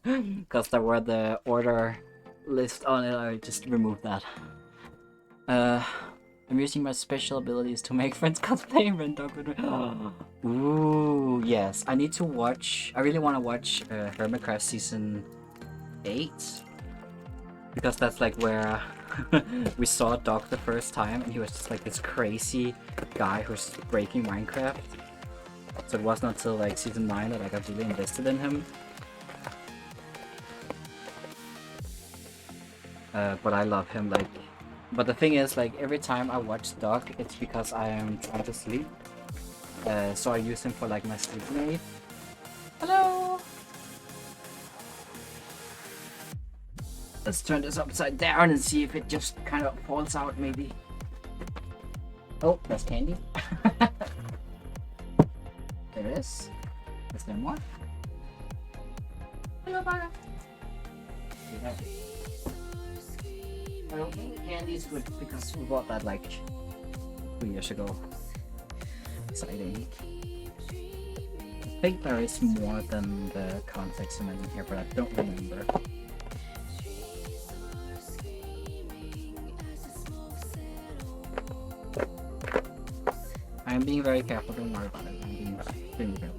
Because there were the order list on it, I just removed that. I'm using my special abilities to make friends cosplay and rent dog with me. Ooh, yes. I need to watch. I really want to watch Hermitcraft season 8. Because that's like where we saw Doc the first time, and he was just like this crazy guy who's breaking Minecraft. So it wasn't until like season 9 that I got really invested in him. But I love him, like. But the thing is, like, every time I watch Doc, it's because I am trying to sleep. So I use him for like my sleeping aid. Hello! Let's turn this upside down and see if it just kind of falls out, maybe. Oh, that's candy. There it is. Is there more? Hello, Baga. I don't think candy is good because we bought that like 2 years ago. Exciting. I think there is more than the context cement in here, but I don't remember. I'm being very careful, don't worry about it. I'm being extremely careful.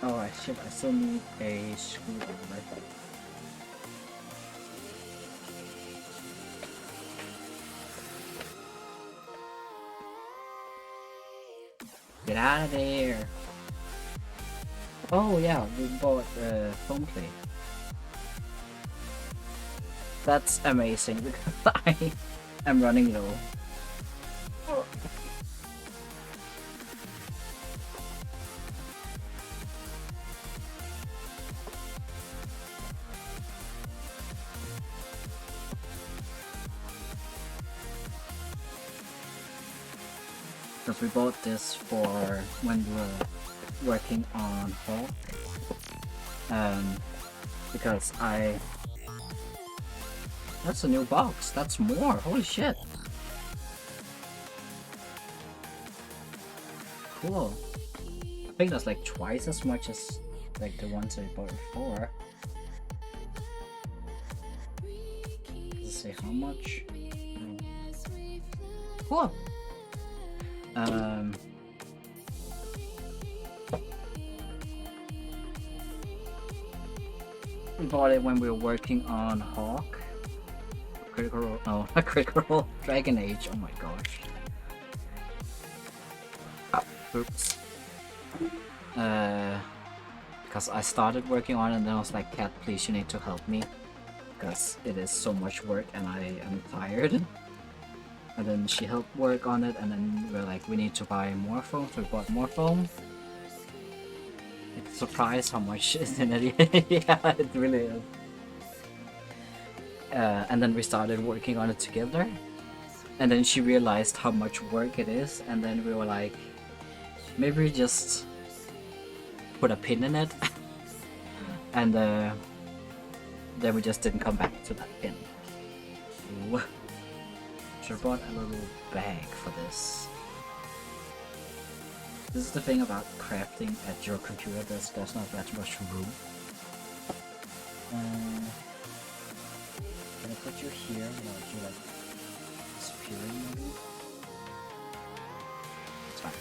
Oh shit, I still need a screwdriver. Get out of there! Oh yeah, we bought foam plate. That's amazing because I am running low. Because we bought this for when we were working on Hawk. Because that's a new box. That's more. Holy shit. Cool. I think that's like twice as much as like the ones I bought before. Does it say how much? Cool. We bought it when we were working on Hawk. Critical Role, no, not Critical Role, Dragon Age, oh my gosh. Oops. Because I started working on it and then I was like, Cat, please, you need to help me. Because it is so much work and I am tired. And then she helped work on it, and then we were like, we need to buy more foam, so we bought more foam. It's surprised how much is in it. Yeah, it really is. And then we started working on it together. And then she realized how much work it is, and then we were like, maybe we just put a pin in it. And then we just didn't come back to that pin. Ooh. I bought a little bag for this. This is the thing about crafting at your computer, there's not that much room. Can I put you here? No, you like disappearing maybe? It's fine.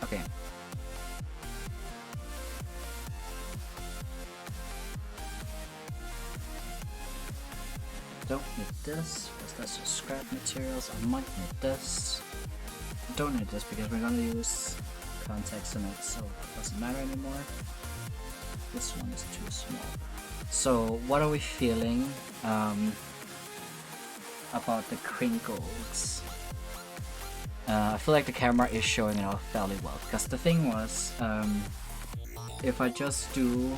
Okay. Don't need this, because that's just scrap materials. I might need this. I don't need this because we're gonna use contacts in it, so it doesn't matter anymore. This one is too small. So, what are we feeling about the crinkles? I feel like the camera is showing it off fairly well, because the thing was, if I just do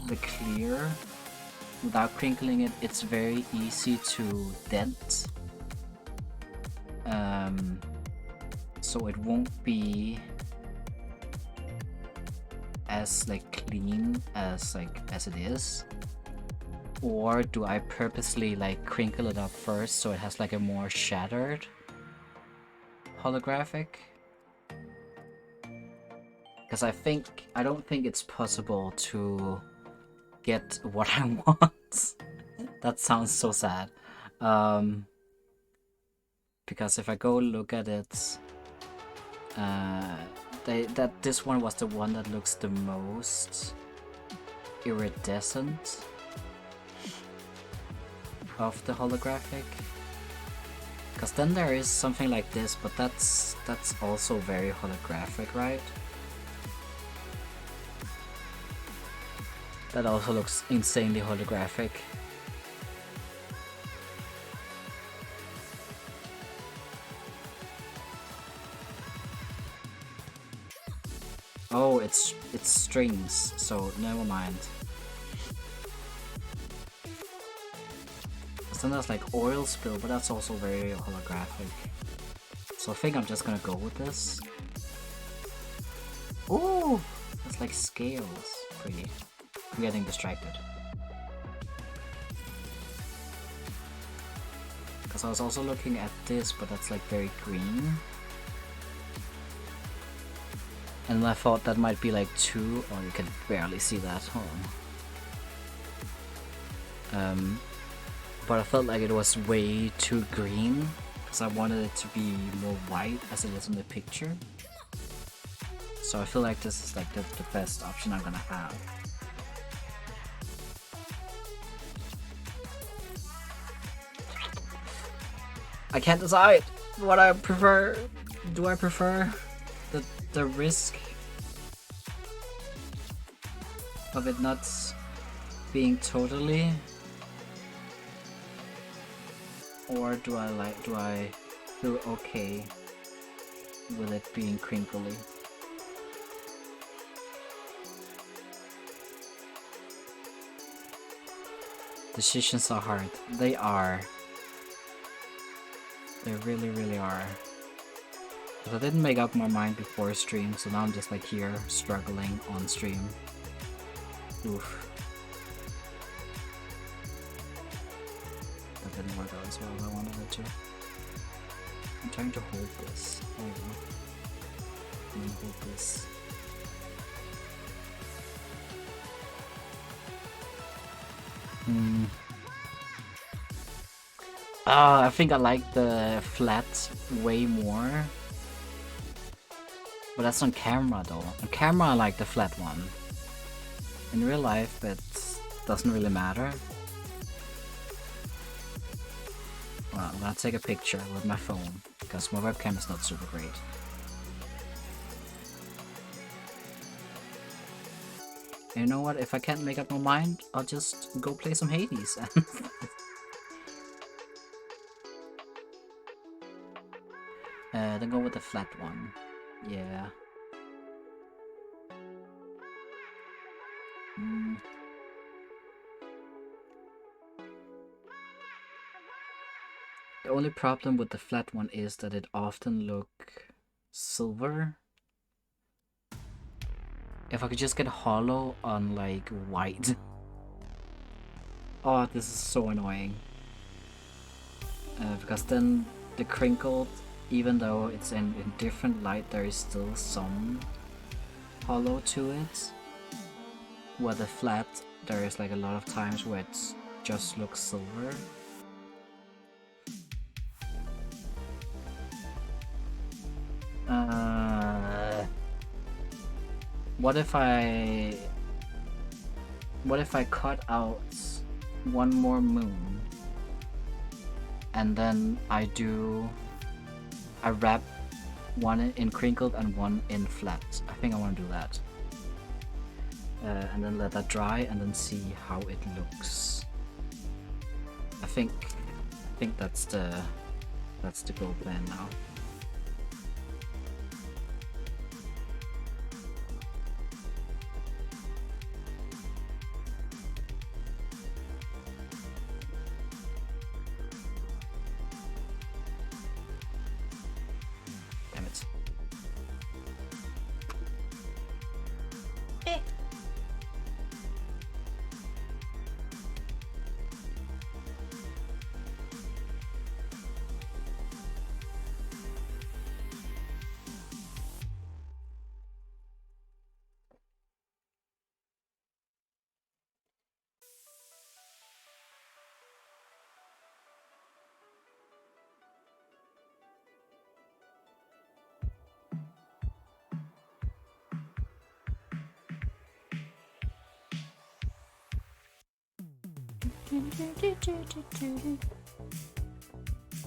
the clear without crinkling it, it's very easy to dent. So it won't be as like clean as it is. Or do I purposely like crinkle it up first so it has like a more shattered holographic? Because I don't think it's possible to get what I want. That sounds so sad. Because if I go look at it, this one was the one that looks the most iridescent of the holographic. Because then there is something like this, but that's also very holographic, right? That also looks insanely holographic. Oh, it's strings, so never mind. Then there's like oil spill, but that's also very holographic. So I think I'm just gonna go with this. Ooh, it's like scales. Pretty. I'm getting distracted. Because I was also looking at this, but that's like very green. And I thought that might be like two. Oh, you can barely see that. Hold on. But I felt like it was way too green because I wanted it to be more white as it is in the picture. So I feel like this is like the best option I'm gonna have. I can't decide what I prefer. Do I prefer the risk of it not being totally, or do I feel okay with it being crinkly? Decisions are hard. They are. They really, really are. But I didn't make up my mind before stream, so now I'm just like here struggling on stream. Oof. That didn't work out as well as I wanted it to. I'm trying to hold this. There we go. I'm gonna hold this. I think I like the flat way more. But that's on camera though. On camera I like the flat one. In real life it doesn't really matter. Well, I'm gonna take a picture with my phone because my webcam is not super great. And you know what? If I can't make up my mind, I'll just go play some Hades. Then go with the flat one. Yeah. The only problem with the flat one is that it often look silver. If I could just get hollow on like white. Oh, this is so annoying. Because then the crinkled, even though it's in different light, there is still some hollow to it. Where the flat, there is like a lot of times where it just looks silver. What if I cut out one more moon and then I wrap one in crinkled and one in flat? I think I want to do that. And then let that dry and then see how it looks. I think that's the goal plan now.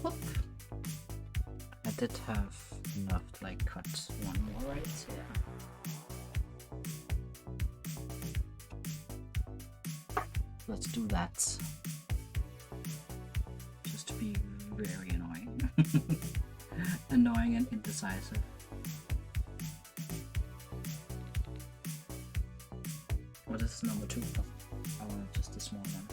Whoop. I did have enough to like cut one more right here. Let's do that. Just to be very annoying. Annoying and indecisive. What is number 2? I want just a small one.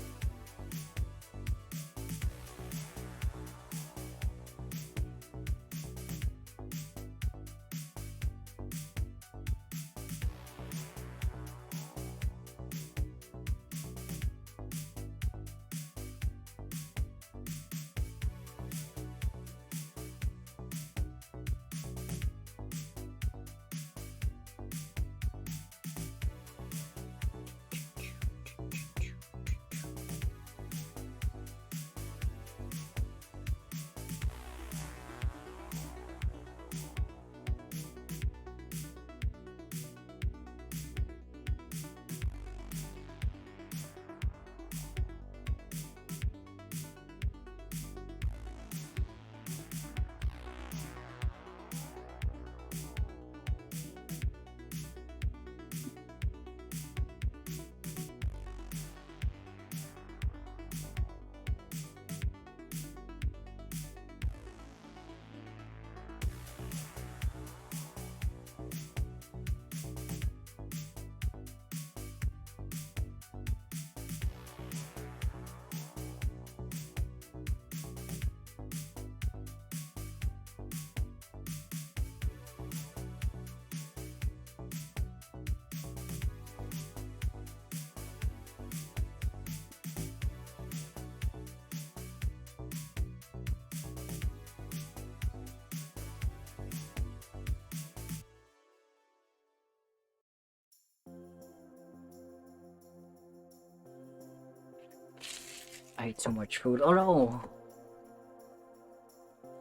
I ate so much food. Oh no!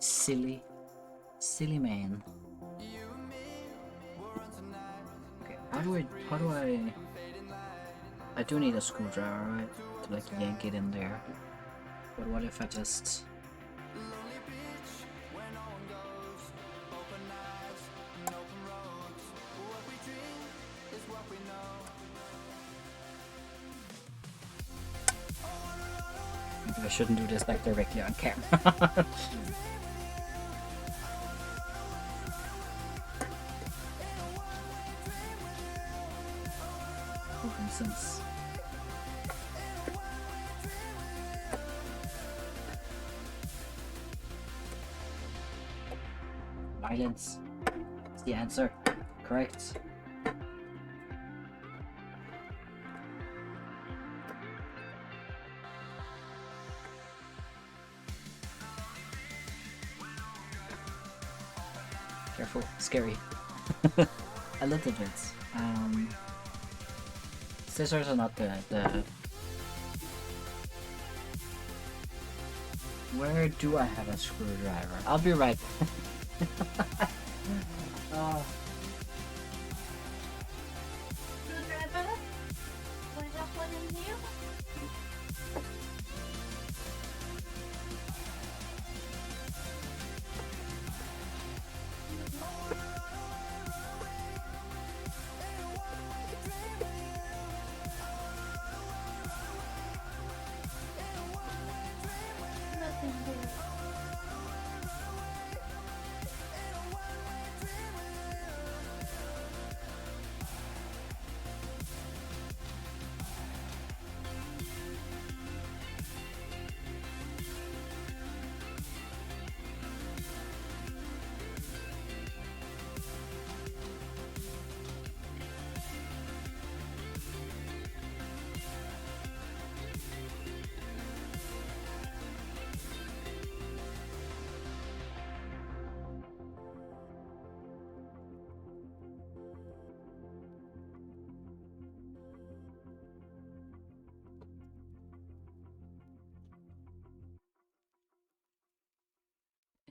Silly. Silly man. Okay, how do I do need a screwdriver, right? To like yank it in there. But what if I just... Maybe I shouldn't do this like directly on camera. For instance. Violence is the answer. Correct. Careful, scary. A little bit. Scissors are not the... Where do I have a screwdriver? I'll be right back. Oh. Screwdriver? We have one in here? Nothing here.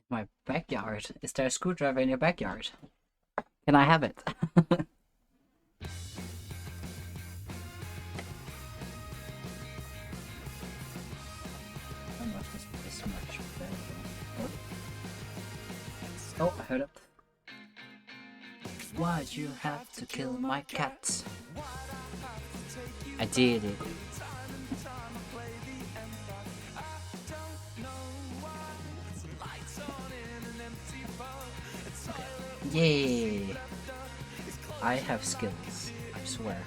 My backyard? Is there a screwdriver in your backyard? Can I have it? Oh, I heard it. Why'd you have to kill my cat? I did it. Yay! I have skills, I swear.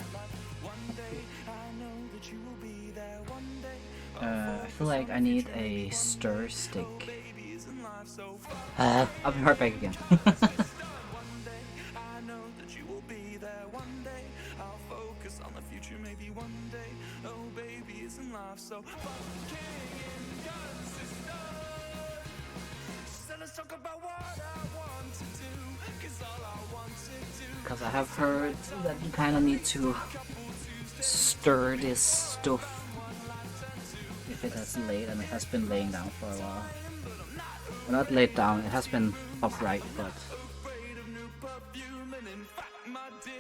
I feel like I need a stir stick. I'll be right back again. Because I have heard that you kind of need to stir this stuff if it has laid, and it has been laying down for a while. Well, not laid down, it has been upright, but...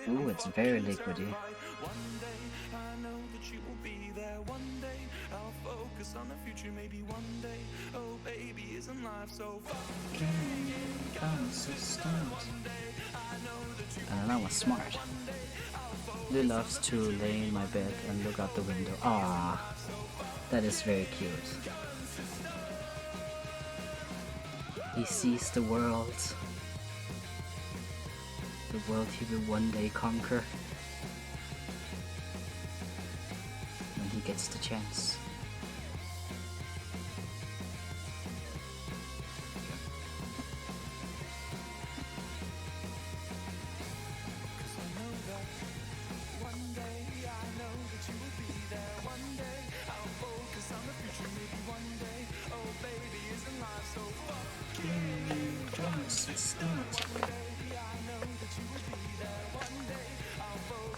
Ooh, it's very liquidy. And I was smart. Lou loves to lay in my bed and look out the window. Ah, that is very cute. He sees the world he will one day conquer when he gets the chance.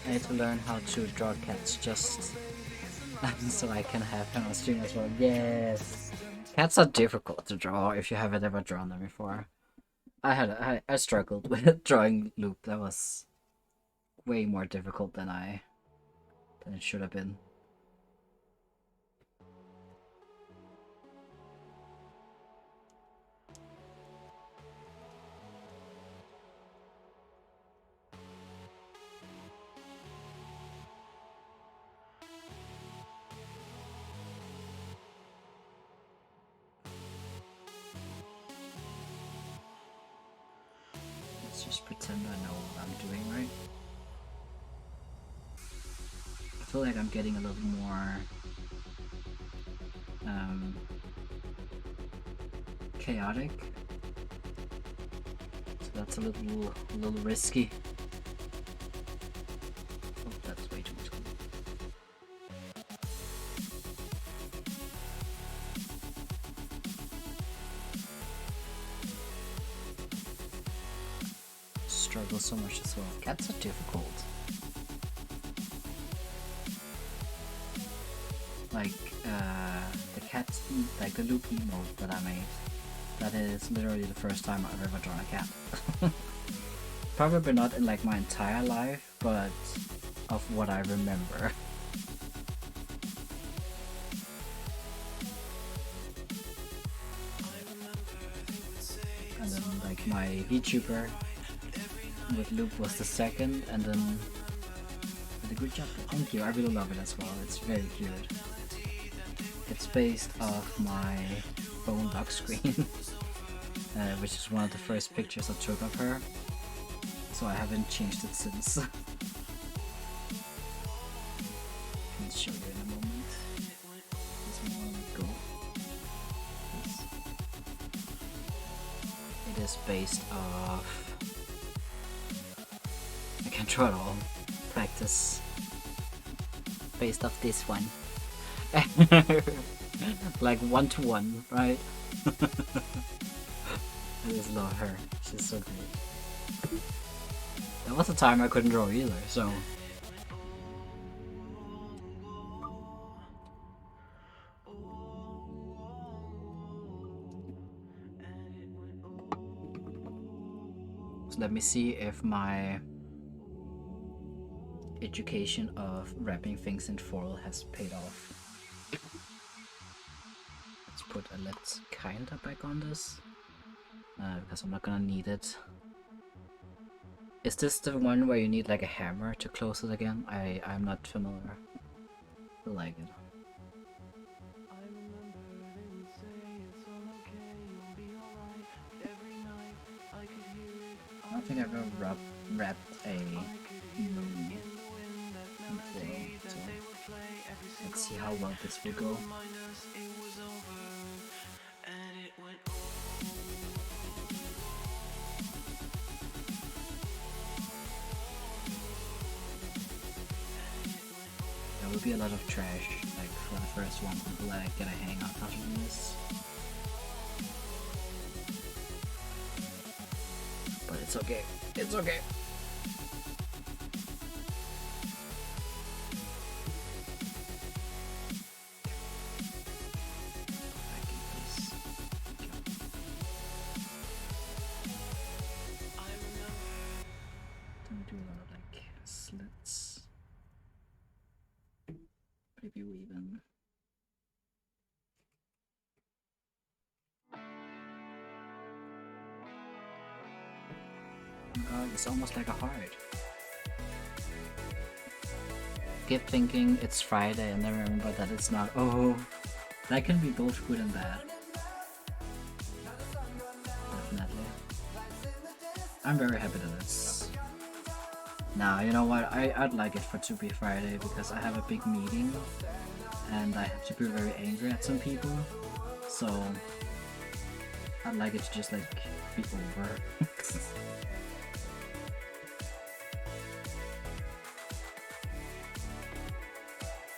I need to learn how to draw cats just so I can have him on stream as well. Yes! Cats are difficult to draw if you haven't ever drawn them before. I struggled with drawing Loop. That was way more difficult than it should have been. Let's just pretend I know what I'm doing, right? I feel like I'm getting a little more chaotic, so that's a little risky. Oh, that's way too much. Struggle so much as well. Cats are difficult. Like the cat, like the Loop emote that I made. That is literally the first time I've ever drawn a cat. Probably not in like my entire life, but of what I remember. And then like my VTuber with Loop was the second, and then did a good job. Thank you, I really love it as well. It's very cute. It's based off my phone lock screen, which is one of the first pictures I took of her. So I haven't changed it since. I'll show you in a moment. This one, go. It is based off... I can draw it all. Practice. Based off this one. Like 1-to-1, right? I just love her. She's so great. There was a time I couldn't draw either, so... So let me see if my education of wrapping things in foil has paid off. Let's put a let's kinda back on this. because I'm not gonna need it. Is this the one where you need like a hammer to close it again? I'm not familiar. I like it. I don't think I've ever wrapped a moon before, so let's see how well this will go. There will be a lot of trash, like for the first one, until I get a hang of how to do this. But it's okay. It's okay. Don't do a lot of like slits. Maybe even. Oh, it's almost like a heart. Keep thinking it's Friday and then remember that it's not. Oh, that can be both good and bad. Definitely. I'm very happy that it's. Now, you know what? I'd like it for to be Friday because I have a big meeting and I have to be very angry at some people. So I'd like it to just like be over.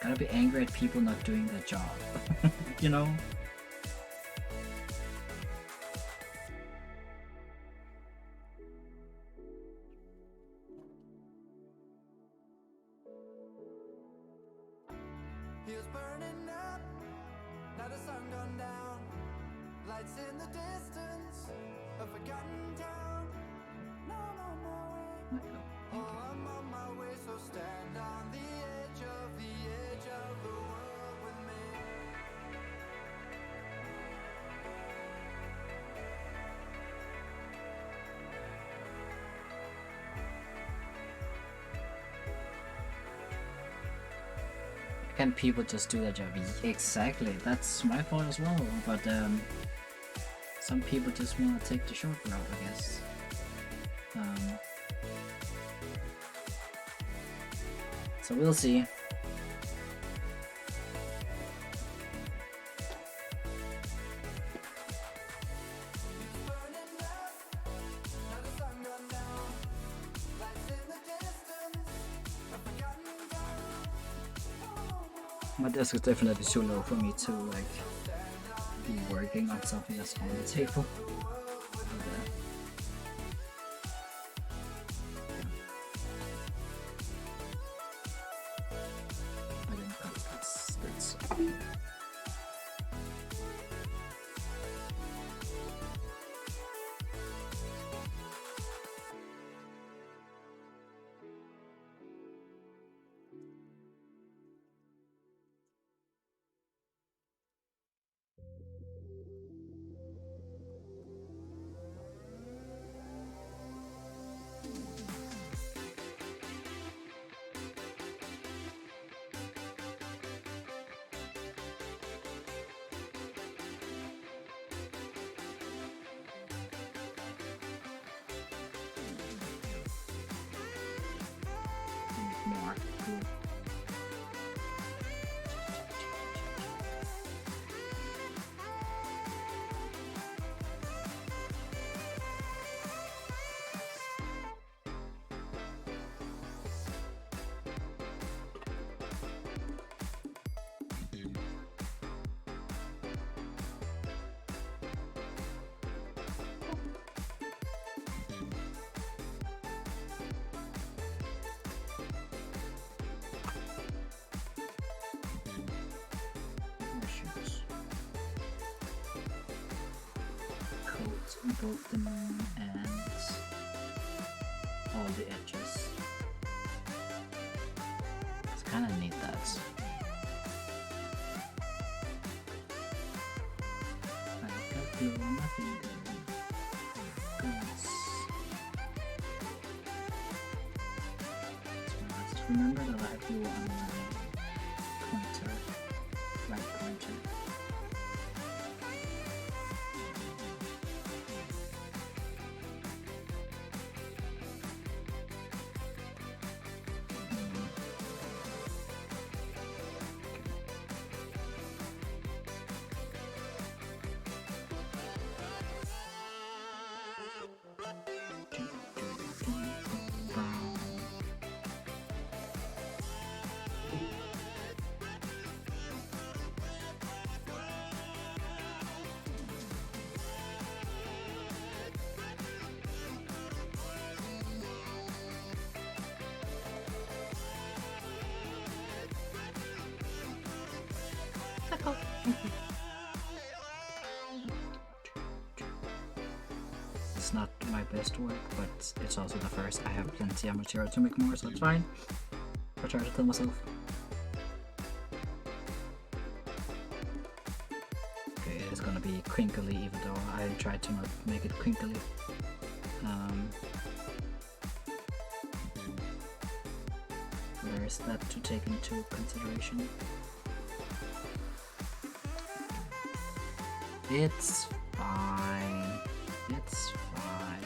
Gotta be angry at people not doing their job, you know? He was burning up, now the sun gone down. Lights in the distance, a forgotten town. No, I'm on my way. Oh, I'm on my way, so stand on the edge of the world with me. Can people just do their job? Exactly, that's my fault as well, but some people just want to take the short route, I guess. So we'll see. My desk is definitely too low for me to like be working on something that's on the table. I didn't cut that's more cool. Coat both the moon and all the edges. It's kind of neat that. I got glue on my finger. goods. So let's remember that I have you on my pointer, right pointer. It's not my best work, but it's also the first. I have plenty of material to make more, so it's fine. I try to tell myself. Okay, it's gonna be crinkly, even though I try to not make it crinkly. There's that to take into consideration. It's fine. It's fine.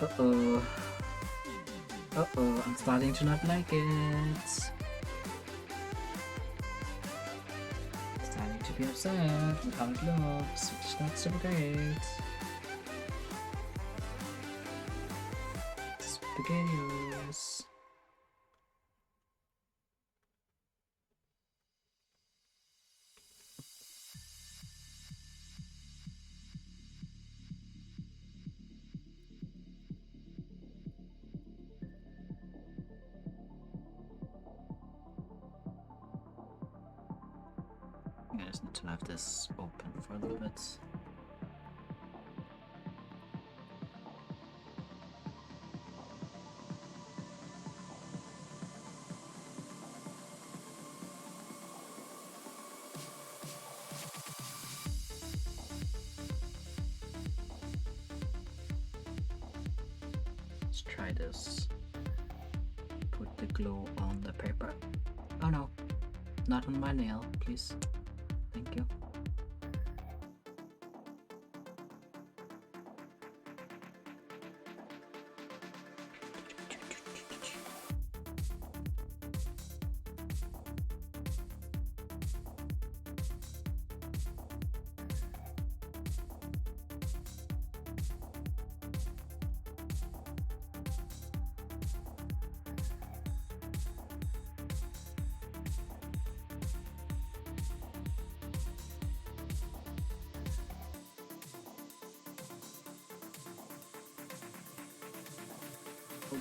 Uh-oh. Uh-oh, I'm starting to not like it. Starting to be upset with how it looks, which is not super great. SpaghettiOs. I just need to have this open for a little bit. Let's try this. Put the glue on the paper. Oh no, not on my nail, please. Thank you.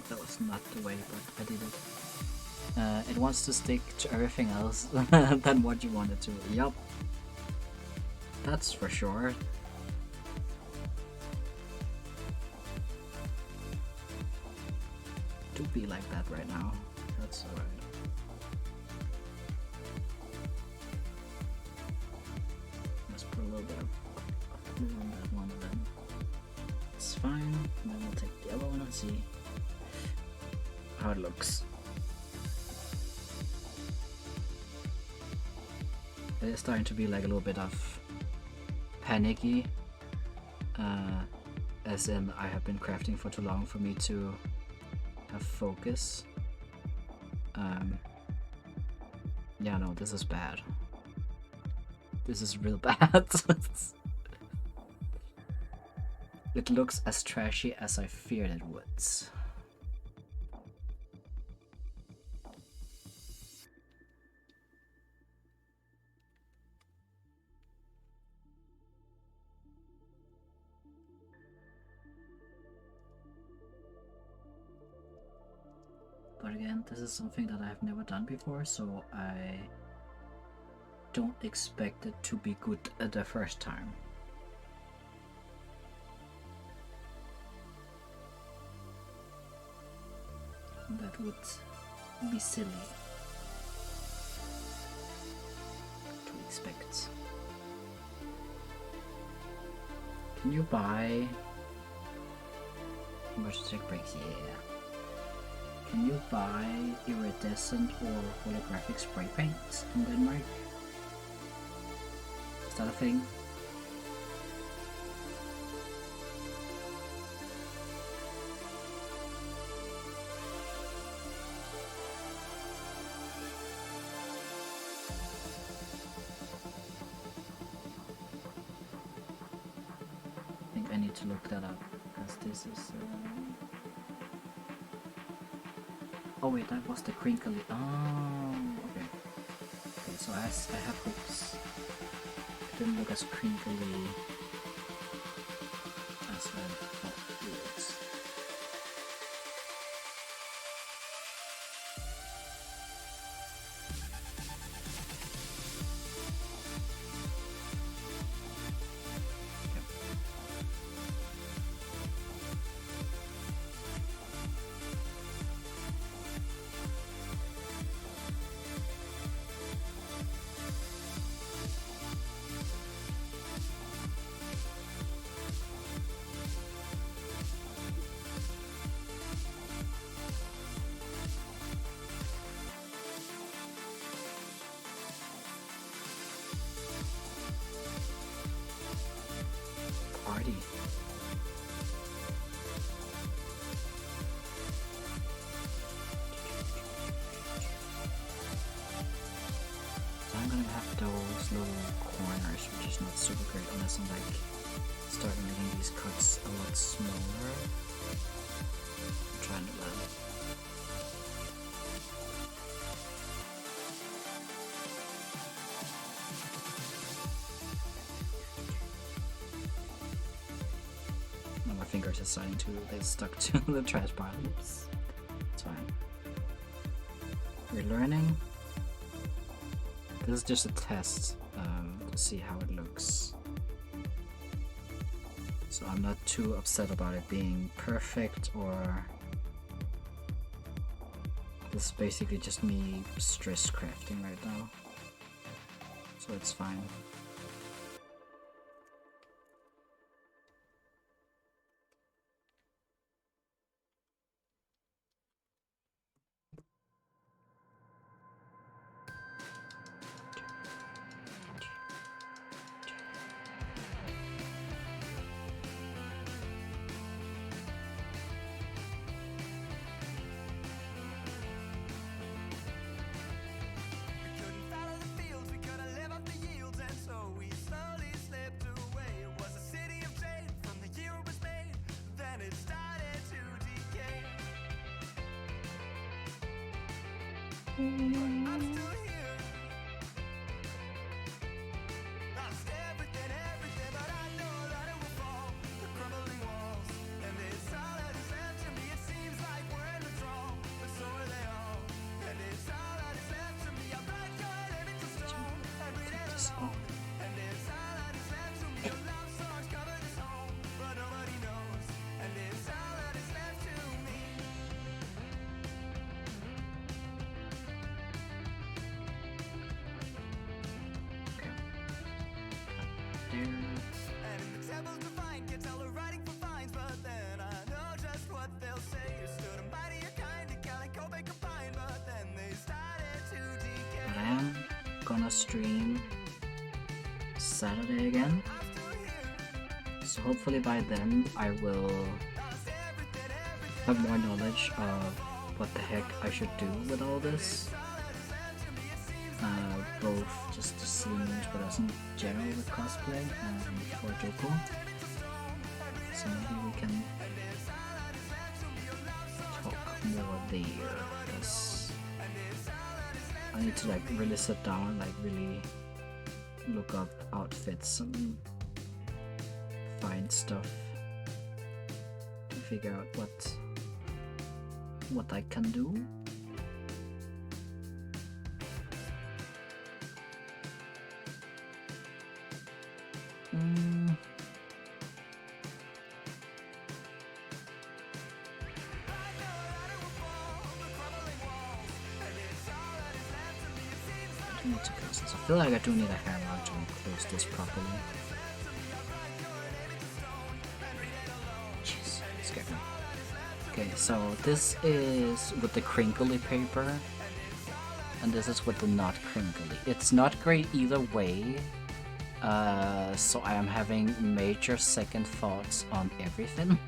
That was not the way, but I did it. It wants to stick to everything else than what you want it to. Yup. That's for sure. Do be like that right now. That's alright. Let's put a little bit of glue on that one then. It's fine. And then we'll take the other one and see how it looks. It is starting to be like a little bit of panicky, as in I have been crafting for too long for me to have focus. Yeah, no, this is bad. This is real bad. It looks as trashy as I feared it would. But again, this is something that I've never done before, so I don't expect it to be good at the first time. That would be silly to expect. Can you buy commercial check breaks? Yeah. Can you buy iridescent or holographic spray paints in Denmark? Is that a thing? I think I need to look that up because this is. Oh wait, that was the crinkly. Oh, okay. Okay, so I have hoops. It didn't look as crinkly as I thought it was. Party. So I'm gonna have those little corners, which is not super great unless I'm like start making these cuts a lot smaller. I'm trying to learn. Now my fingers are starting to get stuck to the trash pile. Oops. It's fine. We're learning. This is just a test to see how it looks. So I'm not too upset about it being perfect, or this is basically just me stress crafting right now. So it's fine. But I am gonna stream Saturday again, so hopefully by then I will have more knowledge of what the heck I should do with all this. Both just the scenes, but also in general with cosplay and for Joko. So maybe we can talk more there, because I need to like really sit down and like really look up outfits and find stuff to figure out what I can do. need to close this. I feel like I do need a hammer to close this properly. Jeez, it scared me. Okay, so this is with the crinkly paper, and this is with the not crinkly. It's not great either way, so I am having major second thoughts on everything.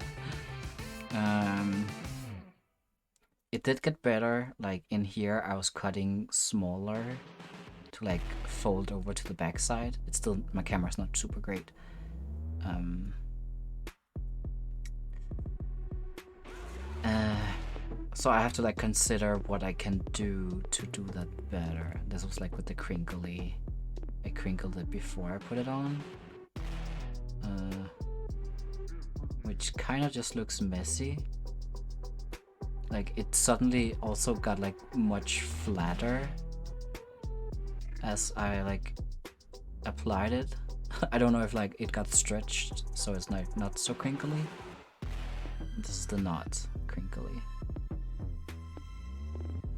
It did get better, like in here I was cutting smaller to like fold over to the back side. It's still, my camera's not super great. So I have to like consider what I can do to do that better. This was like with the crinkly, I crinkled it before I put it on. Which kind of just looks messy. Like it suddenly also got like much flatter as I like applied it. I don't know if like it got stretched so it's not so crinkly. This is the not crinkly.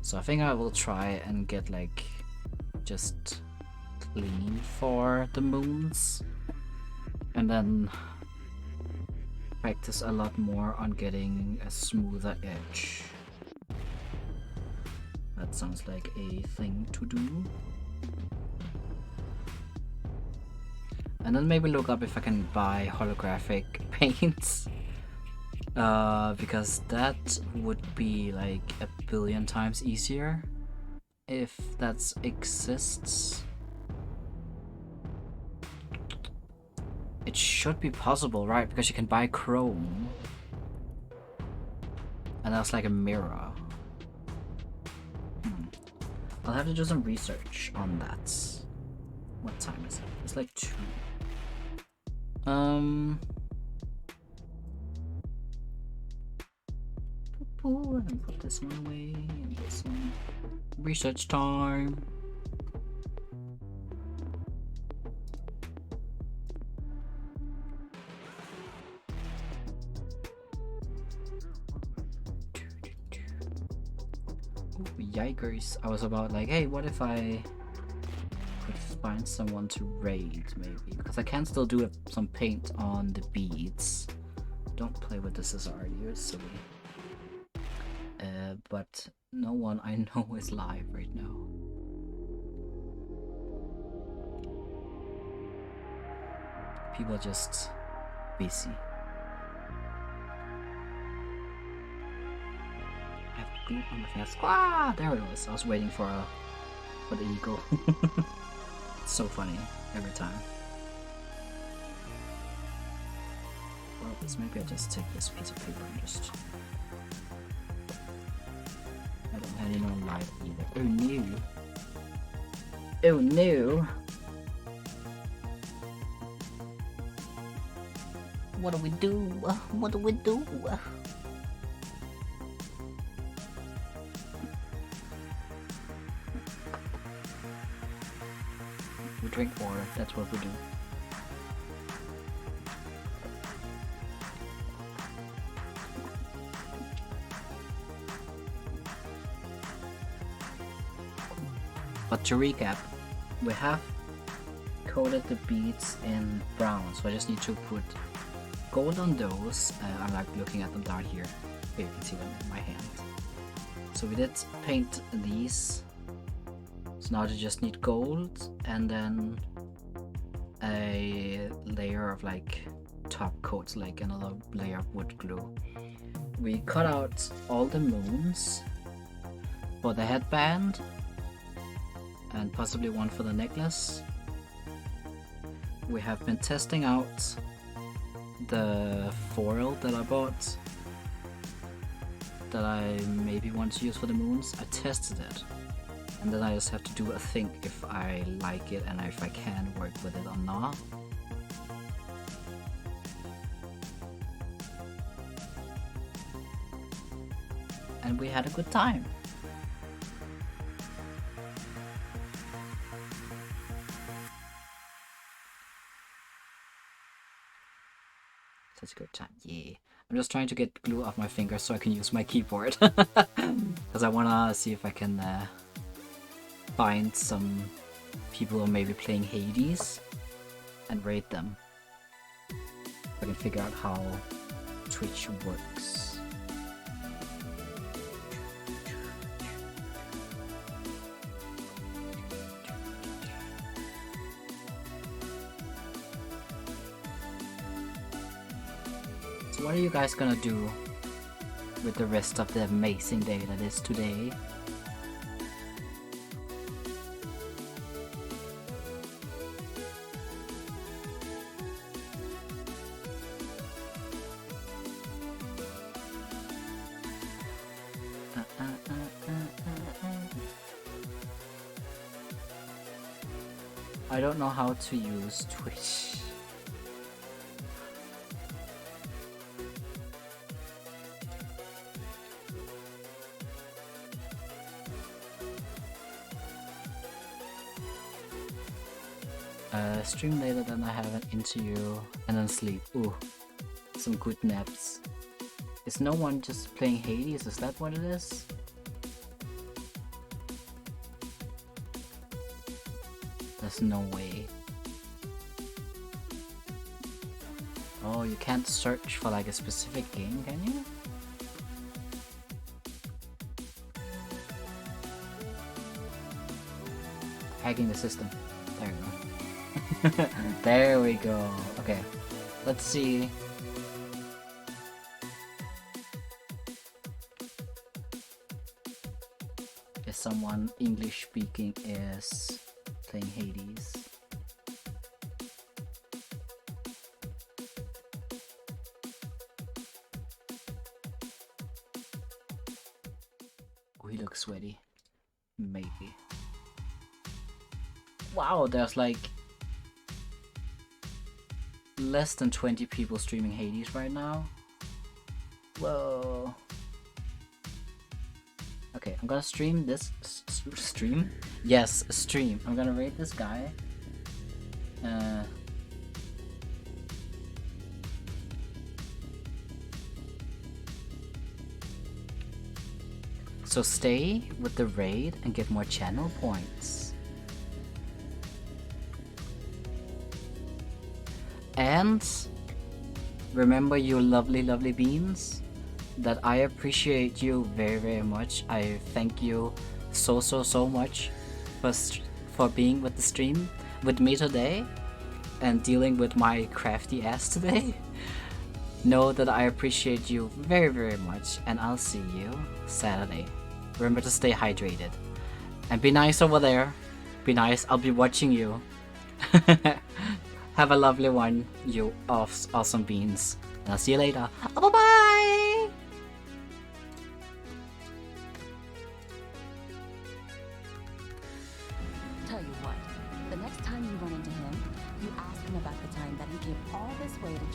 So I think I will try and get like just clean for the moons and then practice a lot more on getting a smoother edge. That sounds like a thing to do. And then maybe look up if I can buy holographic paints. Because that would be like a billion times easier if that exists. It should be possible, right? Because you can buy chrome. And that's like a mirror. I'll have to do some research on that. What time is it? It's like 2. And put this one away and this one. Research time. Yikers. I was about like, hey, what if I could find someone to raid maybe? Because I can still do some paint on the beads. Don't play with the scissor, you're silly. But no one I know is live right now. People are just busy. I have glue on my fingers. Ah, there it was. I was waiting for the eagle. It's so funny every time. Well, this maybe I just take this piece of paper and just. I don't have any more light either. Oh no! Oh no! What do we do? What do we do? We drink water, that's what we do. But to recap, we have coated the beads in brown, so I just need to put gold on those. I'm like looking at them down here. You can see them in my hand. So we did paint these. So now they just need gold and then a layer of like top coats, like another layer of wood glue. We cut out all the moons for the headband and possibly one for the necklace. We have been testing out the foil that I bought that I maybe want to use for the moons. I tested it and then I just have to do a think if I like it and if I can work with it or not. And we had a good time. Such a good time, yeah. I'm just trying to get glue off my fingers so I can use my keyboard. Because I wanna see if I can find some people who are maybe playing Hades and rate them. I can figure out how Twitch works. So what are you guys gonna do with the rest of the amazing day that is today? I don't know how to use Twitch. Stream later, then I have an interview and then sleep. Ooh, some good naps. Is no one just playing Hades? Is that what it is? There's no way. Oh, you can't search for like a specific game, can you? Hacking the system. There we go. There we go. Okay, let's see. If someone English speaking is playing Hades. Oh, he looks sweaty. Maybe. Wow, there's like less than 20 people streaming Hades right now. Whoa. Okay, I'm gonna stream this. Stream? Yes, stream. I'm gonna rate this guy. So stay with the raid and get more channel points. And remember, you lovely beans, that I appreciate you very much. I thank you so much for being with the stream with me today and dealing with my crafty ass today. Know that I appreciate you very much, and I'll see you Saturday. Remember to stay hydrated and be nice over there. Be nice. I'll be watching you. Have a lovely one, you awesome beans. And I'll see you later. Bye bye! Tell you what, the next time you run into him, you ask him about the time that he gave all this way to join